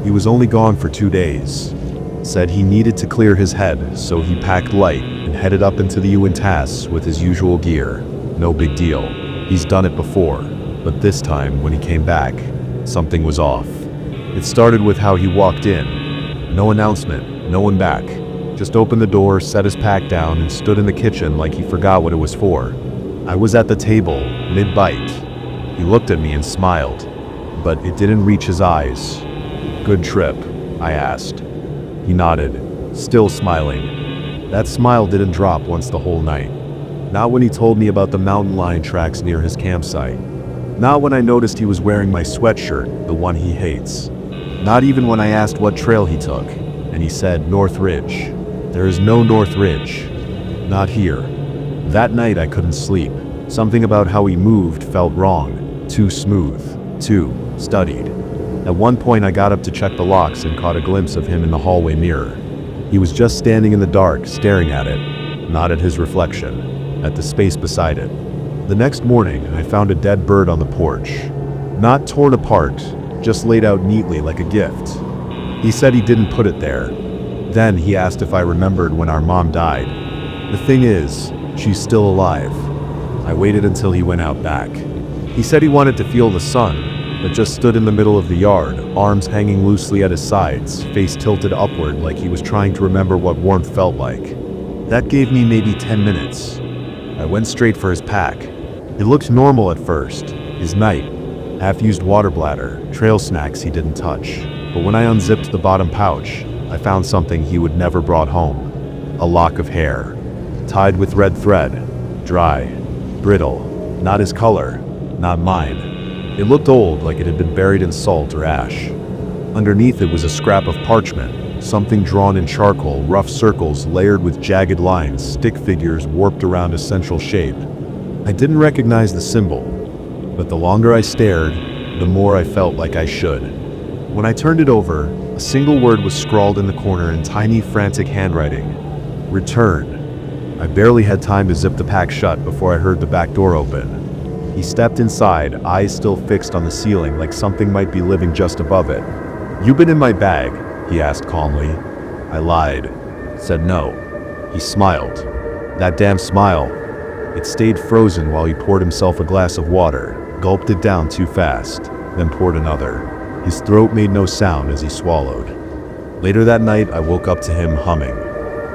He was only gone for 2 days. Said he needed to clear his head, so he packed light and headed up into the Uintas with his usual gear. No big deal. He's done it before, but this time when he came back, something was off. It started with how he walked in. No announcement, no one back. Just opened the door, set his pack down, and stood in the kitchen like he forgot what it was for. I was at the table, mid-bite. He looked at me and smiled, but it didn't reach his eyes. "Good trip?" I asked. He nodded, still smiling. That smile didn't drop once the whole night. Not when he told me about the mountain lion tracks near his campsite. Not when I noticed he was wearing my sweatshirt, the one he hates. Not even when I asked what trail he took, and he said North Ridge. There is no North Ridge. Not here. That night I couldn't sleep. Something about how he moved felt wrong. Too smooth. Too studied. At one point I got up to check the locks and caught a glimpse of him in the hallway mirror. He was just standing in the dark, staring at it, not at his reflection, at the space beside it. The next morning, I found a dead bird on the porch. Not torn apart, just laid out neatly like a gift. He said he didn't put it there. Then he asked if I remembered when our mom died. The thing is, she's still alive. I waited until he went out back. He said he wanted to feel the sun, but just stood in the middle of the yard, arms hanging loosely at his sides, face tilted upward like he was trying to remember what warmth felt like. That gave me maybe 10 minutes. I went straight for his pack. It looked normal at first. His night, half-used water bladder, trail snacks he didn't touch. But when I unzipped the bottom pouch, I found something he would never brought home. A lock of hair, tied with red thread, dry, brittle, not his color, not mine. It looked old, like it had been buried in salt or ash. Underneath it was a scrap of parchment, something drawn in charcoal, rough circles layered with jagged lines, stick figures warped around a central shape. I didn't recognize the symbol, but the longer I stared, the more I felt like I should. When I turned it over, a single word was scrawled in the corner in tiny, frantic handwriting. Return. I barely had time to zip the pack shut before I heard the back door open. He stepped inside, eyes still fixed on the ceiling like something might be living just above it. "You been in my bag?" he asked calmly. I lied, said no. He smiled. That damn smile. It stayed frozen while he poured himself a glass of water, gulped it down too fast, then poured another. His throat made no sound as he swallowed. Later that night, I woke up to him humming.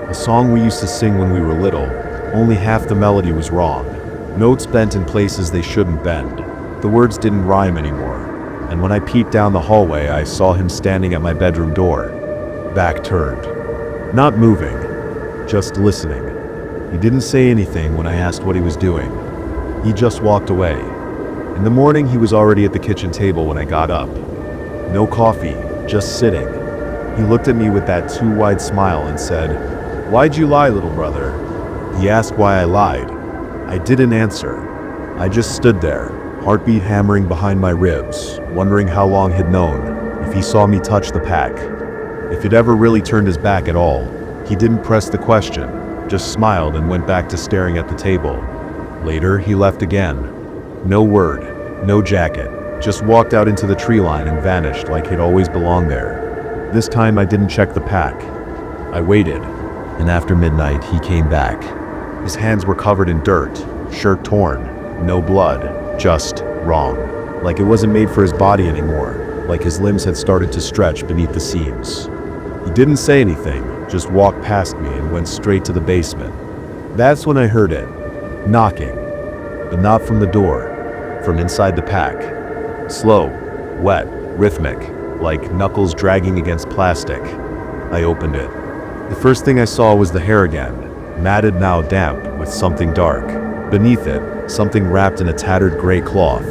A song we used to sing when we were little, only half the melody was wrong. Notes bent in places they shouldn't bend. The words didn't rhyme anymore. And when I peeked down the hallway, I saw him standing at my bedroom door, back turned. Not moving, just listening. He didn't say anything when I asked what he was doing. He just walked away. In the morning, he was already at the kitchen table when I got up. No coffee, just sitting. He looked at me with that too wide smile and said, "Why'd you lie, little brother?" He asked why I lied. I didn't answer. I just stood there, heartbeat hammering behind my ribs, wondering how long he'd known, if he saw me touch the pack. If he'd ever really turned his back at all. He didn't press the question, just smiled and went back to staring at the table. Later, he left again. No word, no jacket, just walked out into the tree line and vanished like he'd always belonged there. This time I didn't check the pack. I waited, and after midnight he came back. His hands were covered in dirt, shirt torn, no blood, just wrong. Like it wasn't made for his body anymore, like his limbs had started to stretch beneath the seams. He didn't say anything, just walked past me and went straight to the basement. That's when I heard it, knocking, but not from the door, from inside the pack. Slow, wet, rhythmic, like knuckles dragging against plastic. I opened it. The first thing I saw was the hair again, matted now damp with something dark. Beneath it, something wrapped in a tattered gray cloth.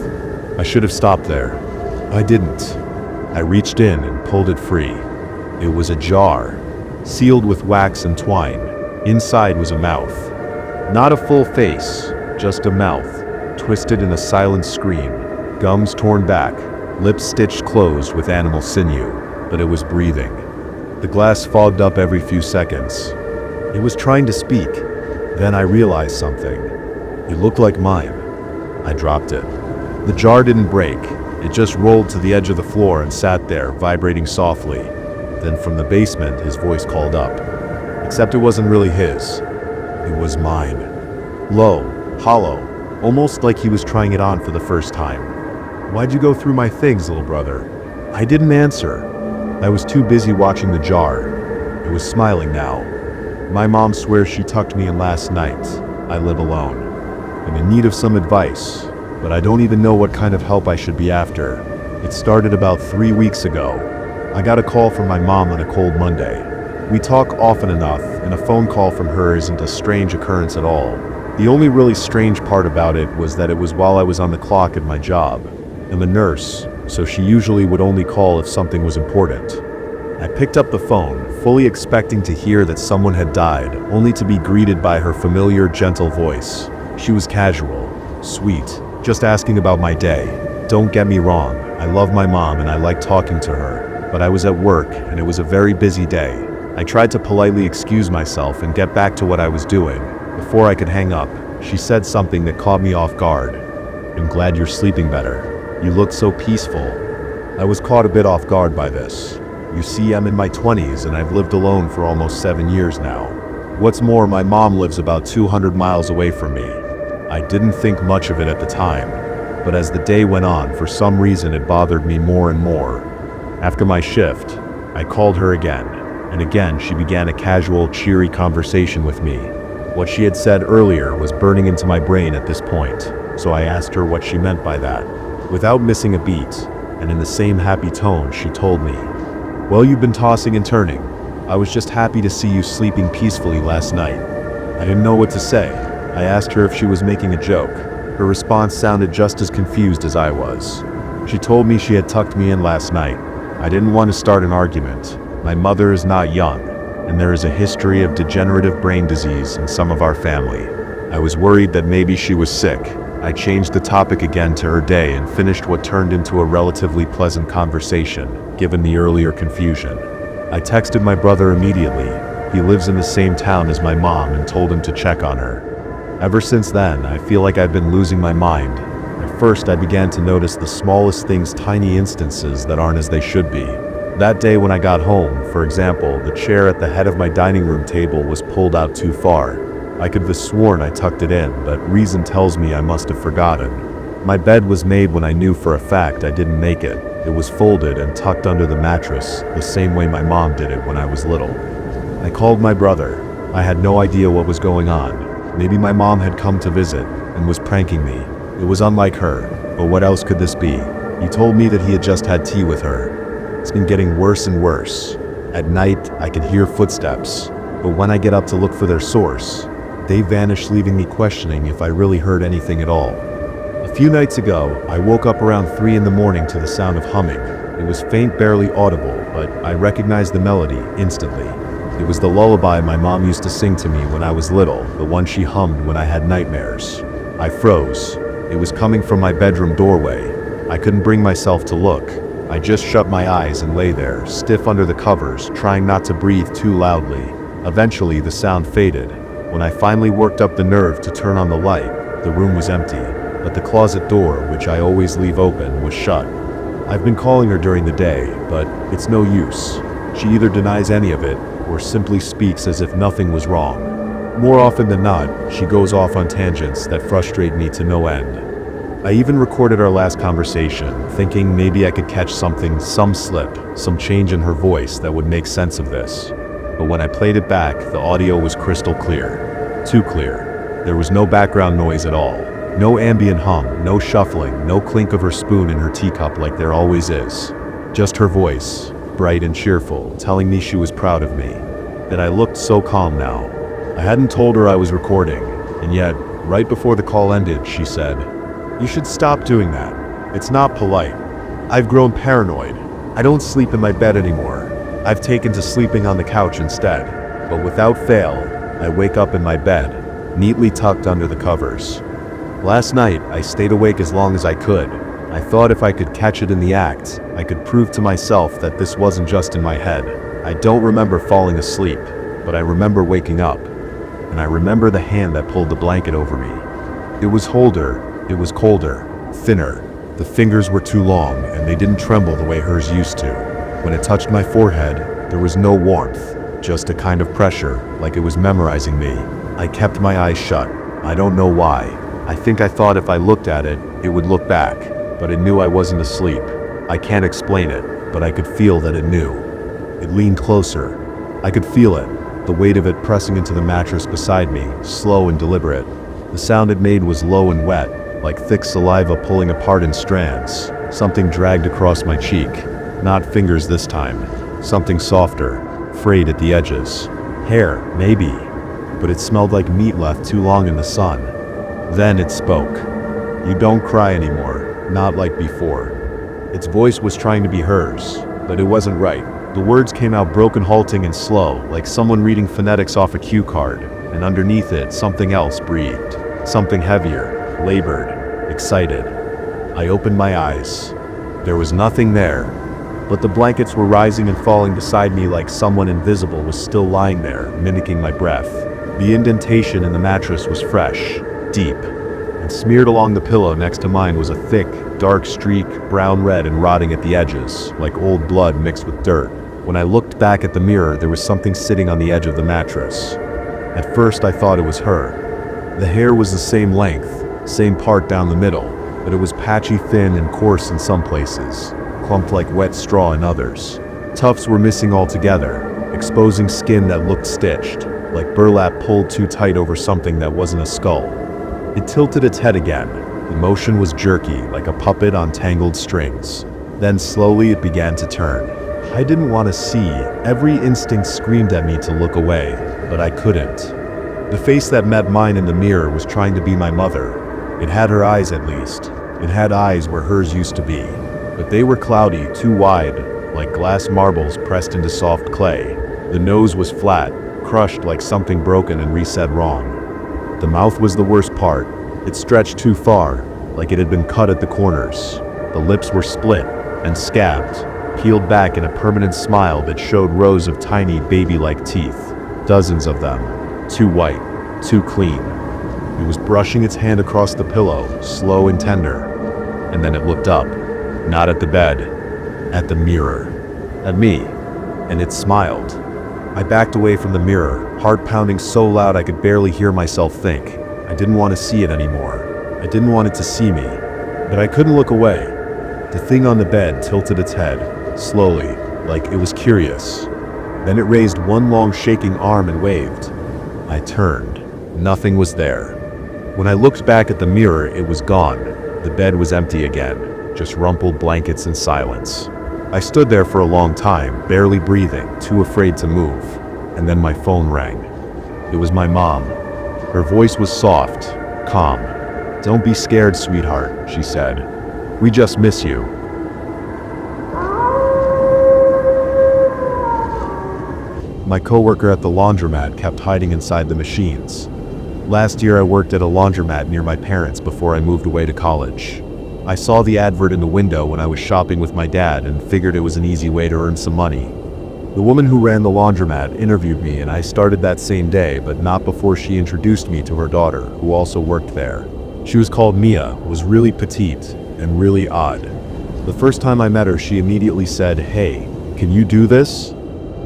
I should have stopped there. I didn't. I reached in and pulled it free. It was a jar, sealed with wax and twine. Inside was a mouth. Not a full face, just a mouth, twisted in a silent scream, gums torn back, lips stitched closed with animal sinew, but it was breathing. The glass fogged up every few seconds. It was trying to speak. Then I realized something. It looked like mine. I dropped it. The jar didn't break. It just rolled to the edge of the floor and sat there, vibrating softly. Then from the basement, his voice called up. Except it wasn't really his. It was mine. Low, hollow, almost like he was trying it on for the first time. "Why'd you go through my things, little brother?" I didn't answer. I was too busy watching the jar. It was smiling now. My mom swears she tucked me in last night. I live alone. I'm in need of some advice, but I don't even know what kind of help I should be after. It started about 3 weeks ago. I got a call from my mom on a cold Monday. We talk often enough, and a phone call from her isn't a strange occurrence at all. The only really strange part about it was that it was while I was on the clock at my job. I'm a nurse, so she usually would only call if something was important. I picked up the phone, fully expecting to hear that someone had died, only to be greeted by her familiar, gentle voice. She was casual, sweet, just asking about my day. Don't get me wrong, I love my mom and I like talking to her, but I was at work and it was a very busy day. I tried to politely excuse myself and get back to what I was doing. Before I could hang up, she said something that caught me off guard. "I'm glad you're sleeping better. You looked so peaceful." I was caught a bit off guard by this. You see, I'm in my 20s and I've lived alone for almost 7 years now. What's more, my mom lives about 200 miles away from me. I didn't think much of it at the time, but as the day went on, for some reason it bothered me more and more. After my shift, I called her again, and again she began a casual, cheery conversation with me. What she had said earlier was burning into my brain at this point, so I asked her what she meant by that. Without missing a beat, and in the same happy tone, she told me, "Well, you've been tossing and turning. I was just happy to see you sleeping peacefully last night." I didn't know what to say. I asked her if she was making a joke. Her response sounded just as confused as I was. She told me she had tucked me in last night. I didn't want to start an argument. My mother is not young, and there is a history of degenerative brain disease in some of our family. I was worried that maybe she was sick. I changed the topic again to her day and finished what turned into a relatively pleasant conversation, given the earlier confusion. I texted my brother immediately. He lives in the same town as my mom, and told him to check on her. Ever since then, I feel like I've been losing my mind. At first, I began to notice the smallest things, tiny instances that aren't as they should be. That day when I got home, for example, the chair at the head of my dining room table was pulled out too far. I could have sworn I tucked it in, but reason tells me I must have forgotten. My bed was made when I knew for a fact I didn't make it. It was folded and tucked under the mattress, the same way my mom did it when I was little. I called my brother. I had no idea what was going on. Maybe my mom had come to visit and was pranking me. It was unlike her, but what else could this be? He told me that he had just had tea with her. It's been getting worse and worse. At night, I can hear footsteps, but when I get up to look for their source, they vanish, leaving me questioning if I really heard anything at all. A few nights ago, I woke up around 3 in the morning to the sound of humming. It was faint, barely audible, but I recognized the melody instantly. It was the lullaby my mom used to sing to me when I was little, the one she hummed when I had nightmares. I froze. It was coming from my bedroom doorway. I couldn't bring myself to look. I just shut my eyes and lay there, stiff under the covers, trying not to breathe too loudly. Eventually, the sound faded. When I finally worked up the nerve to turn on the light, the room was empty, but the closet door, which I always leave open, was shut. I've been calling her during the day, but it's no use. She either denies any of it, or simply speaks as if nothing was wrong. More often than not, she goes off on tangents that frustrate me to no end. I even recorded our last conversation, thinking maybe I could catch something, some slip, some change in her voice that would make sense of this. But when I played it back, the audio was crystal clear. Too clear. There was no background noise at all. No ambient hum, no shuffling, no clink of her spoon in her teacup like there always is. Just her voice, bright and cheerful, telling me she was proud of me. That I looked so calm now. I hadn't told her I was recording, and yet, right before the call ended, she said, "You should stop doing that. It's not polite. I've grown paranoid. I don't sleep in my bed anymore. I've taken to sleeping on the couch instead. But without fail, I wake up in my bed, neatly tucked under the covers." Last night, I stayed awake as long as I could. I thought if I could catch it in the act, I could prove to myself that this wasn't just in my head. I don't remember falling asleep, but I remember waking up. And I remember the hand that pulled the blanket over me. It was colder, thinner. The fingers were too long, and they didn't tremble the way hers used to. When it touched my forehead, there was no warmth, just a kind of pressure, like it was memorizing me. I kept my eyes shut. I don't know why. I think I thought if I looked at it, it would look back, but it knew I wasn't asleep. I can't explain it, but I could feel that it knew. It leaned closer. I could feel it, the weight of it pressing into the mattress beside me, slow and deliberate. The sound it made was low and wet, like thick saliva pulling apart in strands. Something dragged across my cheek. Not fingers this time. Something softer, frayed at the edges. Hair, maybe, but it smelled like meat left too long in the sun. Then it spoke. "You don't cry anymore, not like before." Its voice was trying to be hers, but it wasn't right. The words came out broken, halting, and slow, like someone reading phonetics off a cue card, and underneath it, something else breathed. Something heavier, labored, excited. I opened my eyes. There was nothing there, but the blankets were rising and falling beside me like someone invisible was still lying there, mimicking my breath. The indentation in the mattress was fresh, deep, and smeared along the pillow next to mine was a thick, dark streak, brown red and rotting at the edges, like old blood mixed with dirt. When I looked back at the mirror, there was something sitting on the edge of the mattress. At first, I thought it was her. The hair was the same length, same part down the middle, but it was patchy, thin, and coarse in some places, clumped like wet straw in others. Tufts were missing altogether, exposing skin that looked stitched, like burlap pulled too tight over something that wasn't a skull. It tilted its head again. The motion was jerky, like a puppet on tangled strings. Then slowly it began to turn. I didn't want to see. Every instinct screamed at me to look away, but I couldn't. The face that met mine in the mirror was trying to be my mother. It had her eyes, at least. It had eyes where hers used to be. But they were cloudy, too wide, like glass marbles pressed into soft clay. The nose was flat, crushed like something broken and reset wrong. The mouth was the worst part. It stretched too far, like it had been cut at the corners. The lips were split and scabbed, peeled back in a permanent smile that showed rows of tiny baby-like teeth. Dozens of them. Too white, too clean. It was brushing its hand across the pillow, slow and tender. And then it looked up, not at the bed, at the mirror. At me. And it smiled. I backed away from the mirror, heart pounding so loud I could barely hear myself think. I didn't want to see it anymore. I didn't want it to see me. But I couldn't look away. The thing on the bed tilted its head, slowly, like it was curious. Then it raised one long shaking arm and waved. I turned. Nothing was there. When I looked back at the mirror, it was gone. The bed was empty again, just rumpled blankets and silence. I stood there for a long time, barely breathing, too afraid to move. And then my phone rang. It was my mom. Her voice was soft, calm. "Don't be scared, sweetheart," she said. "We just miss you." My coworker at the laundromat kept hiding inside the machines. Last year I worked at a laundromat near my parents before I moved away to college. I saw the advert in the window when I was shopping with my dad and figured it was an easy way to earn some money. The woman who ran the laundromat interviewed me and I started that same day, but not before she introduced me to her daughter, who also worked there. She was called Mia, was really petite, and really odd. The first time I met her, she immediately said, "Hey, can you do this?"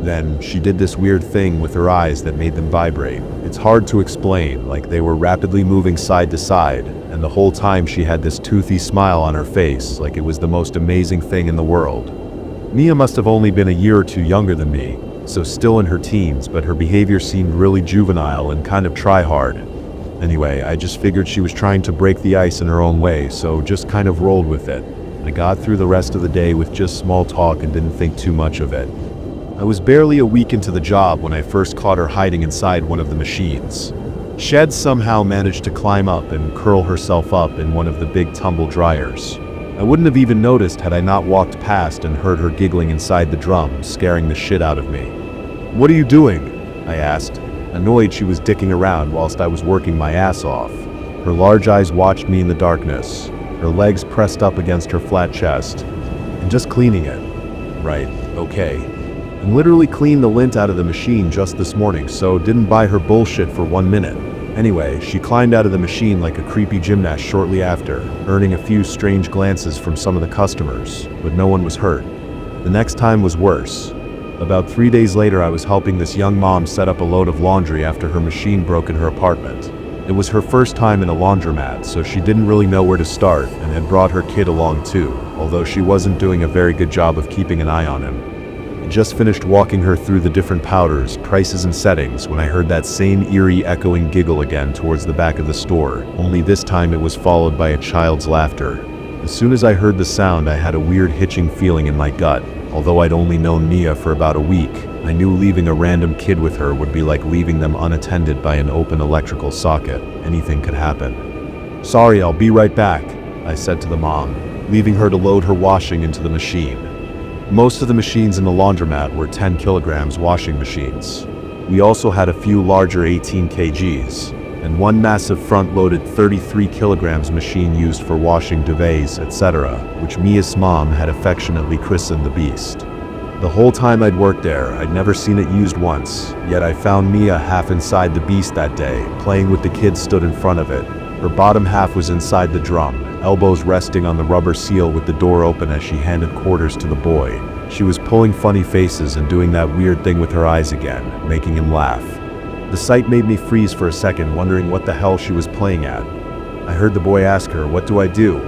Then she did this weird thing with her eyes that made them vibrate. It's hard to explain, like they were rapidly moving side to side, and the whole time she had this toothy smile on her face, like it was the most amazing thing in the world. Mia must have only been a year or two younger than me, so still in her teens, but her behavior seemed really juvenile and kind of try-hard. Anyway, I just figured she was trying to break the ice in her own way, so just kind of rolled with it. I got through the rest of the day with just small talk and didn't think too much of it. I was barely a week into the job when I first caught her hiding inside one of the machines. Shed somehow managed to climb up and curl herself up in one of the big tumble dryers. I wouldn't have even noticed had I not walked past and heard her giggling inside the drum, scaring the shit out of me. "What are you doing?" I asked, annoyed she was dicking around whilst I was working my ass off. Her large eyes watched me in the darkness, her legs pressed up against her flat chest. "I'm just cleaning it." "Right, okay. I literally cleaned the lint out of the machine just this morning, so didn't buy her bullshit for 1 minute." Anyway, she climbed out of the machine like a creepy gymnast shortly after, earning a few strange glances from some of the customers, but no one was hurt. The next time was worse. About 3 days later, I was helping this young mom set up a load of laundry after her machine broke in her apartment. It was her first time in a laundromat, so she didn't really know where to start and had brought her kid along too, although she wasn't doing a very good job of keeping an eye on him. I just finished walking her through the different powders, prices and settings when I heard that same eerie echoing giggle again towards the back of the store, only this time it was followed by a child's laughter. As soon as I heard the sound, I had a weird hitching feeling in my gut. Although I'd only known Mia for about a week, I knew leaving a random kid with her would be like leaving them unattended by an open electrical socket. Anything could happen. "Sorry, I'll be right back," I said to the mom, leaving her to load her washing into the machine. Most of the machines in the laundromat were 10 kilograms washing machines. We also had a few larger 18 kgs, and one massive front-loaded 33 kilograms machine used for washing duvets, etc., which Mia's mom had affectionately christened the Beast. The whole time I'd worked there, I'd never seen it used once, yet I found Mia half inside the Beast that day, playing with the kid stood in front of it. Her bottom half was inside the drum, elbows resting on the rubber seal with the door open as she handed quarters to the boy. She was pulling funny faces and doing that weird thing with her eyes again, making him laugh. The sight made me freeze for a second, wondering what the hell she was playing at. I heard the boy ask her, "What do I do?"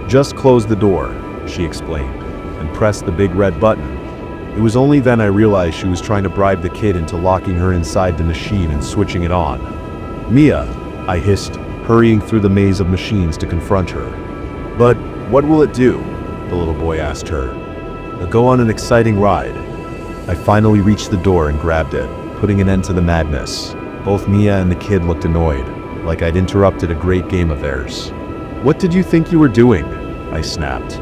"Just close the door," she explained, and press the big red button. It was only then I realized she was trying to bribe the kid into locking her inside the machine and switching it on. "Mia," I hissed, hurrying through the maze of machines to confront her. "But what will it do?" the little boy asked her. "Go on an exciting ride." I finally reached the door and grabbed it, putting an end to the madness. Both Mia and the kid looked annoyed, like I'd interrupted a great game of theirs. "What did you think you were doing?" I snapped.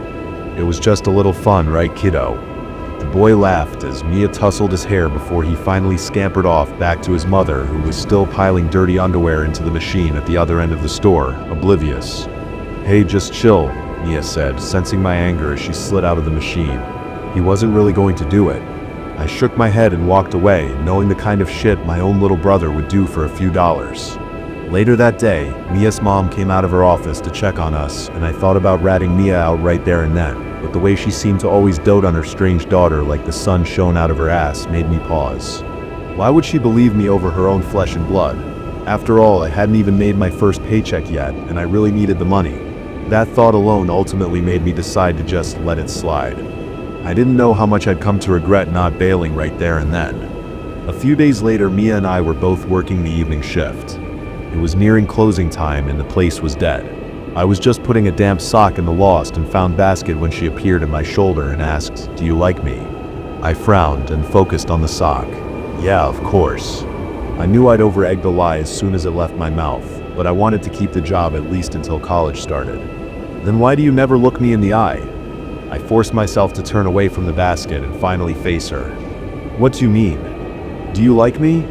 "It was just a little fun, right, kiddo?" The boy laughed as Mia tousled his hair before he finally scampered off back to his mother, who was still piling dirty underwear into the machine at the other end of the store, oblivious. "Hey, just chill," Mia said, sensing my anger as she slid out of the machine. He wasn't really going to do it. I shook my head and walked away, knowing the kind of shit my own little brother would do for a few dollars. Later that day, Mia's mom came out of her office to check on us, and I thought about ratting Mia out right there and then, but the way she seemed to always dote on her strange daughter like the sun shone out of her ass made me pause. Why would she believe me over her own flesh and blood? After all, I hadn't even made my first paycheck yet, and I really needed the money. That thought alone ultimately made me decide to just let it slide. I didn't know how much I'd come to regret not bailing right there and then. A few days later, Mia and I were both working the evening shift. It was nearing closing time and the place was dead. I was just putting a damp sock in the lost and found basket when she appeared at my shoulder and asked, "Do you like me?" I frowned and focused on the sock. Yeah, of course. I knew I'd over-egged the lie as soon as it left my mouth, but I wanted to keep the job at least until college started. "Then why do you never look me in the eye?" I forced myself to turn away from the basket and finally face her. "What do you mean? Do you like me?"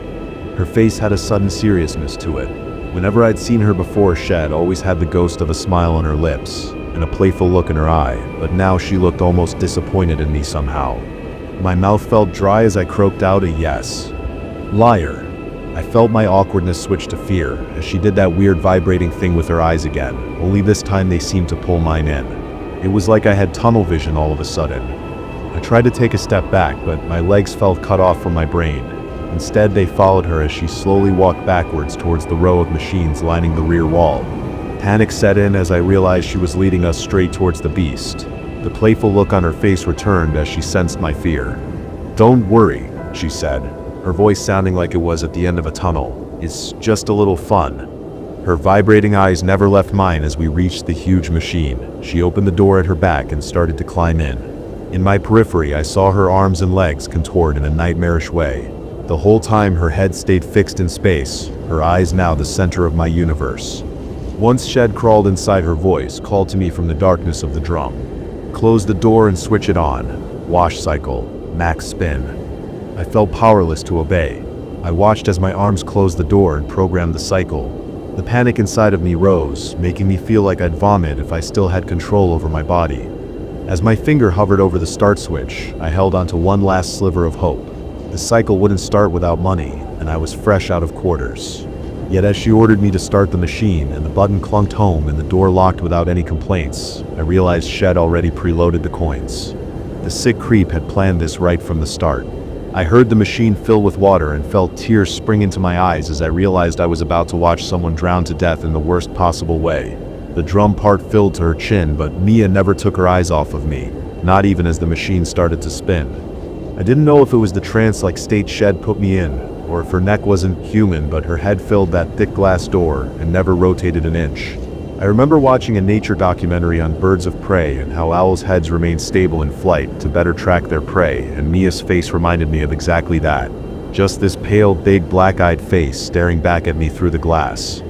Her face had a sudden seriousness to it. Whenever I'd seen her before, she had always had the ghost of a smile on her lips and a playful look in her eye, but now she looked almost disappointed in me somehow. My mouth felt dry as I croaked out a yes. "Liar." I felt my awkwardness switch to fear as she did that weird vibrating thing with her eyes again, only this time they seemed to pull mine in. It was like I had tunnel vision all of a sudden. I tried to take a step back, but my legs felt cut off from my brain. Instead, they followed her as she slowly walked backwards towards the row of machines lining the rear wall. Panic set in as I realized she was leading us straight towards the beast. The playful look on her face returned as she sensed my fear. "Don't worry," she said, her voice sounding like it was at the end of a tunnel. "It's just a little fun." Her vibrating eyes never left mine as we reached the huge machine. She opened the door at her back and started to climb in. In my periphery, I saw her arms and legs contort in a nightmarish way. The whole time her head stayed fixed in space, her eyes now the center of my universe. Once Shed crawled inside, her voice called to me from the darkness of the drum. "Close the door and switch it on. Wash cycle. Max spin." I felt powerless to obey. I watched as my arms closed the door and programmed the cycle. The panic inside of me rose, making me feel like I'd vomit if I still had control over my body. As my finger hovered over the start switch, I held onto one last sliver of hope. The cycle wouldn't start without money, and I was fresh out of quarters. Yet as she ordered me to start the machine and the button clunked home and the door locked without any complaints, I realized Shed already preloaded the coins. The sick creep had planned this right from the start. I heard the machine fill with water and felt tears spring into my eyes as I realized I was about to watch someone drown to death in the worst possible way. The drum part filled to her chin, but Mia never took her eyes off of me, not even as the machine started to spin. I didn't know if it was the trance-like state Shed put me in, or if her neck wasn't human but her head filled that thick glass door and never rotated an inch. I remember watching a nature documentary on birds of prey and how owls' heads remain stable in flight to better track their prey, and Mia's face reminded me of exactly that. Just this pale, big, black-eyed face staring back at me through the glass.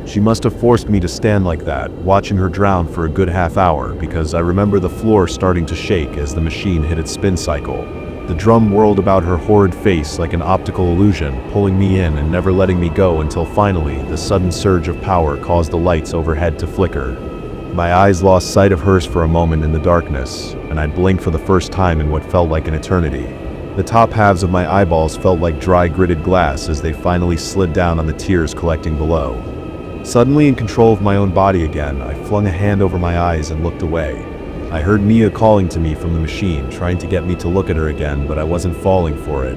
She must have forced me to stand like that, watching her drown for a good half hour, because I remember the floor starting to shake as the machine hit its spin cycle. The drum whirled about her horrid face like an optical illusion, pulling me in and never letting me go until finally, the sudden surge of power caused the lights overhead to flicker. My eyes lost sight of hers for a moment in the darkness, and I blinked for the first time in what felt like an eternity. The top halves of my eyeballs felt like dry, gritted glass as they finally slid down on the tears collecting below. Suddenly in control of my own body again, I flung a hand over my eyes and looked away. I heard Mia calling to me from the machine, trying to get me to look at her again, but I wasn't falling for it.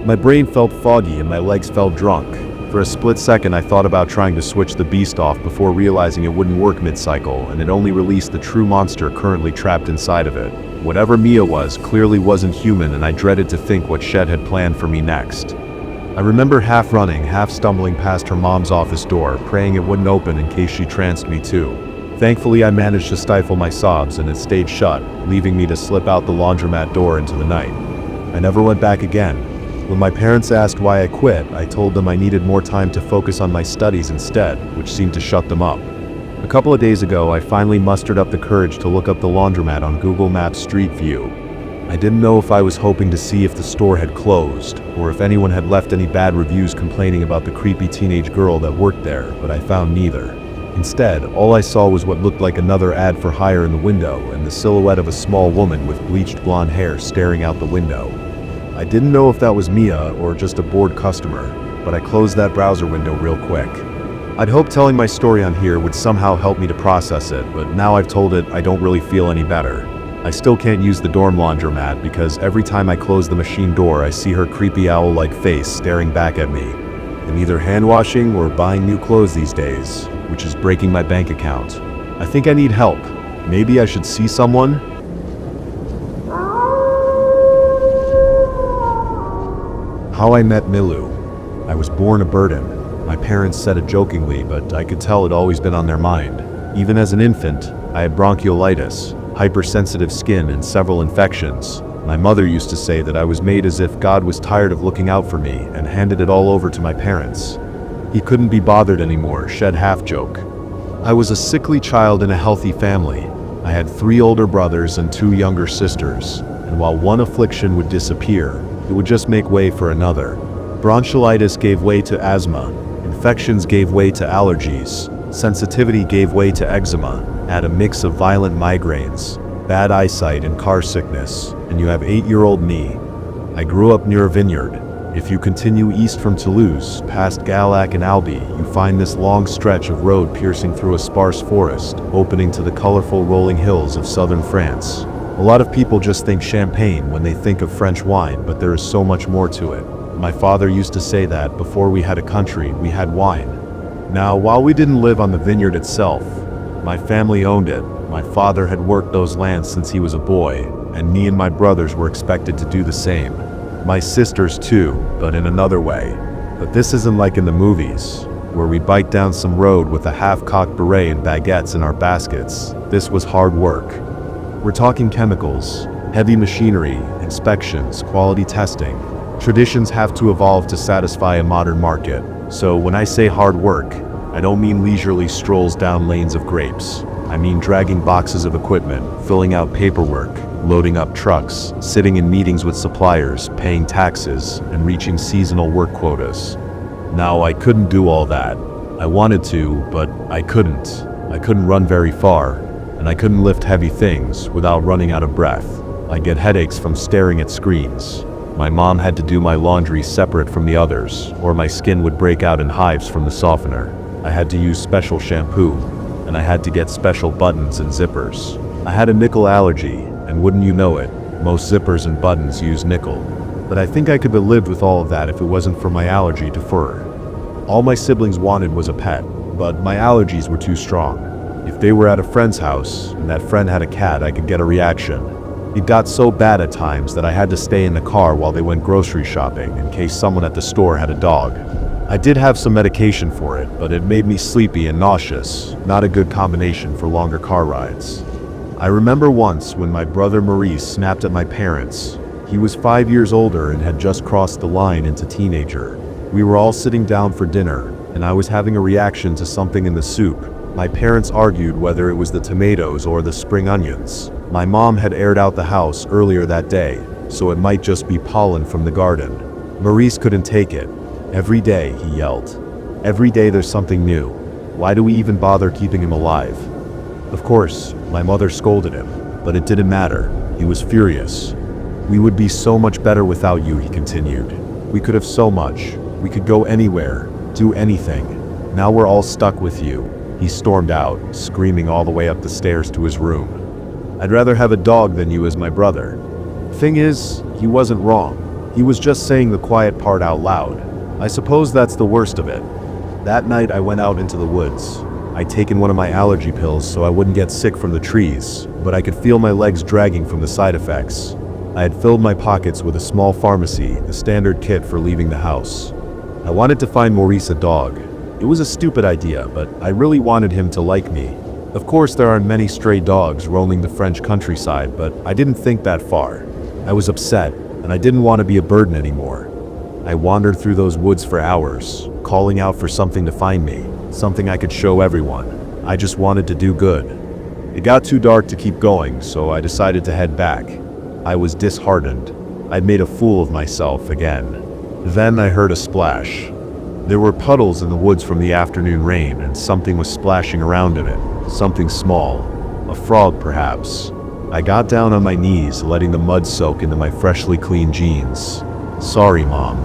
My brain felt foggy and my legs felt drunk. For a split second, I thought about trying to switch the beast off before realizing it wouldn't work mid-cycle, and it only released the true monster currently trapped inside of it. Whatever Mia was clearly wasn't human, and I dreaded to think what Shed had planned for me next. I remember half running, half stumbling past her mom's office door, praying it wouldn't open in case she tranced me too. Thankfully, I managed to stifle my sobs and it stayed shut, leaving me to slip out the laundromat door into the night. I never went back again. When my parents asked why I quit, I told them I needed more time to focus on my studies instead, which seemed to shut them up. A couple of days ago, I finally mustered up the courage to look up the laundromat on Google Maps Street View. I didn't know if I was hoping to see if the store had closed, or if anyone had left any bad reviews complaining about the creepy teenage girl that worked there, but I found neither. Instead, all I saw was what looked like another ad for hire in the window and the silhouette of a small woman with bleached blonde hair staring out the window. I didn't know if that was Mia or just a bored customer, but I closed that browser window real quick. I'd hoped telling my story on here would somehow help me to process it, but now I've told it, I don't really feel any better. I still can't use the dorm laundromat because every time I close the machine door, I see her creepy owl-like face staring back at me. I'm either hand-washing or buying new clothes these days, which is breaking my bank account. I think I need help. Maybe I should see someone? How I met Milu. I was born a burden. My parents said it jokingly, but I could tell it'd always been on their mind. Even as an infant, I had bronchiolitis, hypersensitive skin, and several infections. My mother used to say that I was made as if God was tired of looking out for me and handed it all over to my parents. He couldn't be bothered anymore, Shed half joke. I was a sickly child in a healthy family. I had 3 older brothers and 2 younger sisters, and while one affliction would disappear, it would just make way for another. Bronchiolitis gave way to asthma, infections gave way to allergies, sensitivity gave way to eczema, add a mix of violent migraines, bad eyesight, and car sickness, and you have 8-year-old me. I grew up near a vineyard. If you continue east from Toulouse, past Galac and Albi, you find this long stretch of road piercing through a sparse forest, opening to the colorful rolling hills of southern France. A lot of people just think champagne when they think of French wine, but there is so much more to it. My father used to say that before we had a country, we had wine. Now, while we didn't live on the vineyard itself, my family owned it. My father had worked those lands since he was a boy, and me and my brothers were expected to do the same. My sisters too, but in another way. But this isn't like in the movies, where we bike down some road with a half-cocked beret and baguettes in our baskets. This was hard work. We're talking chemicals, heavy machinery, inspections, quality testing. Traditions have to evolve to satisfy a modern market. So when I say hard work, I don't mean leisurely strolls down lanes of grapes. I mean dragging boxes of equipment, filling out paperwork, loading up trucks, sitting in meetings with suppliers, paying taxes, and reaching seasonal work quotas. Now, I couldn't do all that. I wanted to, but I couldn't. I couldn't run very far, and I couldn't lift heavy things without running out of breath. I get headaches from staring at screens. My mom had to do my laundry separate from the others, or my skin would break out in hives from the softener. I had to use special shampoo, and I had to get special buttons and zippers. I had a nickel allergy, and wouldn't you know it, most zippers and buttons use nickel. But I think I could have lived with all of that if it wasn't for my allergy to fur. All my siblings wanted was a pet, but my allergies were too strong. If they were at a friend's house, and that friend had a cat, I could get a reaction. It got so bad at times that I had to stay in the car while they went grocery shopping in case someone at the store had a dog. I did have some medication for it, but it made me sleepy and nauseous, not a good combination for longer car rides. I remember once when my brother Maurice snapped at my parents. He was 5 years older and had just crossed the line into teenager. We were all sitting down for dinner, and I was having a reaction to something in the soup. My parents argued whether it was the tomatoes or the spring onions. My mom had aired out the house earlier that day, so it might just be pollen from the garden. Maurice couldn't take it. Every day, he yelled. Every day there's something new. Why do we even bother keeping him alive? Of course, my mother scolded him, but it didn't matter. He was furious. We would be so much better without you, he continued. We could have so much. We could go anywhere, do anything. Now we're all stuck with you. He stormed out, screaming all the way up the stairs to his room. I'd rather have a dog than you as my brother." Thing is, he wasn't wrong. He was just saying the quiet part out loud. I suppose that's the worst of it. That night I went out into the woods. I'd taken one of my allergy pills so I wouldn't get sick from the trees, but I could feel my legs dragging from the side effects. I had filled my pockets with a small pharmacy, the standard kit for leaving the house. I wanted to find Maurice a dog. It was a stupid idea, but I really wanted him to like me. Of course, there aren't many stray dogs roaming the French countryside, but I didn't think that far. I was upset, and I didn't want to be a burden anymore. I wandered through those woods for hours, calling out for something to find me, something I could show everyone. I just wanted to do good. It got too dark to keep going, so I decided to head back. I was disheartened. I'd made a fool of myself again. Then I heard a splash. There were puddles in the woods from the afternoon rain, and something was splashing around in it. Something small. A frog, perhaps. I got down on my knees, letting the mud soak into my freshly clean jeans. "Sorry, Mom."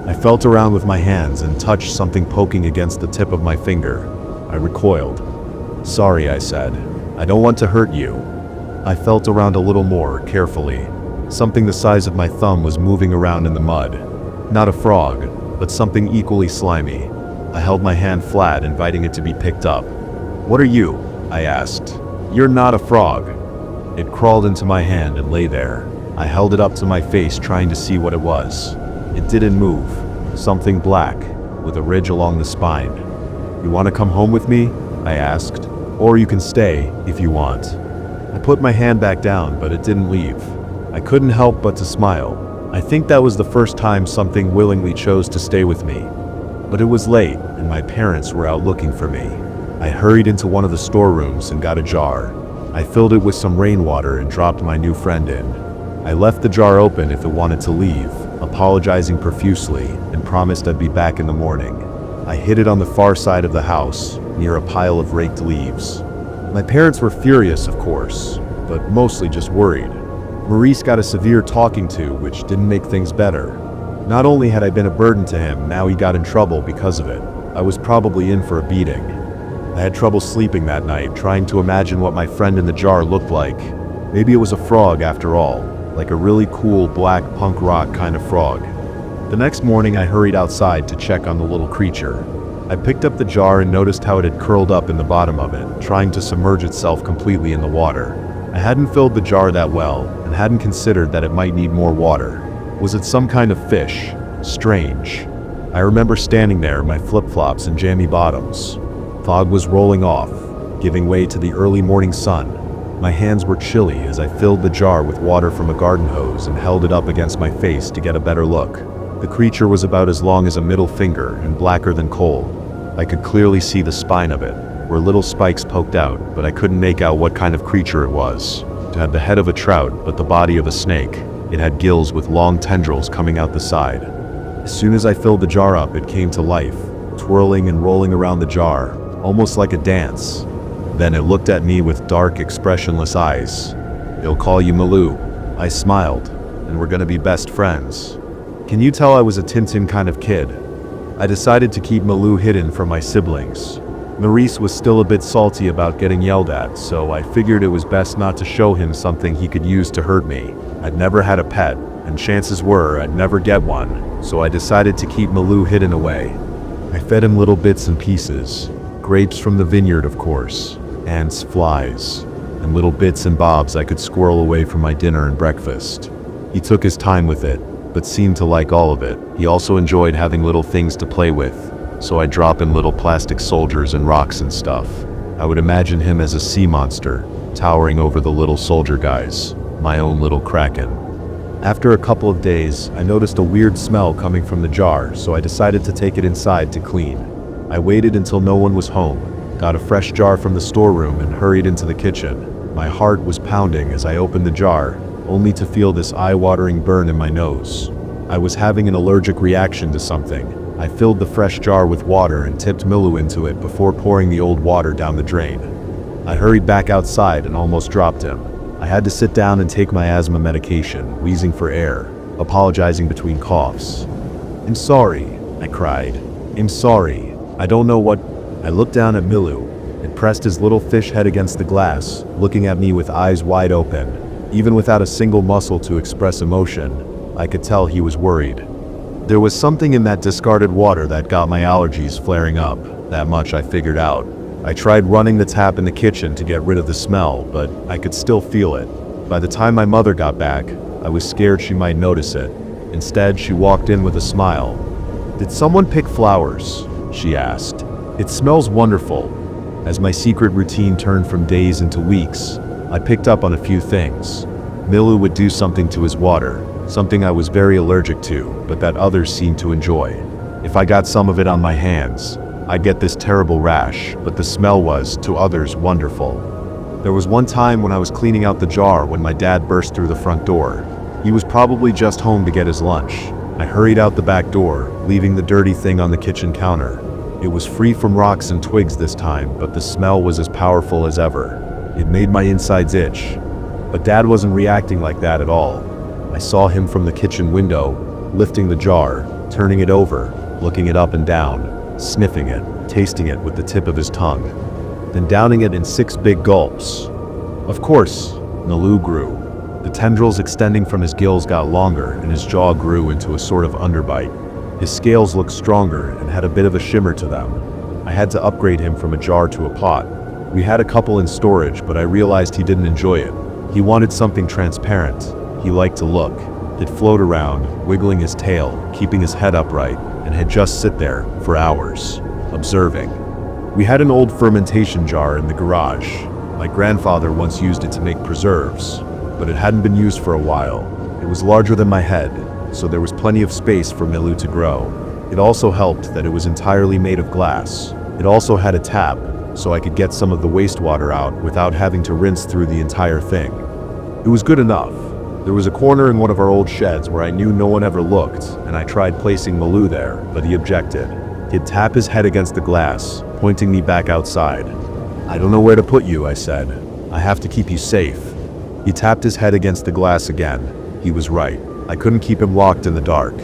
I felt around with my hands and touched something poking against the tip of my finger. I recoiled. "Sorry," I said. "I don't want to hurt you." I felt around a little more, carefully. Something the size of my thumb was moving around in the mud. Not a frog, but something equally slimy. I held my hand flat, inviting it to be picked up. "What are you?" I asked. "You're not a frog." It crawled into my hand and lay there. I held it up to my face, trying to see what it was. It didn't move. Something black, with a ridge along the spine. "You want to come home with me?" I asked. "Or you can stay, if you want." I put my hand back down, but it didn't leave. I couldn't help but to smile. I think that was the first time something willingly chose to stay with me. But it was late, and my parents were out looking for me. I hurried into one of the storerooms and got a jar. I filled it with some rainwater and dropped my new friend in. I left the jar open if it wanted to leave, apologizing profusely, and promised I'd be back in the morning. I hid it on the far side of the house, near a pile of raked leaves. My parents were furious, of course, but mostly just worried. Maurice got a severe talking to, which didn't make things better. Not only had I been a burden to him, now he got in trouble because of it. I was probably in for a beating. I had trouble sleeping that night, trying to imagine what my friend in the jar looked like. Maybe it was a frog after all, like a really cool black punk rock kind of frog. The next morning I hurried outside to check on the little creature. I picked up the jar and noticed how it had curled up in the bottom of it, trying to submerge itself completely in the water. I hadn't filled the jar that well, and hadn't considered that it might need more water. Was it some kind of fish? Strange. I remember standing there, my flip-flops and jammy bottoms. Fog was rolling off, giving way to the early morning sun. My hands were chilly as I filled the jar with water from a garden hose and held it up against my face to get a better look. The creature was about as long as a middle finger and blacker than coal. I could clearly see the spine of it, where little spikes poked out, but I couldn't make out what kind of creature it was. It had the head of a trout, but the body of a snake. It had gills with long tendrils coming out the side. As soon as I filled the jar up, it came to life, twirling and rolling around the jar, almost like a dance. Then it looked at me with dark, expressionless eyes. "They'll call you Malou." I smiled, "and we're gonna be best friends." Can you tell I was a Tintin kind of kid? I decided to keep Malou hidden from my siblings. Maurice was still a bit salty about getting yelled at, so I figured it was best not to show him something he could use to hurt me. I'd never had a pet, and chances were I'd never get one, so I decided to keep Malou hidden away. I fed him little bits and pieces. Grapes from the vineyard, of course, ants, flies, and little bits and bobs I could squirrel away from my dinner and breakfast. He took his time with it, but seemed to like all of it. He also enjoyed having little things to play with, so I'd drop him little plastic soldiers and rocks and stuff. I would imagine him as a sea monster, towering over the little soldier guys, my own little kraken. After a couple of days, I noticed a weird smell coming from the jar, so I decided to take it inside to clean. I waited until no one was home, got a fresh jar from the storeroom and hurried into the kitchen. My heart was pounding as I opened the jar, only to feel this eye-watering burn in my nose. I was having an allergic reaction to something. I filled the fresh jar with water and tipped Milou into it before pouring the old water down the drain. I hurried back outside and almost dropped him. I had to sit down and take my asthma medication, wheezing for air, apologizing between coughs. "I'm sorry," I cried. "I'm sorry. I don't know what—" I looked down at Milou. It pressed his little fish head against the glass, looking at me with eyes wide open. Even without a single muscle to express emotion, I could tell he was worried. There was something in that discarded water that got my allergies flaring up. That much I figured out. I tried running the tap in the kitchen to get rid of the smell, but I could still feel it. By the time my mother got back, I was scared she might notice it. Instead, she walked in with a smile. "Did someone pick flowers?" she asked. "It smells wonderful." As my secret routine turned from days into weeks, I picked up on a few things. Milu would do something to his water, something I was very allergic to, but that others seemed to enjoy. If I got some of it on my hands, I'd get this terrible rash, but the smell was, to others, wonderful. There was one time when I was cleaning out the jar when my dad burst through the front door. He was probably just home to get his lunch. I hurried out the back door, leaving the dirty thing on the kitchen counter. It was free from rocks and twigs this time, but the smell was as powerful as ever. It made my insides itch. But Dad wasn't reacting like that at all. I saw him from the kitchen window, lifting the jar, turning it over, looking it up and down, sniffing it, tasting it with the tip of his tongue, then downing it in 6 big gulps. Of course, Milu grew. The tendrils extending from his gills got longer, and his jaw grew into a sort of underbite. His scales looked stronger and had a bit of a shimmer to them. I had to upgrade him from a jar to a pot. We had a couple in storage, but I realized he didn't enjoy it. He wanted something transparent. He liked to look. He'd float around, wiggling his tail, keeping his head upright, and he'd just sit there for hours, observing. We had an old fermentation jar in the garage. My grandfather once used it to make preserves, but it hadn't been used for a while. It was larger than my head, so there was plenty of space for Milu to grow. It also helped that it was entirely made of glass. It also had a tap, so I could get some of the wastewater out without having to rinse through the entire thing. It was good enough. There was a corner in one of our old sheds where I knew no one ever looked, and I tried placing Milu there, but he objected. He'd tap his head against the glass, pointing me back outside. "I don't know where to put you," I said. "I have to keep you safe." He tapped his head against the glass again. He was right. I couldn't keep him locked in the dark.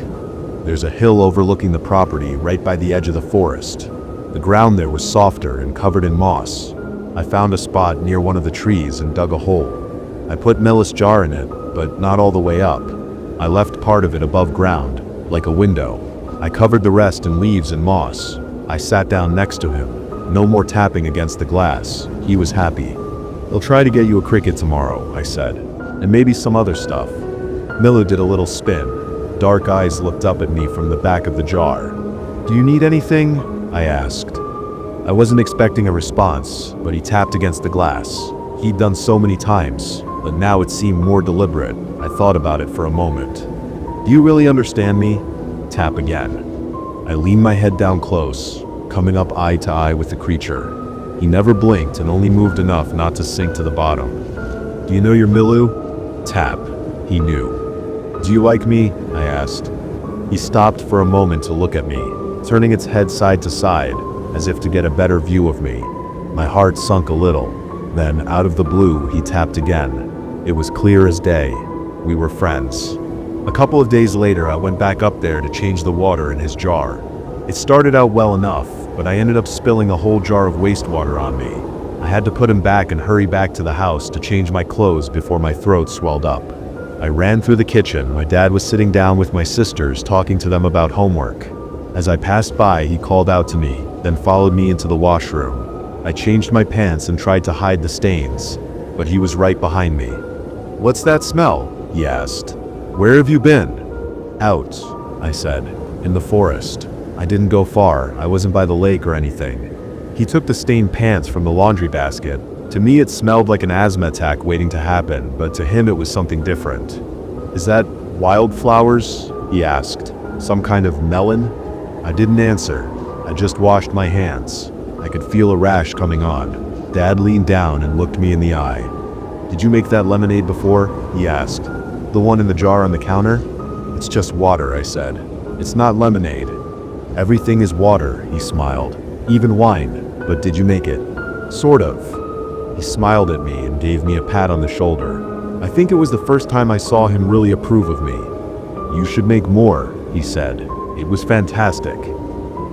There's a hill overlooking the property right by the edge of the forest. The ground there was softer and covered in moss. I found a spot near one of the trees and dug a hole. I put Milu's jar in it, but not all the way up. I left part of it above ground, like a window. I covered the rest in leaves and moss. I sat down next to him. No more tapping against the glass. He was happy. "They'll try to get you a cricket tomorrow," I said, "and maybe some other stuff." Milu did a little spin. Dark eyes looked up at me from the back of the jar. "Do you need anything?" I asked. I wasn't expecting a response, but he tapped against the glass. He'd done so many times, but now it seemed more deliberate. I thought about it for a moment. "Do you really understand me?" Tap again. I leaned my head down close, coming up eye to eye with the creature. He never blinked and only moved enough not to sink to the bottom. "Do you know your Milu?" Tap. He knew. "Do you like me?" I asked. He stopped for a moment to look at me, turning its head side to side, as if to get a better view of me. My heart sunk a little. Then, out of the blue, he tapped again. It was clear as day. We were friends. A couple of days later, I went back up there to change the water in his jar. It started out well enough, but I ended up spilling a whole jar of wastewater on me. I had to put him back and hurry back to the house to change my clothes before my throat swelled up. I ran through the kitchen. My dad was sitting down with my sisters, talking to them about homework. As I passed by, he called out to me, then followed me into the washroom. I changed my pants and tried to hide the stains, but he was right behind me. "What's that smell?" he asked. "Where have you been?" "Out," I said. "In the forest. I didn't go far. I wasn't by the lake or anything." He took the stained pants from the laundry basket. To me, it smelled like an asthma attack waiting to happen, but to him it was something different. "Is that wildflowers?" he asked. "Some kind of melon?" I didn't answer. I just washed my hands. I could feel a rash coming on. Dad leaned down and looked me in the eye. "Did you make that lemonade before?" he asked. "The one in the jar on the counter?" "It's just water," I said. "It's not lemonade." "Everything is water," he smiled. "Even wine. But did you make it?" "Sort of." He smiled at me and gave me a pat on the shoulder. I think it was the first time I saw him really approve of me. "You should make more," he said. "It was fantastic."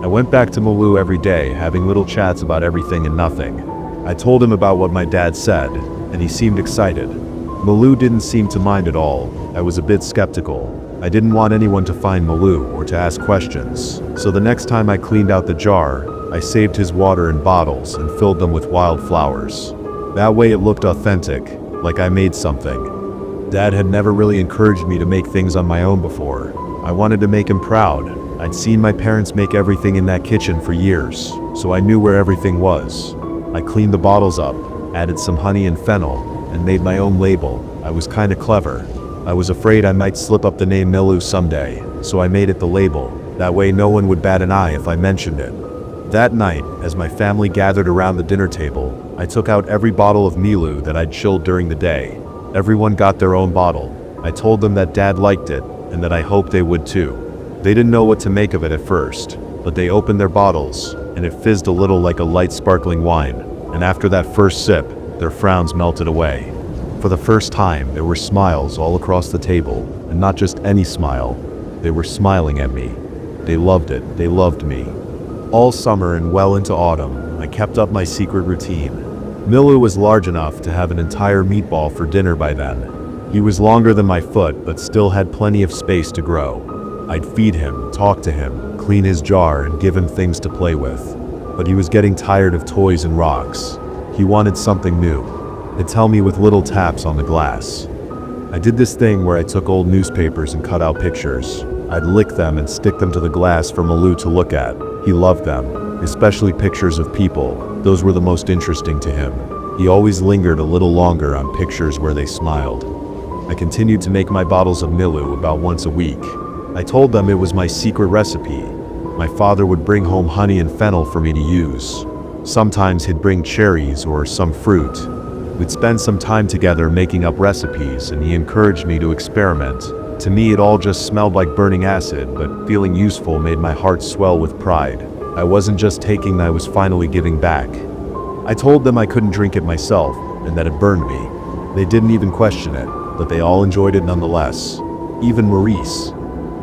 I went back to Malou every day, having little chats about everything and nothing. I told him about what my dad said, and he seemed excited. Malou didn't seem to mind at all. I was a bit skeptical. I didn't want anyone to find Malou or to ask questions, so the next time I cleaned out the jar, I saved his water in bottles and filled them with wildflowers. That way it looked authentic, like I made something. Dad had never really encouraged me to make things on my own before. I wanted to make him proud. I'd seen my parents make everything in that kitchen for years, so I knew where everything was. I cleaned the bottles up, added some honey and fennel, and made my own label. I was kinda clever. I was afraid I might slip up the name Milu someday, so I made it the label. That way no one would bat an eye if I mentioned it. That night, as my family gathered around the dinner table, I took out every bottle of Milu that I'd chilled during the day. Everyone got their own bottle. I told them that Dad liked it, and that I hoped they would too. They didn't know what to make of it at first, but they opened their bottles, and it fizzed a little like a light sparkling wine. And after that first sip, their frowns melted away. For the first time, there were smiles all across the table, and not just any smile. They were smiling at me. They loved it. They loved me. All summer and well into autumn, I kept up my secret routine. Milu was large enough to have an entire meatball for dinner by then. He was longer than my foot, but still had plenty of space to grow. I'd feed him, talk to him, clean his jar, and give him things to play with. But he was getting tired of toys and rocks. He wanted something new. He'd tell me with little taps on the glass. I did this thing where I took old newspapers and cut out pictures. I'd lick them and stick them to the glass for Malou to look at. He loved them, especially pictures of people. Those were the most interesting to him. He always lingered a little longer on pictures where they smiled. I continued to make my bottles of Milu about once a week. I told them it was my secret recipe. My father would bring home honey and fennel for me to use. Sometimes he'd bring cherries or some fruit. We'd spend some time together making up recipes, and he encouraged me to experiment. To me, it all just smelled like burning acid, but feeling useful made my heart swell with pride. I wasn't just taking, I was finally giving back. I told them I couldn't drink it myself, and that it burned me. They didn't even question it, but they all enjoyed it nonetheless. Even Maurice.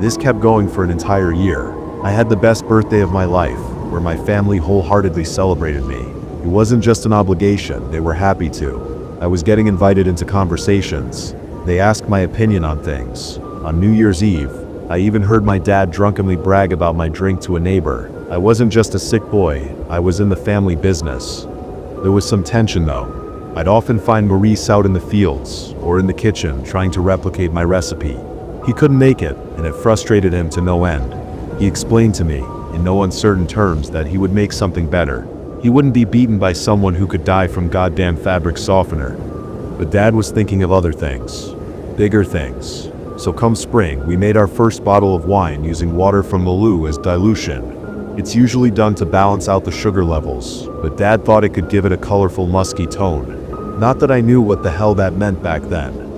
This kept going for an entire year. I had the best birthday of my life, where my family wholeheartedly celebrated me. It wasn't just an obligation, they were happy to. I was getting invited into conversations. They asked my opinion on things. On New Year's Eve, I even heard my dad drunkenly brag about my drink to a neighbor. I wasn't just a sick boy, I was in the family business. There was some tension though. I'd often find Maurice out in the fields, or in the kitchen, trying to replicate my recipe. He couldn't make it, and it frustrated him to no end. He explained to me, in no uncertain terms, that he would make something better. He wouldn't be beaten by someone who could die from goddamn fabric softener. But Dad was thinking of other things. Bigger things. So come spring, we made our first bottle of wine using water from Malou as dilution. It's usually done to balance out the sugar levels, but Dad thought it could give it a colorful musky tone. Not that I knew what the hell that meant back then.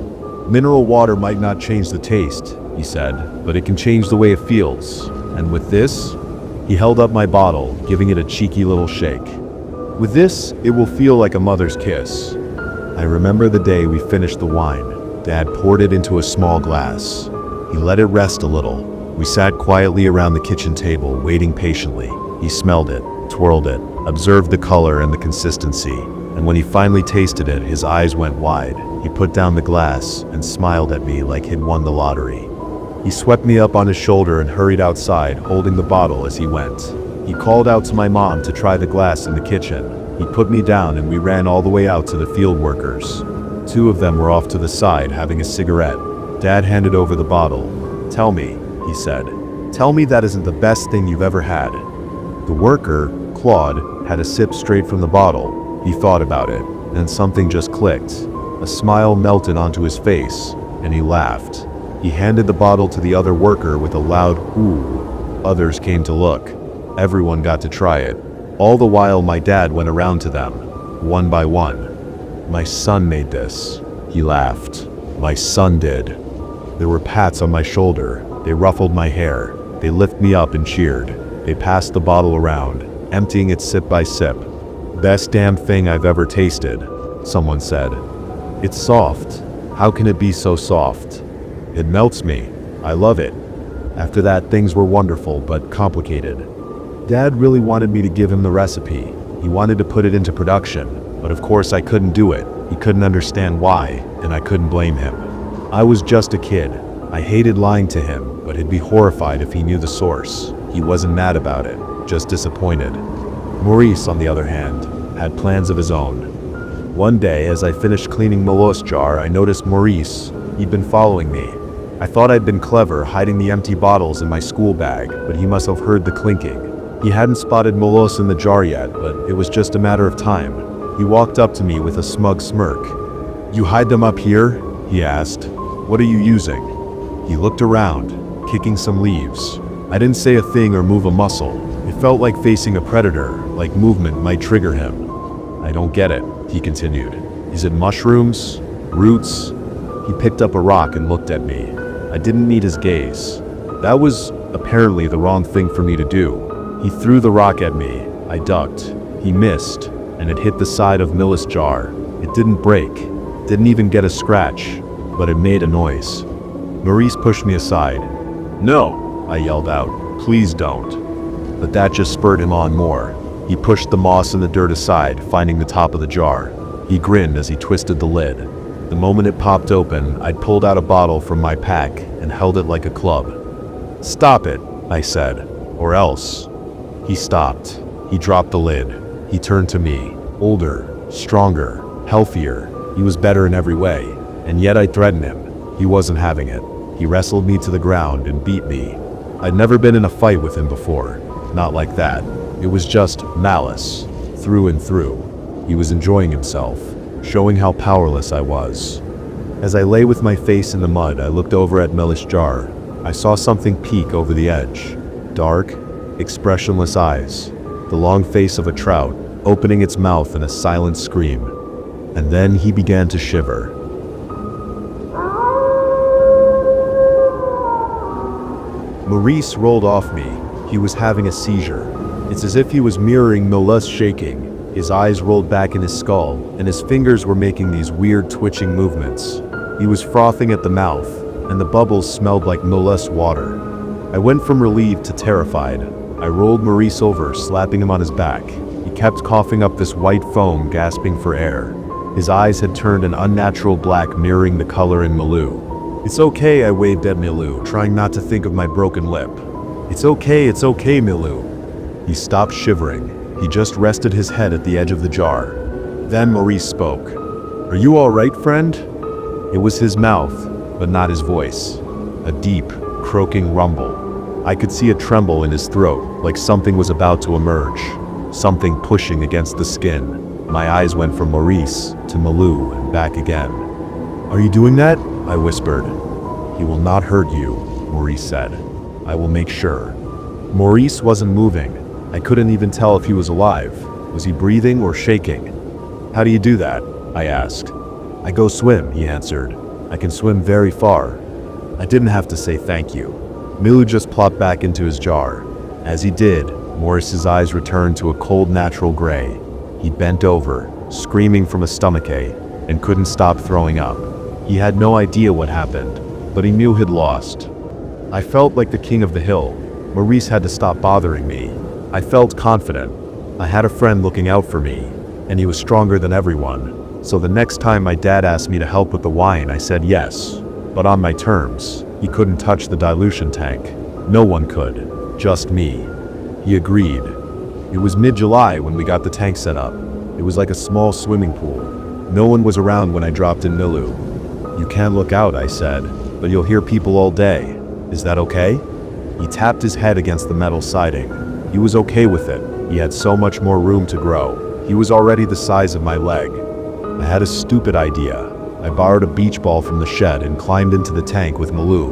Mineral water might not change the taste, he said, but it can change the way it feels. And with this, he held up my bottle, giving it a cheeky little shake. With this, it will feel like a mother's kiss. I remember the day we finished the wine. Dad poured it into a small glass. He let it rest a little. We sat quietly around the kitchen table, waiting patiently. He smelled it, twirled it, observed the color and the consistency, and when he finally tasted it, his eyes went wide. He put down the glass and smiled at me like he'd won the lottery. He swept me up on his shoulder and hurried outside, holding the bottle as he went. He called out to my mom to try the glass in the kitchen. He put me down and we ran all the way out to the field workers. Two of them were off to the side having a cigarette. Dad handed over the bottle. "Tell me," he said. "Tell me that isn't the best thing you've ever had." The worker, Claude, had a sip straight from the bottle. He thought about it, and something just clicked. A smile melted onto his face, and he laughed. He handed the bottle to the other worker with a loud "ooh." Others came to look. Everyone got to try it. All the while my dad went around to them, one by one. "My son made this," he laughed. "My son did." There were pats on my shoulder. They ruffled my hair. They lifted me up and cheered. They passed the bottle around, emptying it sip by sip. "Best damn thing I've ever tasted," someone said. "It's soft. How can it be so soft? It melts me. I love it." After that, things were wonderful but complicated. Dad really wanted me to give him the recipe. He wanted to put it into production, but of course I couldn't do it. He couldn't understand why, and I couldn't blame him. I was just a kid. I hated lying to him, but he'd be horrified if he knew the source. He wasn't mad about it, just disappointed. Maurice, on the other hand, had plans of his own. One day, as I finished cleaning Milos' jar, I noticed Maurice. He'd been following me. I thought I'd been clever, hiding the empty bottles in my school bag, but he must have heard the clinking. He hadn't spotted Milos in the jar yet, but it was just a matter of time. He walked up to me with a smug smirk. "You hide them up here?" he asked. "What are you using?" He looked around, kicking some leaves. I didn't say a thing or move a muscle. It felt like facing a predator, like movement might trigger him. "I don't get it," he continued. "Is it mushrooms? Roots?" He picked up a rock and looked at me. I didn't meet his gaze. That was apparently the wrong thing for me to do. He threw the rock at me. I ducked. He missed, and it hit the side of Milos' jar. It didn't break, didn't even get a scratch, but it made a noise. Maurice pushed me aside. "No," I yelled out. "Please don't." But that just spurred him on more. He pushed the moss and the dirt aside, finding the top of the jar. He grinned as he twisted the lid. The moment it popped open, I'd pulled out a bottle from my pack and held it like a club. "Stop it," I said, "or else." He stopped. He dropped the lid. He turned to me. Older, stronger, healthier. He was better in every way. And yet I threatened him. He wasn't having it. He wrestled me to the ground and beat me. I'd never been in a fight with him before. Not like that. It was just malice, through and through. He was enjoying himself, showing how powerless I was. As I lay with my face in the mud, I looked over at Milos' jar. I saw something peek over the edge. Dark, expressionless eyes. The long face of a trout, opening its mouth in a silent scream. And then he began to shiver. Maurice rolled off me. He was having a seizure. It's as if he was mirroring Milos shaking. His eyes rolled back in his skull, and his fingers were making these weird twitching movements. He was frothing at the mouth, and the bubbles smelled like Milos water. I went from relieved to terrified. I rolled Maurice over, slapping him on his back. He kept coughing up this white foam, gasping for air. His eyes had turned an unnatural black, mirroring the color in Milou. "It's okay," I waved at Milou, trying not to think of my broken lip. It's okay, Milou." He stopped shivering. He just rested his head at the edge of the jar. Then Maurice spoke. "Are you all right, friend?" It was his mouth, but not his voice. A deep, croaking rumble. I could see a tremble in his throat, like something was about to emerge. Something pushing against the skin. My eyes went from Maurice to Milou and back again. "Are you doing that?" I whispered. "He will not hurt you," Maurice said. "I will make sure." Maurice wasn't moving. I couldn't even tell if he was alive. Was he breathing or shaking? "How do you do that?" I asked. "I go swim," he answered. "I can swim very far." I didn't have to say thank you. Milou just plopped back into his jar. As he did, Maurice's eyes returned to a cold natural gray. He bent over, screaming from a stomachache, and couldn't stop throwing up. He had no idea what happened, but he knew he'd lost. I felt like the king of the hill. Maurice had to stop bothering me. I felt confident. I had a friend looking out for me, and he was stronger than everyone. So the next time my dad asked me to help with the wine, I said yes, but on my terms. He couldn't touch the dilution tank. No one could, just me. He agreed. It was mid-July when we got the tank set up. It was like a small swimming pool. No one was around when I dropped in Milou. "You can't look out," I said, "but you'll hear people all day. Is that okay?" He tapped his head against the metal siding. He was okay with it. He had so much more room to grow. He was already the size of my leg. I had a stupid idea. I borrowed a beach ball from the shed and climbed into the tank with Milou.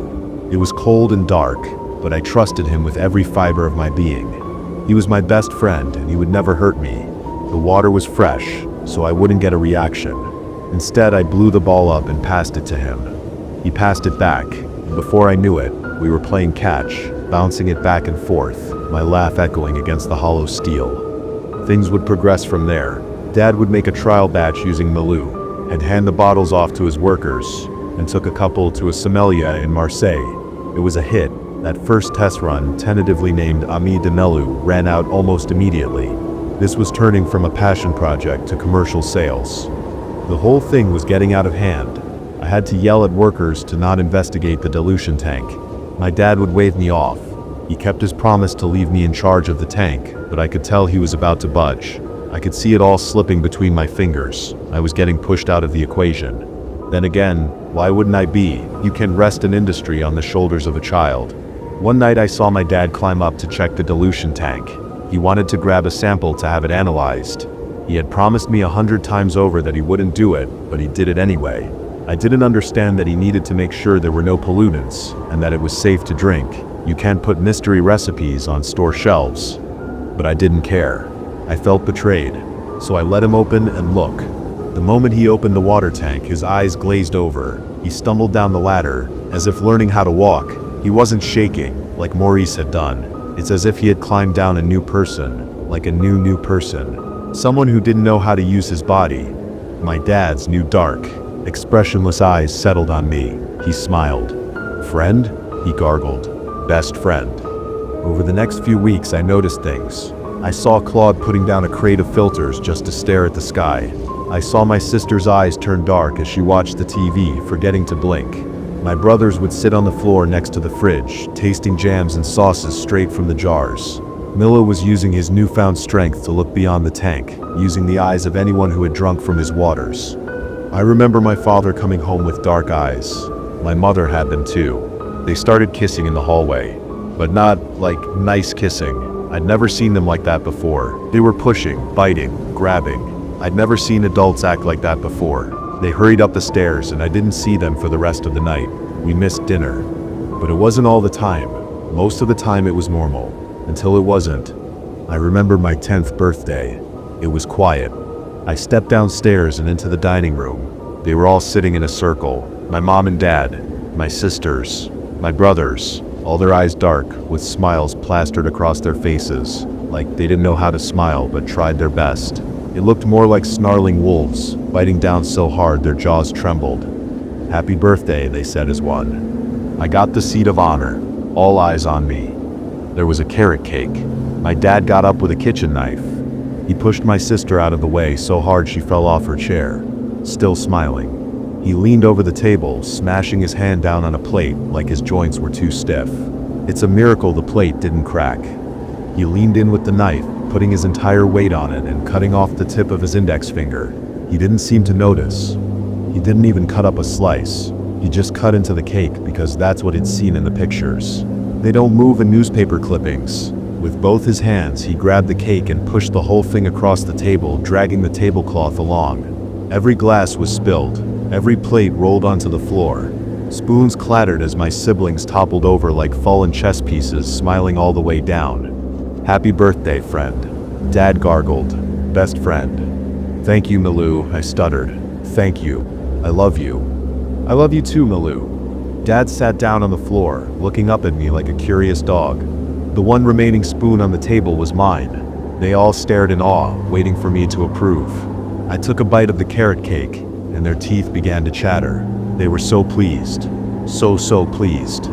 It was cold and dark, but I trusted him with every fiber of my being. He was my best friend, and he would never hurt me. The water was fresh, so I wouldn't get a reaction. Instead, I blew the ball up and passed it to him. He passed it back, and before I knew it, we were playing catch, bouncing it back and forth, my laugh echoing against the hollow steel. Things would progress from there. Dad would make a trial batch using Milou, and hand the bottles off to his workers, and took a couple to a sommelier in Marseille. It was a hit. That first test run, tentatively named Ami de Melu, ran out almost immediately. This was turning from a passion project to commercial sales. The whole thing was getting out of hand. I had to yell at workers to not investigate the dilution tank. My dad would wave me off. He kept his promise to leave me in charge of the tank, but I could tell he was about to budge. I could see it all slipping between my fingers. I was getting pushed out of the equation. Then again, why wouldn't I be? You can rest an industry on the shoulders of a child. One night I saw my dad climb up to check the dilution tank. He wanted to grab a sample to have it analyzed. He had promised me 100 times over that he wouldn't do it, but he did it anyway. I didn't understand that he needed to make sure there were no pollutants, and that it was safe to drink. You can't put mystery recipes on store shelves. But I didn't care. I felt betrayed, so I let him open and look. The moment he opened the water tank, his eyes glazed over. He stumbled down the ladder, as if learning how to walk. He wasn't shaking, like Maurice had done. It's as if he had climbed down a new person, like a new person. Someone who didn't know how to use his body. My dad's new dark, expressionless eyes settled on me. He smiled. "Friend?" he gargled. "Best friend." Over the next few weeks, I noticed things. I saw Claude putting down a crate of filters just to stare at the sky. I saw my sister's eyes turn dark as she watched the TV, forgetting to blink. My brothers would sit on the floor next to the fridge, tasting jams and sauces straight from the jars. Milo was using his newfound strength to look beyond the tank, using the eyes of anyone who had drunk from his waters. I remember my father coming home with dark eyes. My mother had them too. They started kissing in the hallway, but not like nice kissing. I'd never seen them like that before. They were pushing, biting, grabbing. I'd never seen adults act like that before. They hurried up the stairs and I didn't see them for the rest of the night. We missed dinner. But it wasn't all the time. Most of the time it was normal. Until it wasn't. I remember my 10th birthday. It was quiet. I stepped downstairs and into the dining room. They were all sitting in a circle. My mom and dad, my sisters, my brothers, all their eyes dark, with smiles plastered across their faces, like they didn't know how to smile but tried their best. It looked more like snarling wolves, biting down so hard their jaws trembled. "Happy birthday," they said as one. I got the seat of honor, all eyes on me. There was a carrot cake. My dad got up with a kitchen knife. He pushed my sister out of the way so hard she fell off her chair, still smiling. He leaned over the table, smashing his hand down on a plate like his joints were too stiff. It's a miracle the plate didn't crack. He leaned in with the knife, putting his entire weight on it and cutting off the tip of his index finger. He didn't seem to notice. He didn't even cut up a slice. He just cut into the cake because that's what he'd seen in the pictures. They don't move in newspaper clippings. With both his hands, he grabbed the cake and pushed the whole thing across the table, dragging the tablecloth along. Every glass was spilled. Every plate rolled onto the floor. Spoons clattered as my siblings toppled over like fallen chess pieces, smiling all the way down. "Happy birthday, friend," Dad gargled. "Best friend." "Thank you, Milou," I stuttered. "Thank you. I love you." "I love you too, Milou." Dad sat down on the floor, looking up at me like a curious dog. The one remaining spoon on the table was mine. They all stared in awe, waiting for me to approve. I took a bite of the carrot cake, and their teeth began to chatter. They were so pleased. So pleased.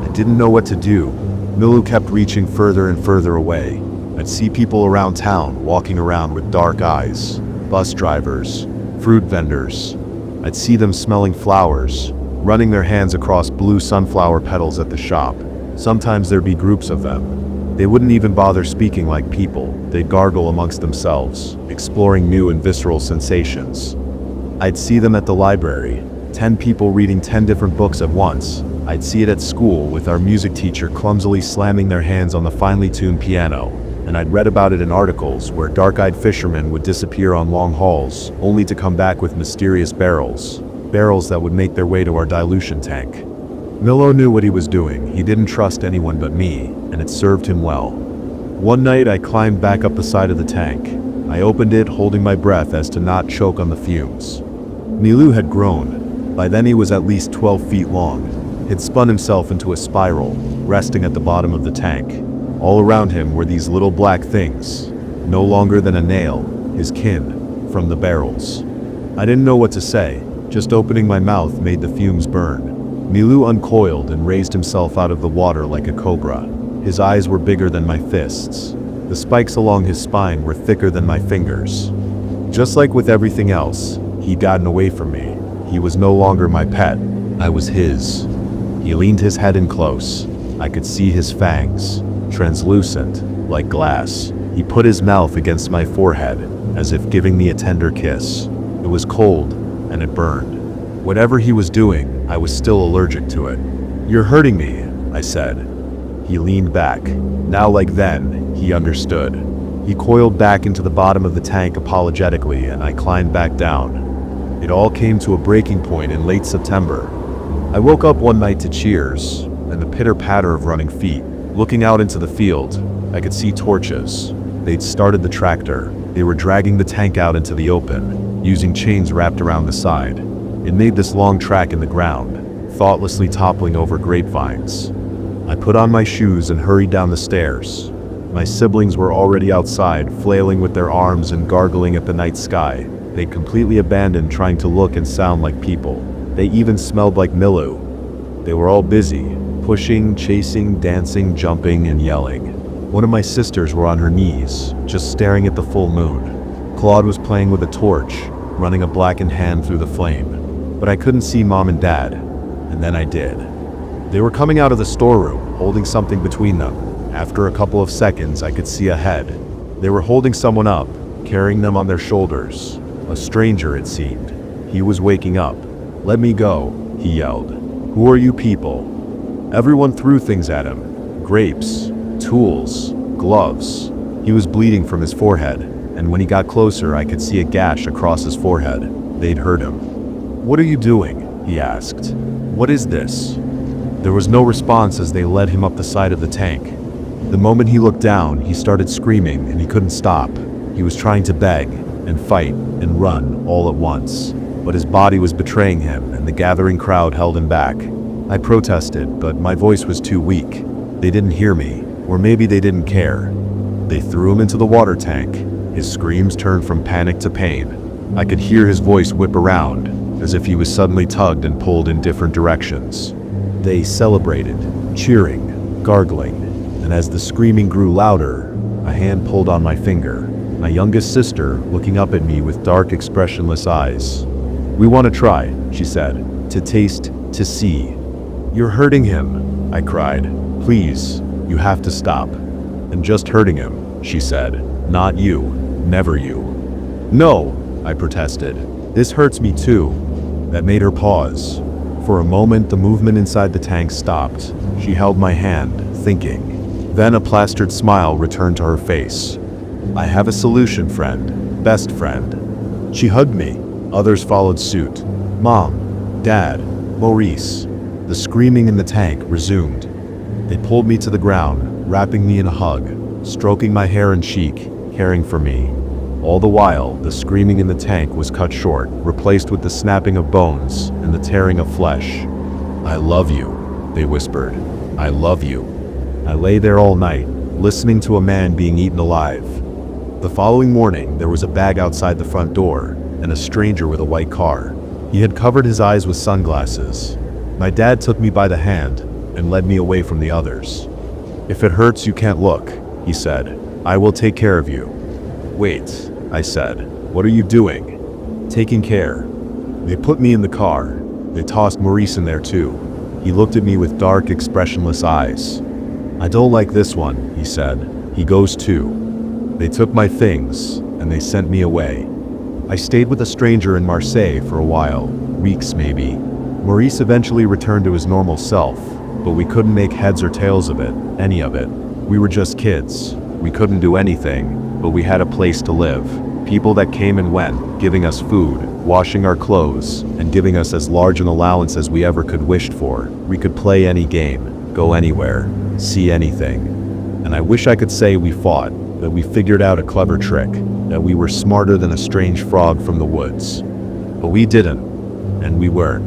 I didn't know what to do. Milou kept reaching further and further away. I'd see people around town walking around with dark eyes. Bus drivers, fruit vendors. I'd see them smelling flowers, running their hands across blue sunflower petals at the shop. Sometimes there'd be groups of them. They wouldn't even bother speaking like people. They'd gargle amongst themselves, exploring new and visceral sensations. I'd see them at the library, 10 people reading 10 different books at once. I'd see it at school with our music teacher clumsily slamming their hands on the finely tuned piano. And I'd read about it in articles where dark-eyed fishermen would disappear on long hauls, only to come back with mysterious barrels. Barrels that would make their way to our dilution tank. Milo knew what he was doing. He didn't trust anyone but me, and it served him well. One night I climbed back up the side of the tank. I opened it, holding my breath as to not choke on the fumes. Milou had grown. By then he was at least 12 feet long. He'd spun himself into a spiral, resting at the bottom of the tank. All around him were these little black things, no longer than a nail, his kin, from the barrels. I didn't know what to say, just opening my mouth made the fumes burn. Milu uncoiled and raised himself out of the water like a cobra. His eyes were bigger than my fists. The spikes along his spine were thicker than my fingers. Just like with everything else, he'd gotten away from me. He was no longer my pet. I was his. He leaned his head in close. I could see his fangs, translucent, like glass. He put his mouth against my forehead, as if giving me a tender kiss. It was cold, and it burned. Whatever he was doing, I was still allergic to it. "You're hurting me," I said. He leaned back. Now like then, he understood. He coiled back into the bottom of the tank apologetically, and I climbed back down. It all came to a breaking point in late September. I woke up one night to cheers and the pitter-patter of running feet. Looking out into the field, I could see torches. They'd started the tractor. They were dragging the tank out into the open, using chains wrapped around the side. It made this long track in the ground, thoughtlessly toppling over grapevines. I put on my shoes and hurried down the stairs. My siblings were already outside, flailing with their arms and gargling at the night sky. They'd completely abandoned trying to look and sound like people. They even smelled like Milu. They were all busy, pushing, chasing, dancing, jumping, and yelling. One of my sisters were on her knees, just staring at the full moon. Claude was playing with a torch, running a blackened hand through the flame. But I couldn't see Mom and Dad, and then I did. They were coming out of the storeroom, holding something between them. After a couple of seconds, I could see a head. They were holding someone up, carrying them on their shoulders. A stranger, it seemed. He was waking up. "Let me go," he yelled. "Who are you people?" Everyone threw things at him. Grapes, tools, gloves. He was bleeding from his forehead, and when he got closer, I could see a gash across his forehead. They'd hurt him. "What are you doing?" he asked. "What is this?" There was no response as they led him up the side of the tank. The moment he looked down, he started screaming and he couldn't stop. He was trying to beg and fight and run all at once, but his body was betraying him and the gathering crowd held him back. I protested, but my voice was too weak. They didn't hear me, or maybe they didn't care. They threw him into the water tank. His screams turned from panic to pain. I could hear his voice whip around, as if he was suddenly tugged and pulled in different directions. They celebrated, cheering, gargling, and as the screaming grew louder, a hand pulled on my finger. My youngest sister, looking up at me with dark, expressionless eyes. "We want to try," she said, "to taste, to see." "You're hurting him," I cried. "Please, you have to stop." "I'm just hurting him," she said. "Not you. Never you." "No," I protested. "This hurts me too." That made her pause. For a moment, the movement inside the tank stopped. She held my hand, thinking. Then a plastered smile returned to her face. "I have a solution, friend. Best friend." She hugged me. Others followed suit. Mom, Dad, Maurice. The screaming in the tank resumed. They pulled me to the ground, wrapping me in a hug, stroking my hair and cheek, caring for me. All the while, the screaming in the tank was cut short, replaced with the snapping of bones and the tearing of flesh. "I love you," they whispered. "I love you." I lay there all night, listening to a man being eaten alive. The following morning, there was a bag outside the front door, and a stranger with a white car. He had covered his eyes with sunglasses. My dad took me by the hand and led me away from the others. "If it hurts, you can't look," he said. "I will take care of you." "Wait," I said. "What are you doing?" "Taking care." They put me in the car. They tossed Maurice in there too. He looked at me with dark, expressionless eyes. "I don't like this one," he said. "He goes too." They took my things, and they sent me away. I stayed with a stranger in Marseille for a while, weeks maybe. Maurice eventually returned to his normal self, but we couldn't make heads or tails of it, any of it. We were just kids. We couldn't do anything, but we had a place to live. People that came and went, giving us food, washing our clothes, and giving us as large an allowance as we ever could wished for. We could play any game, go anywhere, see anything. And I wish I could say we fought, that we figured out a clever trick, that we were smarter than a strange frog from the woods. But we didn't, and we weren't.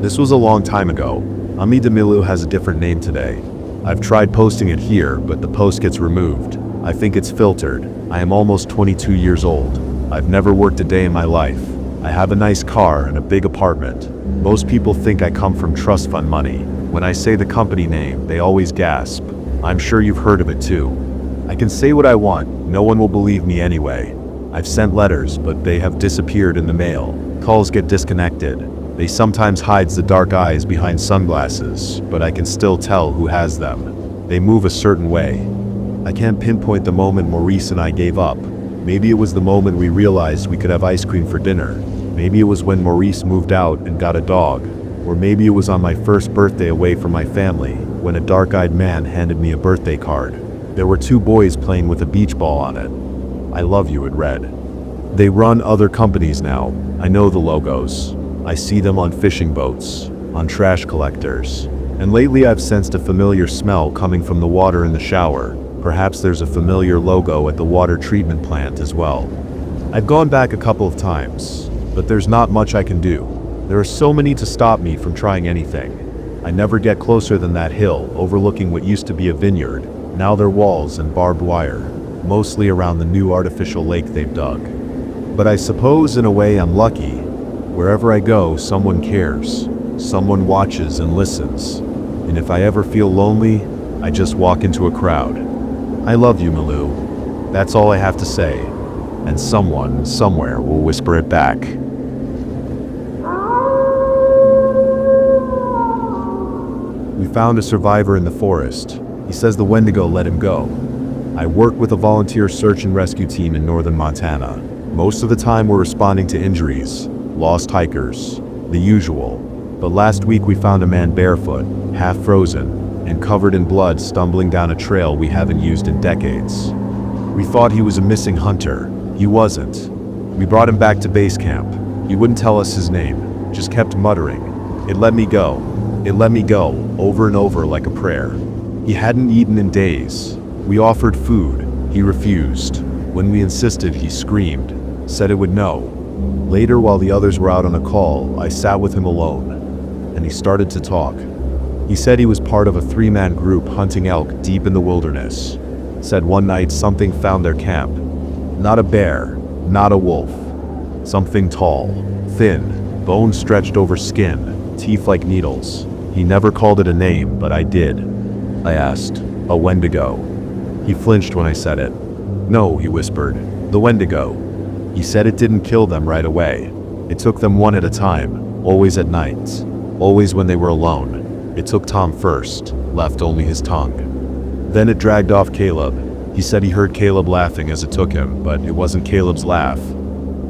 This was a long time ago. Ami Demilu has a different name today. I've tried posting it here, but the post gets removed. I think it's filtered. I am almost 22 years old. I've never worked a day in my life. I have a nice car and a big apartment. Most people think I come from trust fund money. When I say the company name, they always gasp. I'm sure you've heard of it too. I can say what I want, no one will believe me anyway. I've sent letters, but they have disappeared in the mail. Calls get disconnected. They sometimes hide the dark eyes behind sunglasses, but I can still tell who has them. They move a certain way. I can't pinpoint the moment Maurice and I gave up. Maybe it was the moment we realized we could have ice cream for dinner. Maybe it was when Maurice moved out and got a dog. Or maybe it was on my first birthday away from my family, when a dark-eyed man handed me a birthday card. There were 2 boys playing with a beach ball on it. I love you, it read. They run other companies now. I know the logos. I see them on fishing boats, on trash collectors. And lately I've sensed a familiar smell coming from the water in the shower. Perhaps there's a familiar logo at the water treatment plant as well. I've gone back a couple of times, but there's not much I can do. There are so many to stop me from trying anything. I never get closer than that hill overlooking what used to be a vineyard. Now they're walls and barbed wire, mostly around the new artificial lake they've dug. But I suppose in a way I'm lucky. Wherever I go, someone cares. Someone watches and listens. And if I ever feel lonely, I just walk into a crowd. I love you, Malou. That's all I have to say. And someone, somewhere, will whisper it back. We found a survivor in the forest. He says the Wendigo let him go. I work with a volunteer search and rescue team in northern Montana. Most of the time we're responding to injuries, lost hikers, the usual. But last week we found a man barefoot, half frozen, and covered in blood stumbling down a trail we haven't used in decades. We thought he was a missing hunter. He wasn't. We brought him back to base camp. He wouldn't tell us his name, just kept muttering. It let me go. It let me go, over and over like a prayer. He hadn't eaten in days. We offered food. He refused. When we insisted, he screamed, said it would no. Later, while the others were out on a call, I sat with him alone, and he started to talk. He said he was part of a 3-man group hunting elk deep in the wilderness. Said one night something found their camp. Not a bear, not a wolf. Something tall, thin, bones stretched over skin, teeth like needles. He never called it a name, but I did. I asked, "A Wendigo?" He flinched when I said it. "No," he whispered, "the Wendigo." He said it didn't kill them right away. It took them one at a time, always at night, always when they were alone. It took Tom first, left only his tongue. Then it dragged off Caleb. He said he heard Caleb laughing as it took him, but it wasn't Caleb's laugh.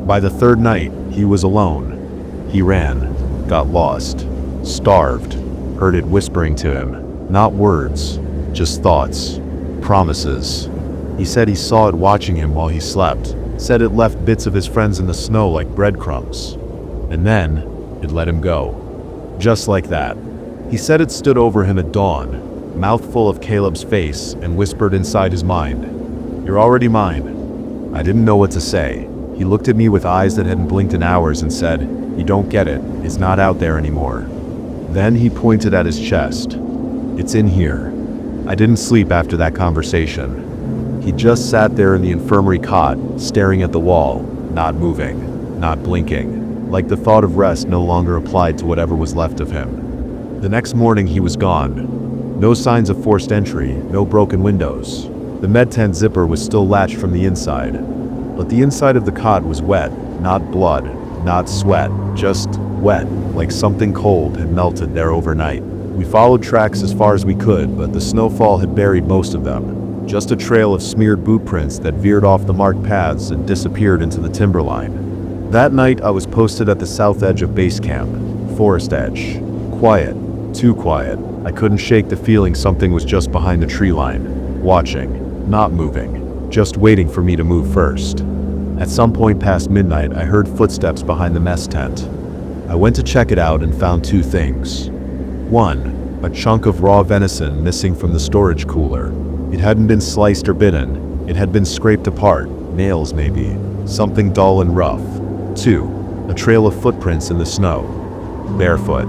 By the 3rd night, he was alone. He ran, got lost, starved, heard it whispering to him. Not words, just thoughts, promises. He said he saw it watching him while he slept, said it left bits of his friends in the snow like breadcrumbs. And then, it let him go. Just like that. He said it stood over him at dawn, mouthful of Caleb's face, and whispered inside his mind, "You're already mine." I didn't know what to say. He looked at me with eyes that hadn't blinked in hours and said, "You don't get it, it's not out there anymore." Then he pointed at his chest. "It's in here." I didn't sleep after that conversation. He just sat there in the infirmary cot, staring at the wall, not moving, not blinking, like the thought of rest no longer applied to whatever was left of him. The next morning he was gone. No signs of forced entry, no broken windows. The med tent zipper was still latched from the inside. But the inside of the cot was wet, not blood, not sweat, just wet, like something cold had melted there overnight. We followed tracks as far as we could, but the snowfall had buried most of them. Just a trail of smeared boot prints that veered off the marked paths and disappeared into the timberline. That night I was posted at the south edge of base camp, forest edge. Quiet, too quiet. I couldn't shake the feeling something was just behind the tree line, watching, not moving, just waiting for me to move first. At some point past midnight, I heard footsteps behind the mess tent. I went to check it out and found 2 things. 1, a chunk of raw venison missing from the storage cooler. It hadn't been sliced or bitten. It had been scraped apart, nails maybe, something dull and rough. 2, a trail of footprints in the snow. Barefoot.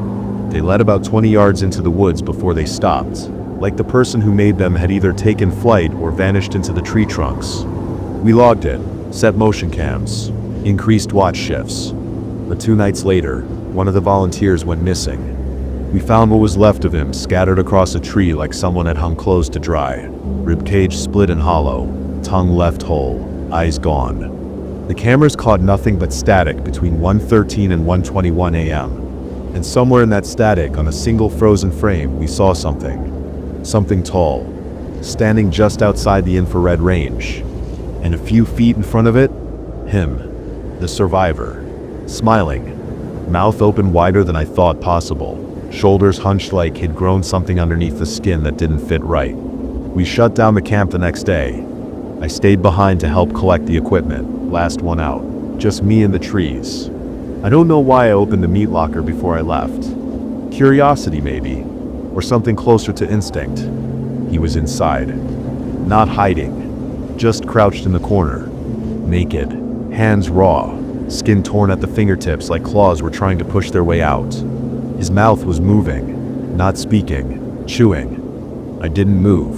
They led about 20 yards into the woods before they stopped, like the person who made them had either taken flight or vanished into the tree trunks. We logged it, set motion cams, increased watch shifts. But 2 nights later, one of the volunteers went missing. We found what was left of him scattered across a tree like someone had hung clothes to dry. Ribcage split and hollow, tongue left whole, eyes gone. The cameras caught nothing but static between 1:13 and 1:21 a.m. And somewhere in that static, on a single frozen frame, we saw something. Something tall, standing just outside the infrared range. And a few feet in front of it, him, the survivor, smiling, mouth open wider than I thought possible. Shoulders hunched like he'd grown something underneath the skin that didn't fit right. We shut down the camp the next day. I stayed behind to help collect the equipment, last one out. Just me and the trees. I don't know why I opened the meat locker before I left. Curiosity maybe, or something closer to instinct. He was inside. Not hiding, just crouched in the corner. Naked, hands raw, skin torn at the fingertips like claws were trying to push their way out. His mouth was moving, not speaking, chewing. I didn't move.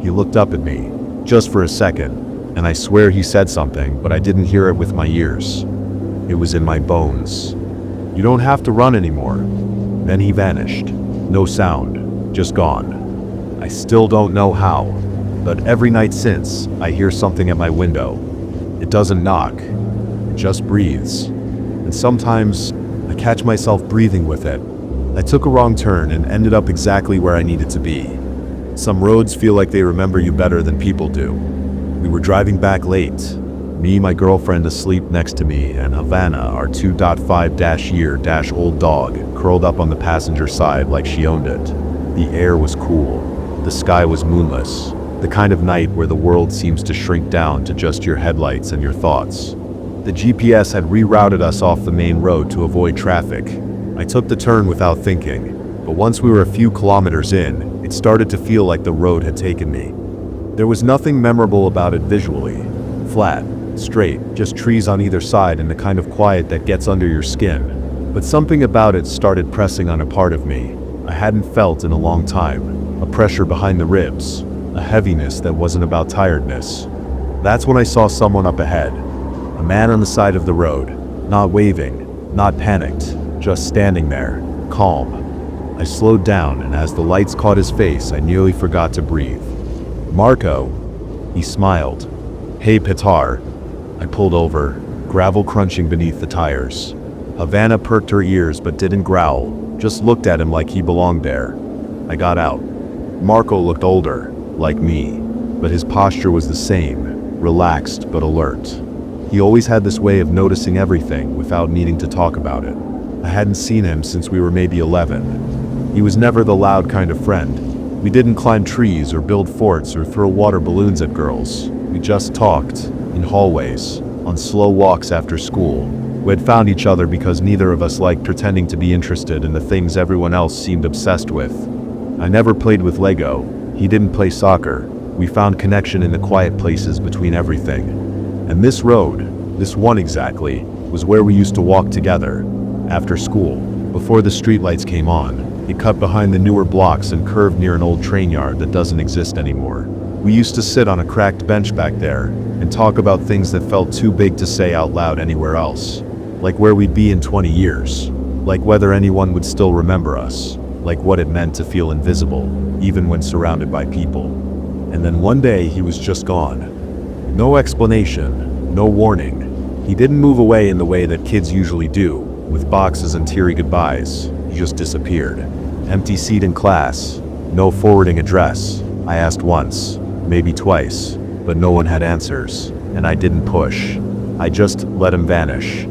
He looked up at me, just for a second, and I swear he said something, but I didn't hear it with my ears. It was in my bones. You don't have to run anymore. Then he vanished. No sound, just gone. I still don't know how, but every night since, I hear something at my window. It doesn't knock, it just breathes. And sometimes, I catch myself breathing with it. I took a wrong turn and ended up exactly where I needed to be. Some roads feel like they remember you better than people do. We were driving back late. Me, my girlfriend asleep next to me, and Havana, our 2.5-year-old dog, curled up on the passenger side like she owned it. The air was cool. The sky was moonless. The kind of night where the world seems to shrink down to just your headlights and your thoughts. The GPS had rerouted us off the main road to avoid traffic. I took the turn without thinking, but once we were a few kilometers in, it started to feel like the road had taken me. There was nothing memorable about it visually. Flat, straight, just trees on either side and the kind of quiet that gets under your skin. But something about it started pressing on a part of me I hadn't felt in a long time. A pressure behind the ribs, a heaviness that wasn't about tiredness. That's when I saw someone up ahead. A man on the side of the road, not waving, not panicked, just standing there, calm. I slowed down, and as the lights caught his face, I nearly forgot to breathe. "Marco," he smiled. "Hey, Pitar." I pulled over, gravel crunching beneath the tires. Havana perked her ears but didn't growl, just looked at him like he belonged there. I got out. Marco looked older, like me, but his posture was the same, relaxed but alert. He always had this way of noticing everything without needing to talk about it. I hadn't seen him since we were maybe 11. He was never the loud kind of friend. We didn't climb trees or build forts or throw water balloons at girls. We just talked, in hallways, on slow walks after school. We had found each other because neither of us liked pretending to be interested in the things everyone else seemed obsessed with. I never played with Lego. He didn't play soccer. We found connection in the quiet places between everything. And this road, this one exactly, was where we used to walk together, after school, before the streetlights came on. It cut behind the newer blocks and curved near an old train yard that doesn't exist anymore. We used to sit on a cracked bench back there and talk about things that felt too big to say out loud anywhere else. Like where we'd be in 20 years. Like whether anyone would still remember us. Like what it meant to feel invisible, even when surrounded by people. And then one day he was just gone. No explanation, no warning. He didn't move away in the way that kids usually do, with boxes and teary goodbyes. He just disappeared. Empty seat in class, no forwarding address. I asked once, maybe twice, but no one had answers, and I didn't push. I just let him vanish.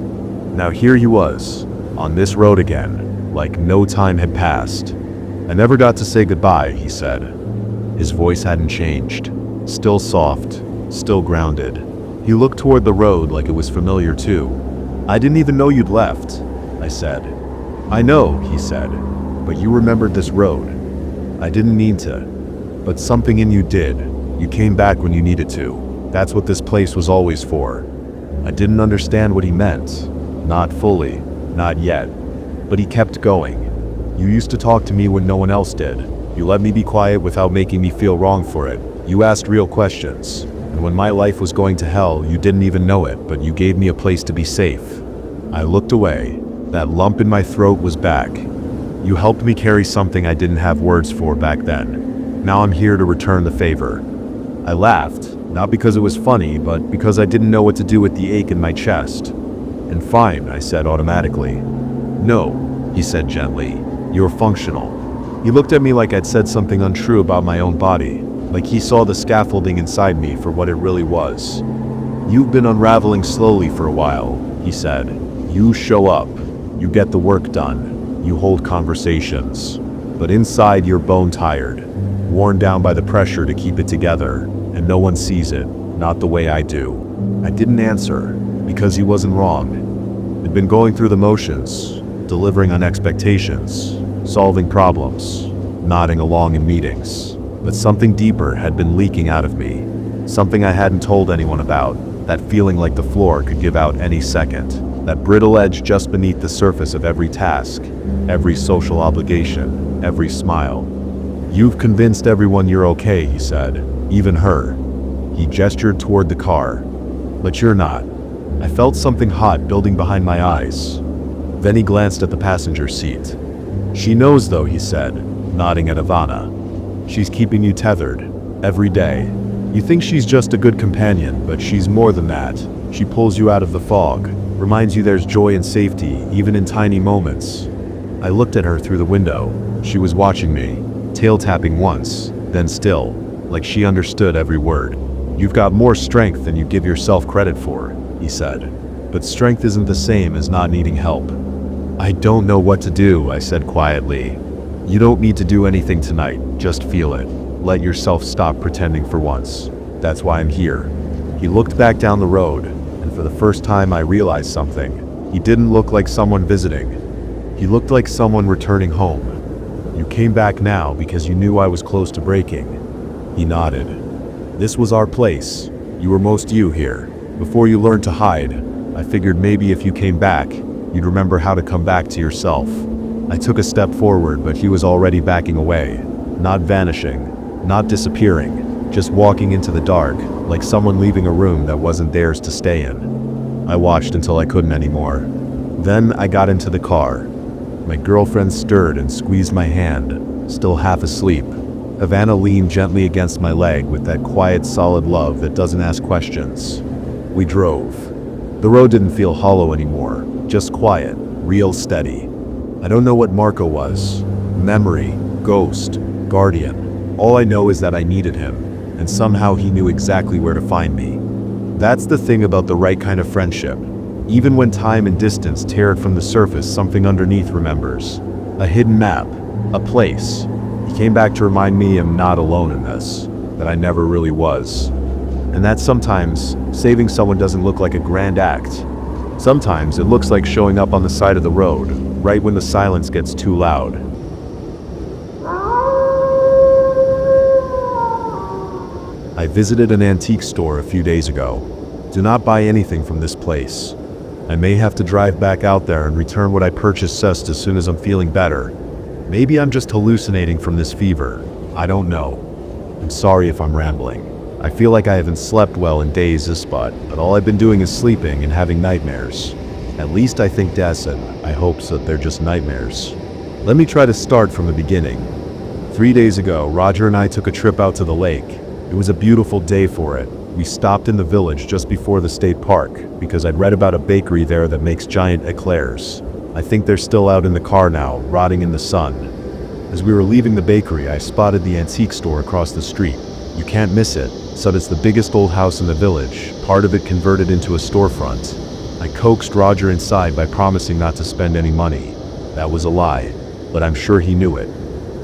Now here he was, on this road again, like no time had passed. "I never got to say goodbye," he said. His voice hadn't changed, still soft, still grounded. He looked toward the road like it was familiar too. "I didn't even know you'd left," I said. "I know," he said, "but you remembered this road." "I didn't mean to, but something in you did. You came back when you needed to. That's what this place was always for." I didn't understand what he meant. Not fully, not yet. But he kept going. "You used to talk to me when no one else did. You let me be quiet without making me feel wrong for it. You asked real questions. And when my life was going to hell, you didn't even know it, but you gave me a place to be safe." I looked away. That lump in my throat was back. You helped me carry something I didn't have words for back then. Now I'm here to return the favor. I laughed, not because it was funny, but because I didn't know what to do with the ache in my chest. And fine, I said automatically. No, he said gently. You're functional. He looked at me like I'd said something untrue about my own body, like he saw the scaffolding inside me for what it really was. You've been unraveling slowly for a while, he said. You show up. You get the work done. You hold conversations. But inside you're bone tired, worn down by the pressure to keep it together, and no one sees it, not the way I do. I didn't answer, because he wasn't wrong. I'd been going through the motions, delivering on expectations, solving problems, nodding along in meetings. But something deeper had been leaking out of me, something I hadn't told anyone about, that feeling like the floor could give out any second, that brittle edge just beneath the surface of every task, every social obligation, every smile. You've convinced everyone you're okay, he said, even her. He gestured toward the car. But you're not. I felt something hot building behind my eyes. Then he glanced at the passenger seat. She knows though, he said, nodding at Ivana. She's keeping you tethered, every day. You think she's just a good companion, but she's more than that. She pulls you out of the fog, reminds you there's joy and safety, even in tiny moments. I looked at her through the window. She was watching me, tail-tapping once, then still, like she understood every word. You've got more strength than you give yourself credit for, he said. But strength isn't the same as not needing help. I don't know what to do, I said quietly. You don't need to do anything tonight, just feel it. Let yourself stop pretending for once. That's why I'm here. He looked back down the road, and for the first time I realized something. He didn't look like someone visiting. He looked like someone returning home. You came back now because you knew I was close to breaking. He nodded. This was our place. You were most you here. Before you learned to hide, I figured maybe if you came back, you'd remember how to come back to yourself. I took a step forward, but he was already backing away. Not vanishing, not disappearing, just walking into the dark, like someone leaving a room that wasn't theirs to stay in. I watched until I couldn't anymore. Then I got into the car. My girlfriend stirred and squeezed my hand, still half asleep. Havana leaned gently against my leg with that quiet, solid love that doesn't ask questions. We drove. The road didn't feel hollow anymore, just quiet, real steady. I don't know what Marco was. Memory, ghost, guardian. All I know is that I needed him, and somehow he knew exactly where to find me. That's the thing about the right kind of friendship. Even when time and distance tear it from the surface, something underneath remembers. A hidden map, a place. He came back to remind me I'm not alone in this, that I never really was. And that sometimes saving someone doesn't look like a grand act. Sometimes it looks like showing up on the side of the road, right when the silence gets too loud. I visited an antique store a few days ago. Do not buy anything from this place. I may have to drive back out there and return what I purchased just as soon as I'm feeling better. Maybe I'm just hallucinating from this fever. I don't know. I'm sorry if I'm rambling. I feel like I haven't slept well in days this but all I've been doing is sleeping and having nightmares. At least I think Des and I hope so that they're just nightmares. Let me try to start from the beginning. 3 days ago, Roger and I took a trip out to the lake. It was a beautiful day for it. We stopped in the village just before the state park because I'd read about a bakery there that makes giant eclairs. I think they're still out in the car now, rotting in the sun. As we were leaving the bakery, I spotted the antique store across the street. You can't miss it, so it's the biggest old house in the village, part of it converted into a storefront. I coaxed Roger inside by promising not to spend any money. That was a lie, but I'm sure he knew it.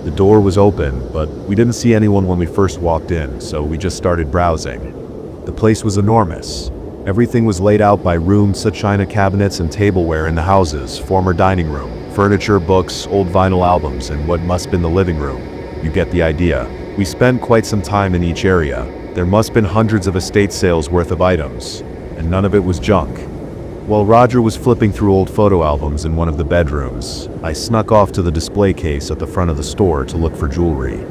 The door was open, but we didn't see anyone when we first walked in, so we just started browsing. The place was enormous. Everything was laid out by rooms, such china cabinets and tableware in the houses, former dining room, furniture, books, old vinyl albums, and what must have been the living room. You get the idea. We spent quite some time in each area. There must have been hundreds of estate sales worth of items, and none of it was junk. While Roger was flipping through old photo albums in one of the bedrooms, I snuck off to the display case at the front of the store to look for jewelry.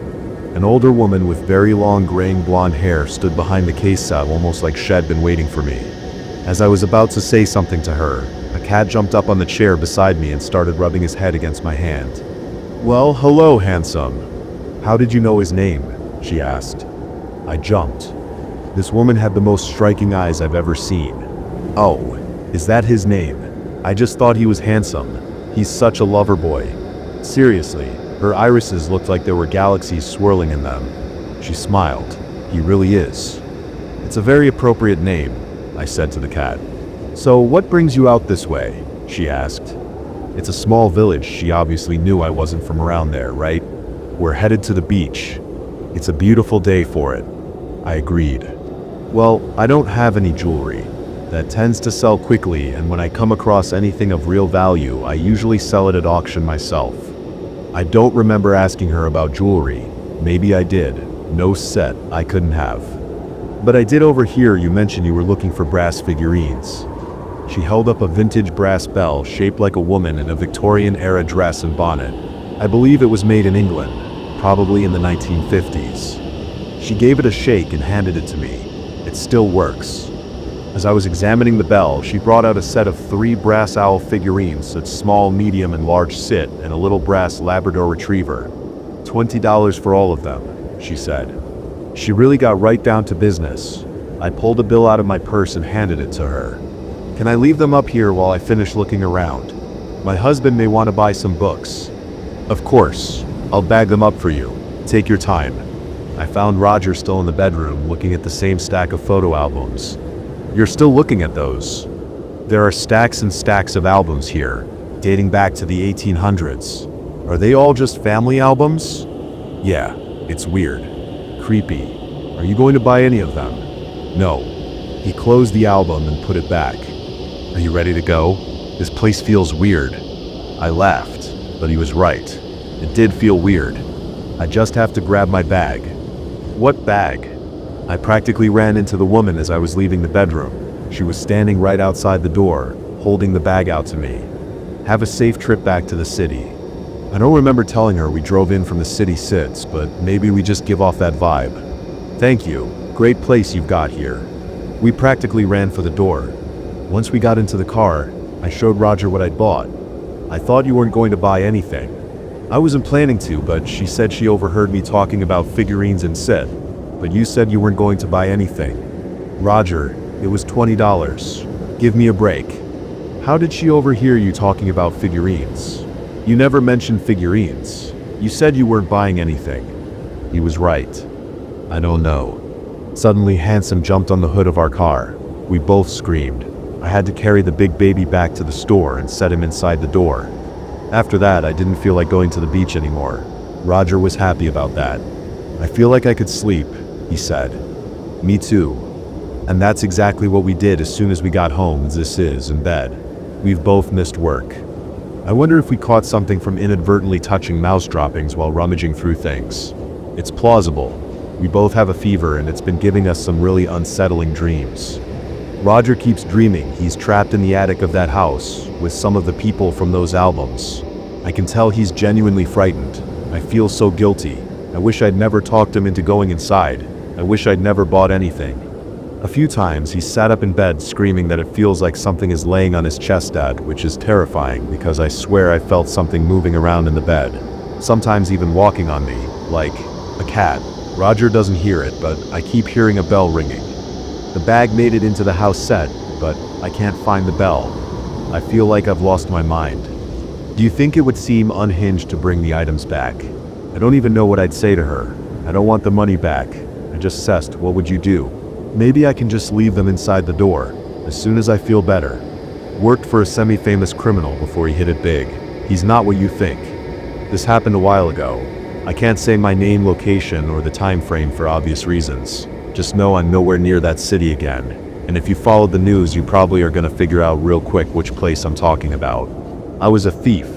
An older woman with very long graying blonde hair stood behind the case almost like she'd been waiting for me. As I was about to say something to her, a cat jumped up on the chair beside me and started rubbing his head against my hand. "Well, hello, handsome. How did you know his name?" she asked. I jumped. This woman had the most striking eyes I've ever seen. "Oh, is that his name? I just thought he was handsome. He's such a lover boy." Seriously, her irises looked like there were galaxies swirling in them. She smiled. "He really is." "It's a very appropriate name," I said to the cat. "So what brings you out this way?" she asked. It's a small village. She obviously knew I wasn't from around there, right? "We're headed to the beach. It's a beautiful day for it." I agreed. "Well, I don't have any jewelry. That tends to sell quickly, and when I come across anything of real value, I usually sell it at auction myself." I don't remember asking her about jewelry. Maybe I did. No set, I couldn't have. "But I did overhear you mention you were looking for brass figurines." She held up a vintage brass bell shaped like a woman in a Victorian-era dress and bonnet. I believe it was made in England, probably in the 1950s. She gave it a shake and handed it to me. It still works. As I was examining the bell, she brought out a set of 3 brass owl figurines, such small, medium, and large sit, and a little brass Labrador retriever. $20 for all of them, she said. She really got right down to business. I pulled a bill out of my purse and handed it to her. "Can I leave them up here while I finish looking around? My husband may want to buy some books." "Of course. I'll bag them up for you. Take your time." I found Roger still in the bedroom, looking at the same stack of photo albums. "You're still looking at those?" "There are stacks and stacks of albums here, dating back to the 1800s. Are they all just family albums?" "Yeah, it's weird. Creepy. Are you going to buy any of them?" "No." He closed the album and put it back. "Are you ready to go? This place feels weird." I laughed, but he was right. It did feel weird. I just have to grab my bag. "What bag?" I practically ran into the woman as I was leaving the bedroom. She was standing right outside the door, holding the bag out to me. "Have a safe trip back to the city." I don't remember telling her we drove in from the city sits, but maybe we just give off that vibe. "Thank you. Great place you've got here." We practically ran for the door. Once we got into the car, I showed Roger what I'd bought. "I thought you weren't going to buy anything." I wasn't planning to, but she said she overheard me talking about figurines and sit. "But you said you weren't going to buy anything." "Roger, it was $20. Give me a break." "How did she overhear you talking about figurines? You never mentioned figurines. You said you weren't buying anything." He was right. I don't know. Suddenly, Handsome jumped on the hood of our car. We both screamed. I had to carry the big baby back to the store and set him inside the door. After that, I didn't feel like going to the beach anymore. Roger was happy about that. "I feel like I could sleep," he said. "Me too." And that's exactly what we did as soon as we got home. This is in bed. We've both missed work. I wonder if we caught something from inadvertently touching mouse droppings while rummaging through things. It's plausible. We both have a fever and it's been giving us some really unsettling dreams. Roger keeps dreaming he's trapped in the attic of that house with some of the people from those albums. I can tell he's genuinely frightened. I feel so guilty. I wish I'd never talked him into going inside. I wish I'd never bought anything. A few times he sat up in bed screaming that it feels like something is laying on his chest, which is terrifying because I swear I felt something moving around in the bed. Sometimes even walking on me, like a cat. Roger doesn't hear it, but I keep hearing a bell ringing. The bag made it into the house set, but I can't find the bell. I feel like I've lost my mind. Do you think it would seem unhinged to bring the items back? I don't even know what I'd say to her. I don't want the money back. I just said, "What would you do?" Maybe I can just leave them inside the door, as soon as I feel better. Worked for a semi-famous criminal before he hit it big. He's not what you think. This happened a while ago. I can't say my name, location, or the time frame for obvious reasons. Just know I'm nowhere near that city again. And if you followed the news, you probably are gonna figure out real quick which place I'm talking about. I was a thief,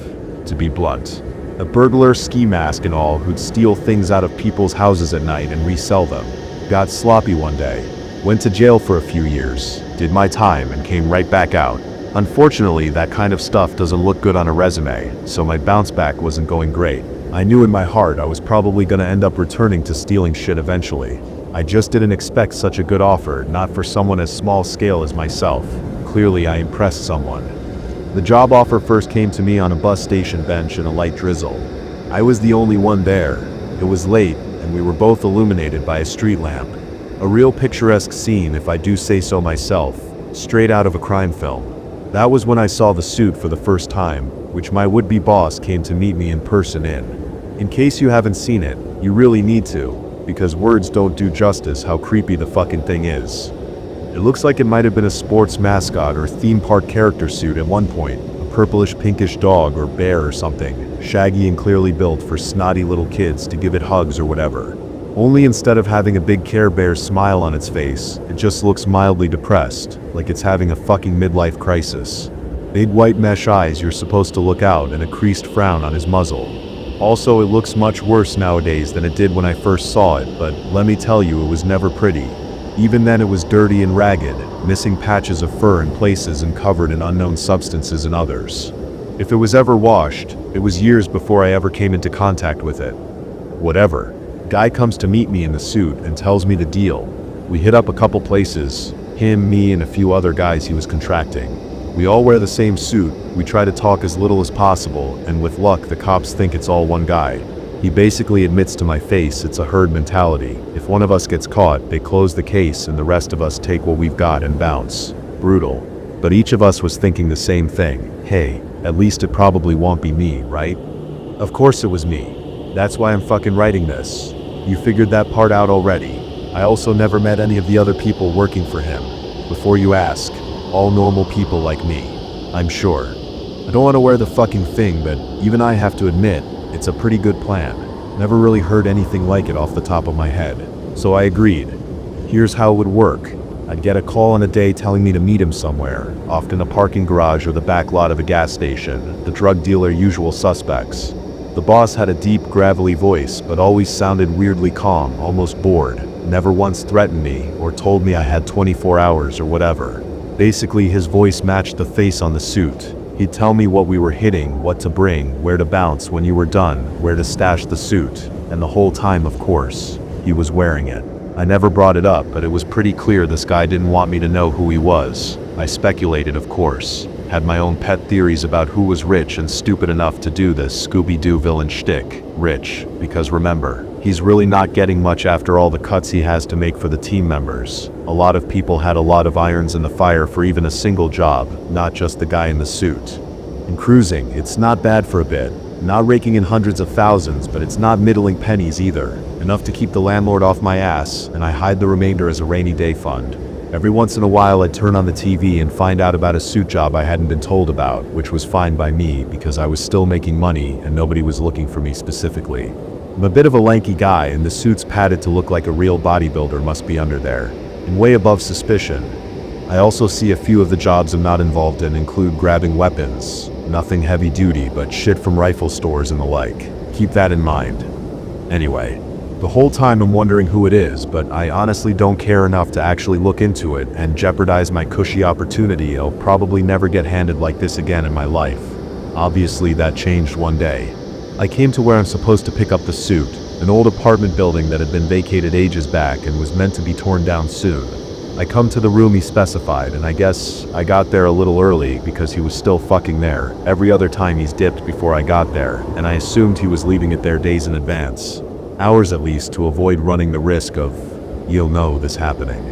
to be blunt. A burglar, ski mask and all, who'd steal things out of people's houses at night and resell them. Got sloppy one day. Went to jail for a few years, did my time and came right back out. Unfortunately, that kind of stuff doesn't look good on a resume, so my bounce back wasn't going great. I knew in my heart I was probably gonna end up returning to stealing shit eventually. I just didn't expect such a good offer, not for someone as small scale as myself. Clearly I impressed someone. The job offer first came to me on a bus station bench in a light drizzle. I was the only one there. It was late, and we were both illuminated by a street lamp. A real picturesque scene, if I do say so myself, straight out of a crime film. That was when I saw the suit for the first time, which my would-be boss came to meet me in person in. In case you haven't seen it, you really need to, because words don't do justice how creepy the fucking thing is. It looks like it might have been a sports mascot or theme park character suit at one point, a purplish pinkish dog or bear or something, shaggy and clearly built for snotty little kids to give it hugs or whatever. Only instead of having a big Care Bear smile on its face, it just looks mildly depressed, like it's having a fucking midlife crisis. Big white mesh eyes you're supposed to look out and a creased frown on his muzzle. Also, it looks much worse nowadays than it did when I first saw it, but let me tell you, it was never pretty. Even then it was dirty and ragged, missing patches of fur in places and covered in unknown substances in others. If it was ever washed, it was years before I ever came into contact with it. Whatever. Guy comes to meet me in the suit and tells me the deal. We hit up a couple places, him, me, and a few other guys he was contracting. We all wear the same suit, we try to talk as little as possible, and with luck the cops think it's all one guy. He basically admits to my face it's a herd mentality. If one of us gets caught, they close the case and the rest of us take what we've got and bounce. Brutal. But each of us was thinking the same thing. Hey, at least it probably won't be me, right? Of course it was me. That's why I'm fucking writing this. You figured that part out already. I also never met any of the other people working for him. Before you ask, all normal people like me, I'm sure. I don't want to wear the fucking thing, but even I have to admit, it's a pretty good plan. Never really heard anything like it off the top of my head. So I agreed. Here's how it would work. I'd get a call in a day telling me to meet him somewhere, often a parking garage or the back lot of a gas station, the drug dealer usual suspects. The boss had a deep, gravelly voice, but always sounded weirdly calm, almost bored. Never once threatened me or told me I had 24 hours or whatever. Basically, his voice matched the face on the suit. He'd tell me what we were hitting, what to bring, where to bounce when you were done, where to stash the suit, and the whole time, of course, he was wearing it. I never brought it up, but it was pretty clear this guy didn't want me to know who he was. I speculated, of course. Had my own pet theories about who was rich and stupid enough to do this Scooby-Doo villain shtick. Rich, because remember, he's really not getting much after all the cuts he has to make for the team members. A lot of people had a lot of irons in the fire for even a single job, not just the guy in the suit. In cruising, it's not bad for a bit. Not raking in hundreds of thousands, but it's not middling pennies either. Enough to keep the landlord off my ass, and I hide the remainder as a rainy day fund. Every once in a while I'd turn on the TV and find out about a suit job I hadn't been told about, which was fine by me because I was still making money and nobody was looking for me specifically. I'm a bit of a lanky guy and the suit's padded to look like a real bodybuilder must be under there, and way above suspicion. I also see a few of the jobs I'm not involved in include grabbing weapons. Nothing heavy duty, but shit from rifle stores and the like. Keep that in mind. Anyway. The whole time I'm wondering who it is, but I honestly don't care enough to actually look into it and jeopardize my cushy opportunity. I'll probably never get handed like this again in my life. Obviously that changed one day. I came to where I'm supposed to pick up the suit, an old apartment building that had been vacated ages back and was meant to be torn down soon. I come to the room he specified, and I guess I got there a little early because he was still fucking there. Every other time he's dipped before I got there, and I assumed he was leaving it there days in advance. Hours at least, to avoid running the risk of, you'll know, this happening.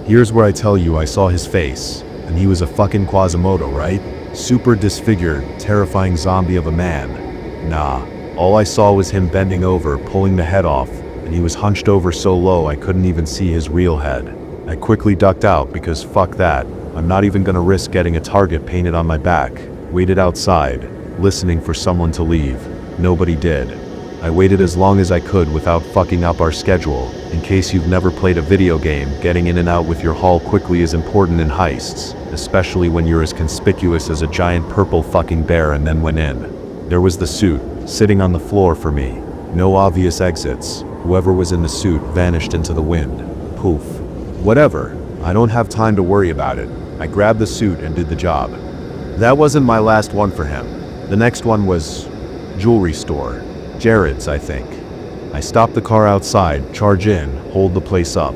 Here's where I tell you I saw his face, and he was a fucking Quasimodo, right? Super disfigured, terrifying zombie of a man. Nah, all I saw was him bending over, pulling the head off, and he was hunched over so low I couldn't even see his real head. I quickly ducked out because fuck that, I'm not even gonna risk getting a target painted on my back. Waited outside, listening for someone to leave. Nobody did. I waited as long as I could without fucking up our schedule. In case you've never played a video game, getting in and out with your haul quickly is important in heists, especially when you're as conspicuous as a giant purple fucking bear and then went in. There was the suit, sitting on the floor for me. No obvious exits. Whoever was in the suit vanished into the wind. Poof. Whatever. I don't have time to worry about it. I grabbed the suit and did the job. That wasn't my last one for him. The next one was jewelry store. Jared's, I think. I stop the car outside, charge in, hold the place up.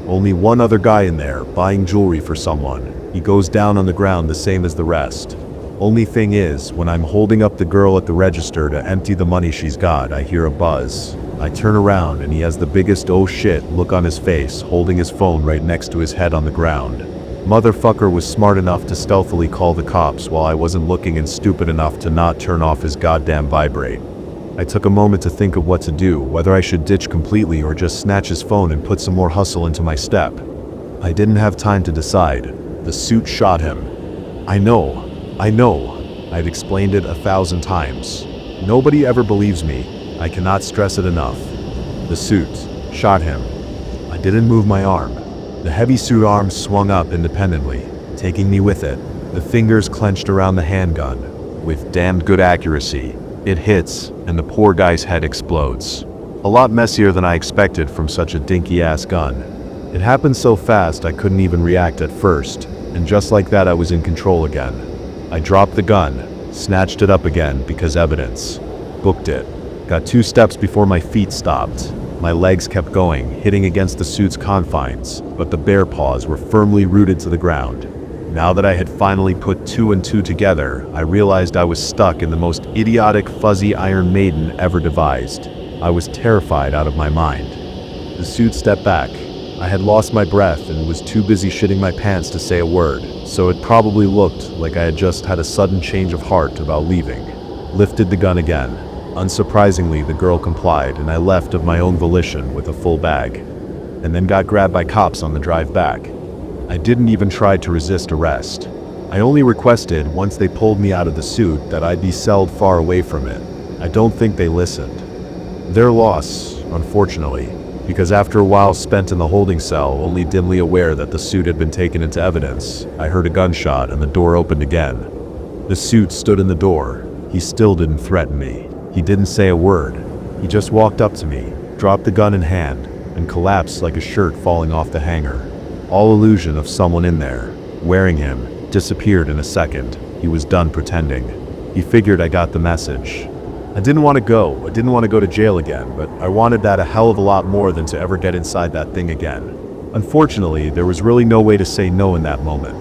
Only one other guy in there, buying jewelry for someone. He goes down on the ground the same as the rest. Only thing is, when I'm holding up the girl at the register to empty the money she's got, I hear a buzz. I turn around and he has the biggest oh shit look on his face, holding his phone right next to his head on the ground. Motherfucker was smart enough to stealthily call the cops while I wasn't looking, and stupid enough to not turn off his goddamn vibrate. I took a moment to think of what to do, whether I should ditch completely or just snatch his phone and put some more hustle into my step. I didn't have time to decide. The suit shot him. I know. I've explained it 1,000 times. Nobody ever believes me. I cannot stress it enough. The suit shot him. I didn't move my arm. The heavy suit arm swung up independently, taking me with it. The fingers clenched around the handgun. With damned good accuracy, it hits, and the poor guy's head explodes. A lot messier than I expected from such a dinky-ass gun. It happened so fast I couldn't even react at first, and just like that I was in control again. I dropped the gun, snatched it up again because evidence. Booked it. Got 2 steps before my feet stopped. My legs kept going, hitting against the suit's confines, but the bear paws were firmly rooted to the ground. Now that I had finally put 2 and 2 together, I realized I was stuck in the most idiotic fuzzy Iron Maiden ever devised. I was terrified out of my mind. The suit stepped back. I had lost my breath and was too busy shitting my pants to say a word, so it probably looked like I had just had a sudden change of heart about leaving. Lifted the gun again. Unsurprisingly, the girl complied, and I left of my own volition with a full bag, and then got grabbed by cops on the drive back. I didn't even try to resist arrest. I only requested, once they pulled me out of the suit, that I be celled far away from it. I don't think they listened. Their loss, unfortunately, because after a while spent in the holding cell, only dimly aware that the suit had been taken into evidence, I heard a gunshot and the door opened again. The suit stood in the door. He still didn't threaten me. He didn't say a word. He just walked up to me, dropped the gun in hand, and collapsed like a shirt falling off the hanger. All illusion of someone in there, wearing him, disappeared in a second. He was done pretending. He figured I got the message. I didn't want to go. I didn't want to go to jail again, but I wanted that a hell of a lot more than to ever get inside that thing again. Unfortunately, there was really no way to say no in that moment.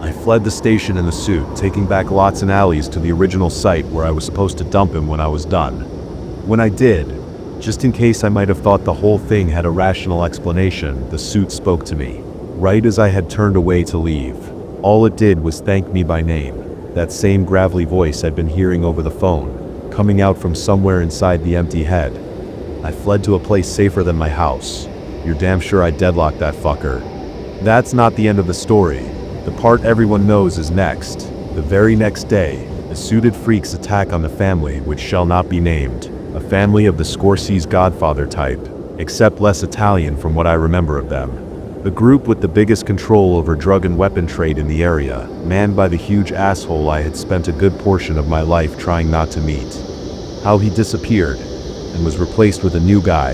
I fled the station in the suit, taking back lots and alleys to the original site where I was supposed to dump him when I was done. When I did, just in case I might have thought the whole thing had a rational explanation, the suit spoke to me, right as I had turned away to leave. All it did was thank me by name, that same gravelly voice I'd been hearing over the phone, coming out from somewhere inside the empty head. I fled to a place safer than my house. You're damn sure I deadlocked that fucker. That's not the end of the story. The part everyone knows is next. The very next day, the suited freak's attack on the family, which shall not be named, a family of the Scorsese Godfather type, except less Italian from what I remember of them. The group with the biggest control over drug and weapon trade in the area, manned by the huge asshole I had spent a good portion of my life trying not to meet. How he disappeared and was replaced with a new guy,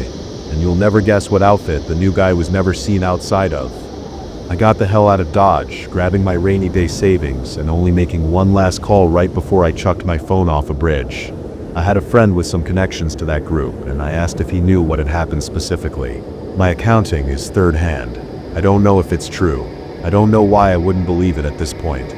and you'll never guess what outfit the new guy was never seen outside of. I got the hell out of Dodge, grabbing my rainy day savings and only making one last call right before I chucked my phone off a bridge. I had a friend with some connections to that group, and I asked if he knew what had happened specifically. My accounting is third hand. I don't know if it's true. I don't know why I wouldn't believe it at this point.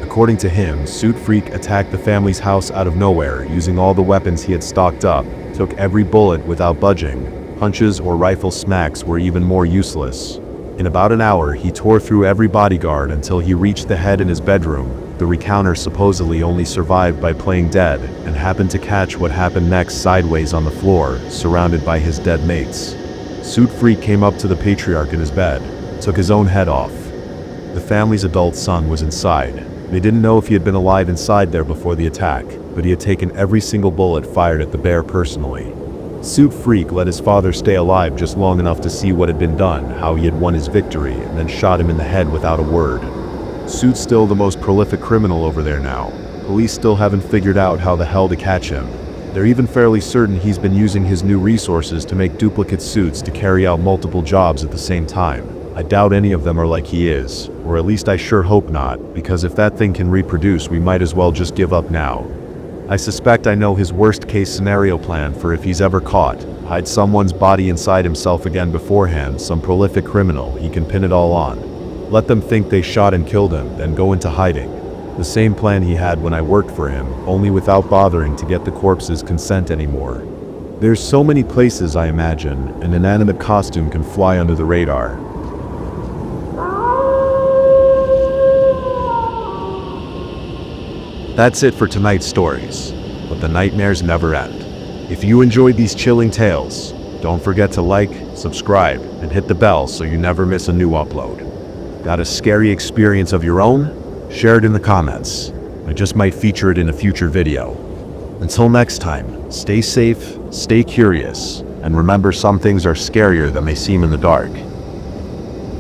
According to him, Suit Freak attacked the family's house out of nowhere, using all the weapons he had stocked up, took every bullet without budging. Punches or rifle smacks were even more useless. In about an hour, he tore through every bodyguard until he reached the head in his bedroom. The recounter supposedly only survived by playing dead, and happened to catch what happened next sideways on the floor, surrounded by his dead mates. Suit Freak came up to the patriarch in his bed, took his own head off. The family's adult son was inside. They didn't know if he had been alive inside there before the attack, but he had taken every single bullet fired at the bear personally. Suit Freak let his father stay alive just long enough to see what had been done, how he had won his victory, and then shot him in the head without a word. Suit's still the most prolific criminal over there now. Police still haven't figured out how the hell to catch him. They're even fairly certain he's been using his new resources to make duplicate suits to carry out multiple jobs at the same time. I doubt any of them are like he is, or at least I sure hope not, because if that thing can reproduce, we might as well just give up now. I suspect I know his worst case scenario plan for if he's ever caught. Hide someone's body inside himself again beforehand, some prolific criminal, he can pin it all on. Let them think they shot and killed him, then go into hiding. The same plan he had when I worked for him, only without bothering to get the corpse's consent anymore. There's so many places, I imagine, an inanimate costume can fly under the radar. That's it for tonight's stories, but the nightmares never end. If you enjoyed these chilling tales, don't forget to like, subscribe, and hit the bell so you never miss a new upload. Got a scary experience of your own? Share it in the comments. I just might feature it in a future video. Until next time, stay safe, stay curious, and remember some things are scarier than they seem in the dark.